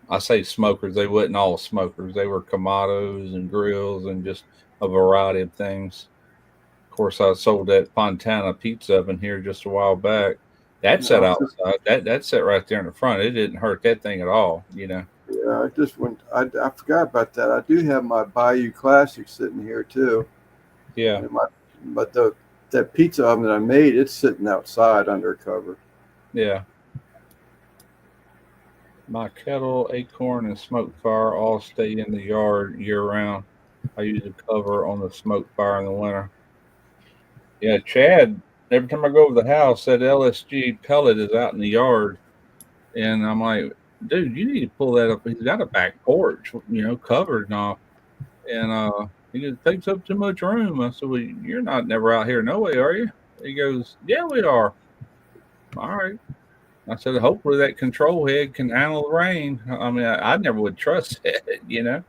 I say smokers. They wasn't all smokers. They were Kamados and grills and just a variety of things. Of course, I sold that Fontana pizza oven here just a while back. That sat outside. That sat right there in the front. It didn't hurt that thing at all, Yeah, I just went. I forgot about that. I do have my Bayou Classic sitting here too. Yeah. But that pizza oven that I made, it's sitting outside under cover. Yeah. My kettle, acorn, and smoke fire all stay in the yard year round. I use a cover on the smoke fire in the winter. Yeah, Chad, every time I go over the house, that LSG pellet is out in the yard. And I'm like, dude, you need to pull that up. He's got a back porch, covered and all. And he goes, it takes up too much room. I said, well, you're not never out here no way, are you? He goes, yeah, we are. All right. I said, hopefully that control head can handle the rain. I mean, I never would trust it, Yeah.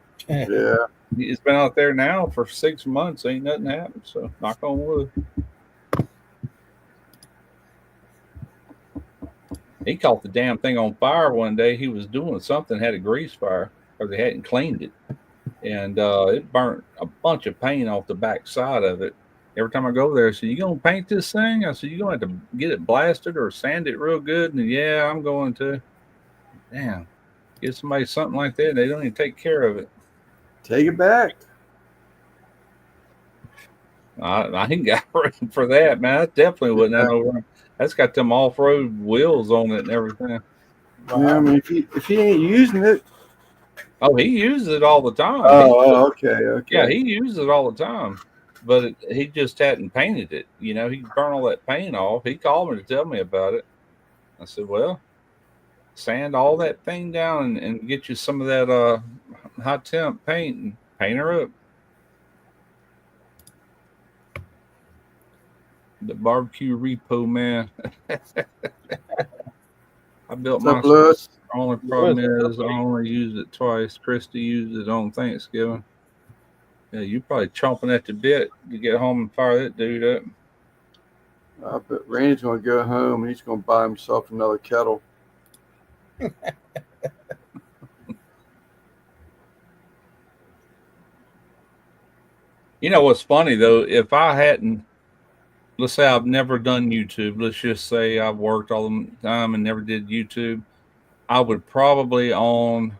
It's been out there now for 6 months. Ain't nothing happened. So knock on wood. He caught the damn thing on fire one day. He was doing something, had a grease fire, or they hadn't cleaned it. And it burnt a bunch of paint off the back side of it. Every time I go there, I said, you going to paint this thing? I said, you going to have to get it blasted or sand it real good? And yeah, I'm going to. Damn. Get somebody something like that. They don't even take care of it. Take it back. I ain't got room for that, man. I definitely wouldn't have no room. That's got them off-road wheels on it and everything. Yeah, I mean, if he ain't using it. Oh, he uses it all the time. Oh, okay. Yeah, he uses it all the time. But he just hadn't painted it. He burned all that paint off. He called me to tell me about it. I said, well, sand all that thing down and get you some of that high temp paint and paint her up. The barbecue repo, man. I built my stuff. The only problem is I only used it twice. Christy used it on Thanksgiving. Yeah, you're probably chomping at the bit to get home and fire that dude up. I bet Randy's going to go home and he's going to buy himself another kettle. You know what's funny, though? If I hadn't, let's say I've never done YouTube. Let's just say I've worked all the time and never did YouTube. I would probably own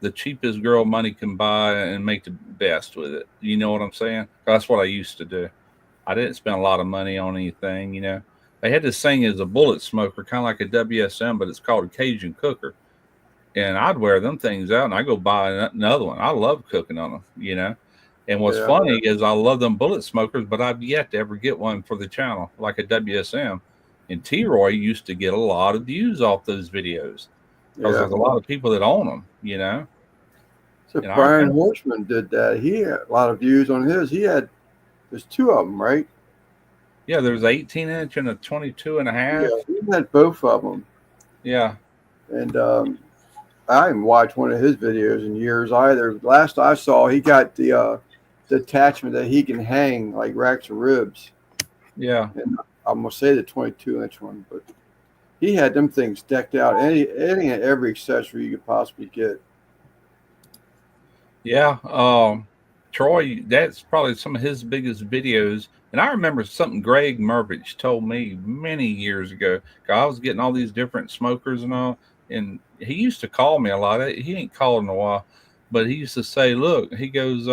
the cheapest girl money can buy and make the best with it. You know what I'm saying? That's what I used to do. I didn't spend a lot of money on anything, They had this thing as a bullet smoker, kind of like a WSM, but it's called a Cajun cooker. And I'd wear them things out, and I go buy another one. I love cooking on them, you know. And what's funny is I love them bullet smokers, but I've yet to ever get one for the channel like a WSM. And T-Roy used to get a lot of views off those videos because there's a lot of people that own them, you know. So Brian Horseman did that. He had a lot of views on his. There's two of them, right? Yeah, there's an 18-inch and a 22.5. Yeah, he had both of them. Yeah. And I haven't watched one of his videos in years either. Last I saw, he got the attachment that he can hang like racks of ribs. Yeah. And I'm going to say the 22-inch one, but he had them things decked out. Any and every accessory you could possibly get. Yeah. Troy, that's probably some of his biggest videos. And I remember something Greg Mervich told me many years ago. I was getting all these different smokers and all, and he used to call me a lot. He ain't called in a while, but he used to say, look, he goes,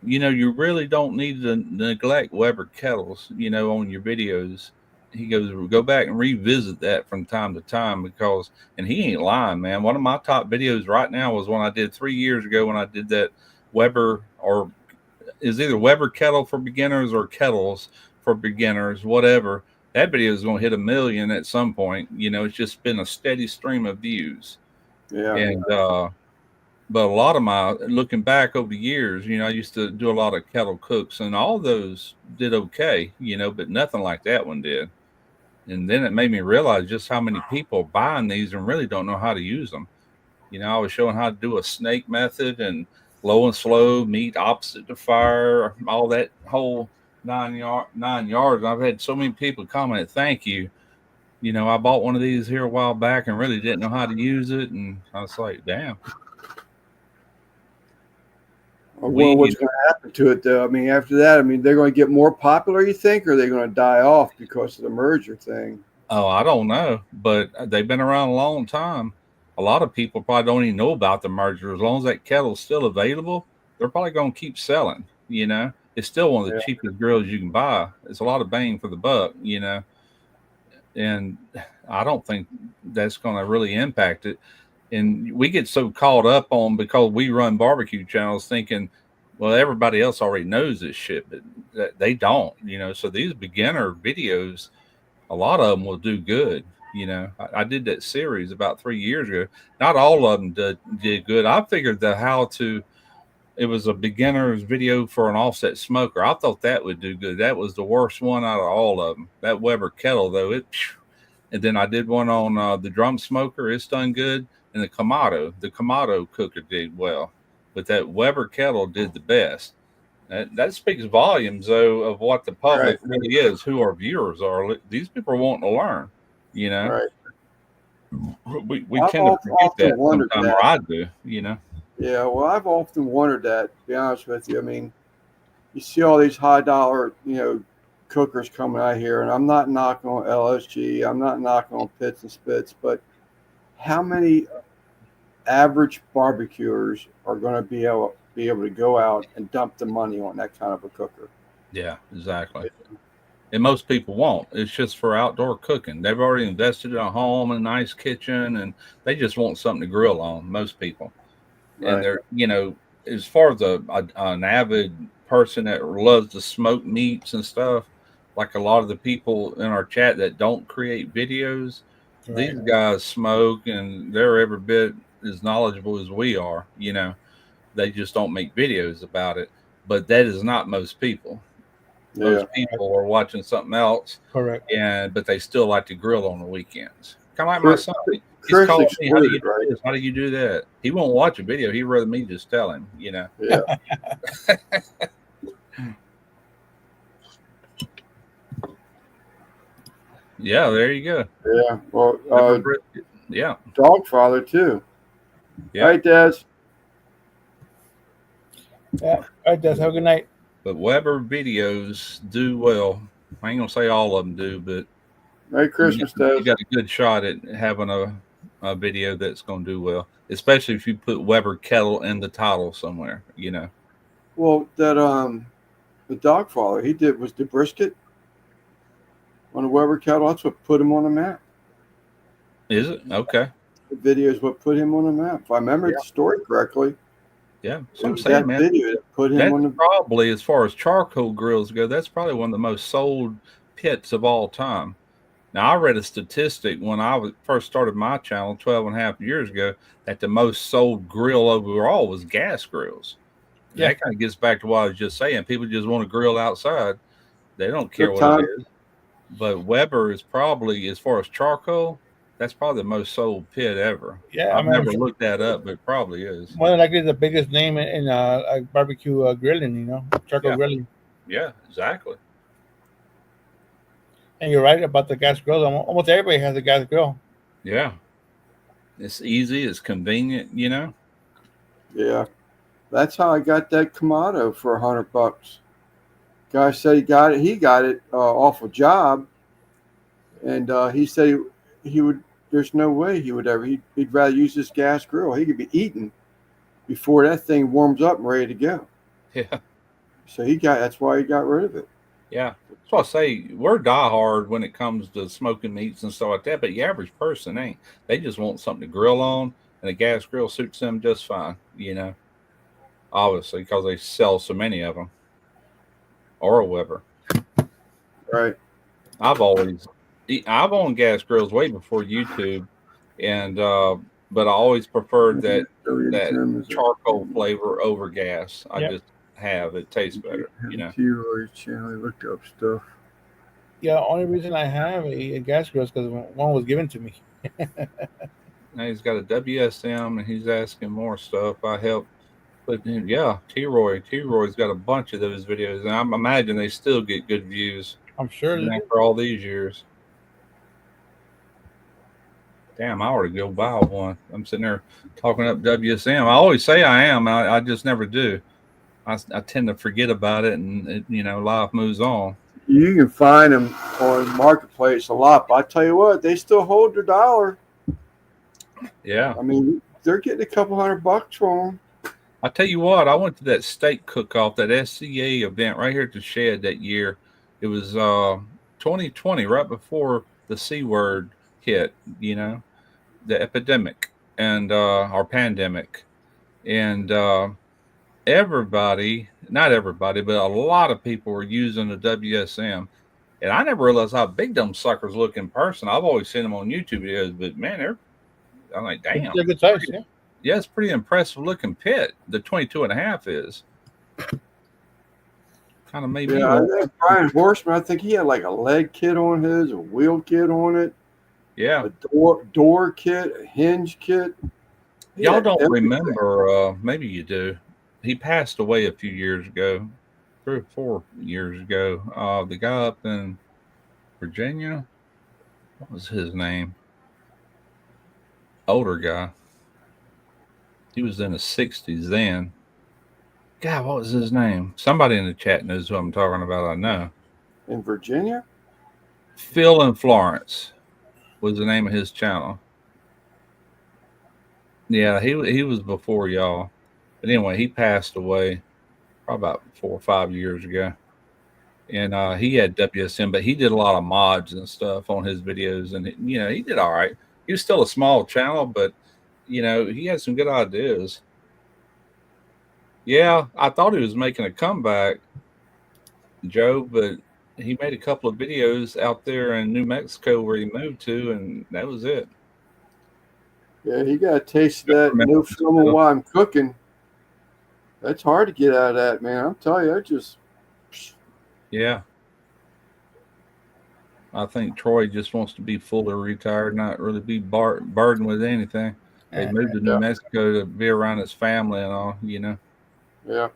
you know, you really don't need to neglect Weber kettles, you know, on your videos. He goes, go back and revisit that from time to time because, and he ain't lying, man. One of my top videos right now was one I did 3 years ago when I did that Weber, or is either Weber kettle for beginners or kettles for beginners, whatever. That video is going to hit 1 million at some point. You know, it's just been a steady stream of views. Yeah. And, but a lot of my, looking back over the years, you know, I used to do a lot of kettle cooks and all those did okay, you know, but nothing like that one did. And then it made me realize just how many people are buying these and really don't know how to use them. You know, I was showing how to do a snake method and low and slow, meat opposite the fire, all that whole 9 yards. I've had so many people comment, thank you. You know, I bought one of these here a while back and really didn't know how to use it. And I was like, damn. Well, what's going to happen to it, though? I mean, after that, I mean, they're going to get more popular, you think, or are they going to die off because of the merger thing? Oh, I don't know, but they've been around a long time. A lot of people probably don't even know about the merger. As long as that kettle's still available, they're probably going to keep selling, you know. It's still one of the cheapest grills you can buy. It's a lot of bang for the buck, you know. And I don't think that's going to really impact it. And we get so caught up on, because we run barbecue channels, thinking, well, everybody else already knows this shit, but they don't, you know. So these beginner videos, a lot of them will do good. You know, I did that series about 3 years ago. Not all of them did good. I figured that it was a beginner's video for an offset smoker. I thought that would do good. That was the worst one out of all of them. That Weber kettle, though, and then I did one on the drum smoker. It's done good. And the Kamado cooker did well, but that Weber kettle did the best. That speaks volumes, though, of what the public really is, who our viewers are. These people are wanting to learn, you know. Right. We tend to forget that sometimes, or I do, you know. Yeah, well, I've often wondered that, to be honest with you. I mean, you see all these high dollar, you know, cookers coming out here, and I'm not knocking on LSG. I'm not knocking on Pits and Spits, but how many average barbecuers are going to be able to go out and dump the money on that kind of a cooker? Yeah, exactly. And most people won't. It's just for outdoor cooking. They've already invested in a home and a nice kitchen, and they just want something to grill on, most people. Right. And they're, you know, as far as an avid person that loves to smoke meats and stuff, like a lot of the people in our chat that don't create videos, these guys smoke and they're every bit as knowledgeable as we are. You know, they just don't make videos about it. But that is not most people. Most people are watching something else. Correct. But they still like to grill on the weekends. Kind of like my son. He's calling me, how do you do this? How do you do that? He won't watch a video. He'd rather me just tell him, you know. Yeah. Yeah, there you go. Yeah. Well, yeah. Dogfather too. Yeah. Right, Des? Yeah. All right, Des. Have a good night. But Weber videos do well. I ain't gonna say all of them do, but Merry Christmas, Des. You got a good shot at having a video that's gonna do well, especially if you put Weber kettle in the title somewhere, you know. Well, that the Dogfather he did was the brisket. on the Weber cattle. That's what put him on the map. Is it? Okay. The video is what put him on the map. If I remember the story correctly. Yeah. So I'm saying, man. Video that put him that's on the probably, as far as charcoal grills go, that's probably one of the most sold pits of all time. Now, I read a statistic when I first started my channel 12 and a half years ago that the most sold grill overall was gas grills. Yeah. That kind of gets back to what I was just saying. People just want to grill outside. They don't care what it is. But Weber is probably, as far as charcoal, that's probably the most sold pit ever. Yeah, I've never looked that up, but it probably is. More than likely the biggest name in barbecue grilling, charcoal grilling. Yeah, exactly. And you're right about the gas grill. Almost everybody has a gas grill. Yeah. It's easy. It's convenient, Yeah. That's how I got that Kamado for $100. Guy said he got it. He got it off a job. And he said he would, there's no way he would ever, he'd rather use this gas grill. He could be eating before that thing warms up and ready to go. Yeah. So that's why he got rid of it. Yeah. That's what I say. We're diehard when it comes to smoking meats and stuff like that, but the average person ain't. They just want something to grill on, and a gas grill suits them just fine, obviously, because they sell so many of them. Or a Weber. Right. I've owned gas grills way before YouTube, and but I always preferred that charcoal flavor over gas. I just have it tastes better, T-Roy channel, looked up stuff. Yeah, the only reason I have a gas grill is because one was given to me. Now he's got a WSM and he's asking more stuff. I help. But yeah, T-Roy's got a bunch of those videos, and I imagine they still get good views. I'm sure after all these years. Damn, I ought to go buy one. I'm sitting there talking up WSM. I always say I am. I just never do. I tend to forget about it, and life moves on. You can find them on Marketplace a lot, but I tell you what, they still hold their dollar. Yeah, I mean, they're getting a couple $100 for them. I tell you what, I went to that steak cook-off, that SCA event right here at the shed that year. It was 2020, right before the C word hit, the epidemic and our pandemic. And everybody, not everybody, but a lot of people were using the WSM. And I never realized how big them suckers look in person. I've always seen them on YouTube videos, but man, I'm like, damn. They're good size, yeah. Yeah, it's pretty impressive looking pit. The 22.5 is. Kind of maybe. Yeah, I think Brian Horseman, I think he had like a leg kit on his, a wheel kit on it. Yeah. A door kit, a hinge kit. Y'all don't remember, maybe you do. He passed away a few years ago, 3 or 4 years ago. The guy up in Virginia, what was his name? Older guy. He was in his 60s then. God, what was his name? Somebody in the chat knows who I'm talking about, I know. In Virginia? Phil and Florence was the name of his channel. Yeah, he was before y'all. But anyway, he passed away probably about 4 or 5 years ago. And he had WSM, but he did a lot of mods and stuff on his videos. And, he did all right. He was still a small channel, but, he had some good ideas. Yeah, I thought he was making a comeback, Joe, but he made a couple of videos out there in New Mexico where he moved to, and that was it. Yeah, he got a taste of that no filming while I'm cooking. That's hard to get out of that, man. I'm telling you, Yeah. I think Troy just wants to be fully retired, not really be burdened with anything. They moved to New Mexico to be around his family and all, Yeah.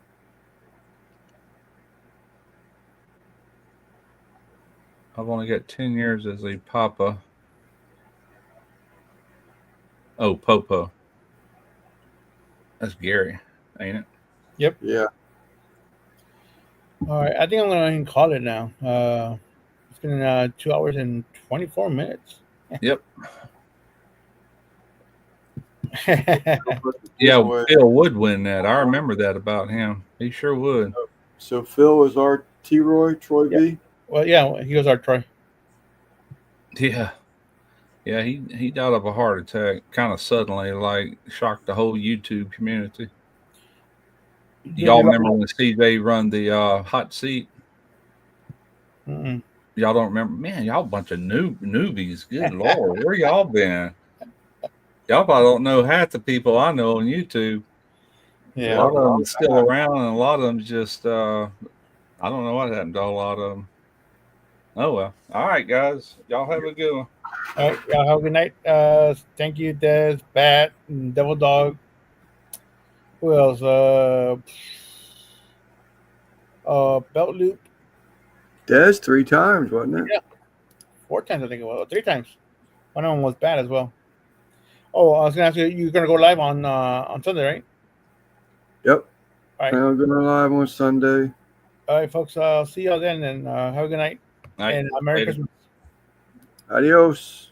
I've only got 10 years as a papa. Oh, Popo. That's Gary, ain't it? Yep. Yeah. All right. I think I'm going to call it now. It's been 2 hours and 24 minutes. Yep. Yeah, Phil would win that. I remember that about him. He sure would. So Phil is our T-Roy, Troy B? Well, yeah, he was our Troy. Yeah. Yeah, he died of a heart attack kind of suddenly, like shocked the whole YouTube community. Y'all remember when CJ run the hot seat? Mm-mm. Y'all don't remember? Man, y'all a bunch of newbies. Good Lord, where y'all been? Y'all probably don't know half the people I know on YouTube. Yeah. A lot of them still around, and a lot of them just I don't know what happened to a lot of them. Oh well. All right, guys. Y'all have a good one. All right. Y'all have a good night. Thank you, Des, Bat, and Devil Dog. Who else? Belt Loop. Des 3 times, wasn't it? Yeah. 4 times, I think it was. 3 times. One of them was Bad as well. Oh, I was gonna ask you. You're gonna go live on Sunday, right? Yep. All right. I'm going live on Sunday. All right, folks. I'll see y'all then, and have a good night. All right, and Merry later. Christmas. Adios.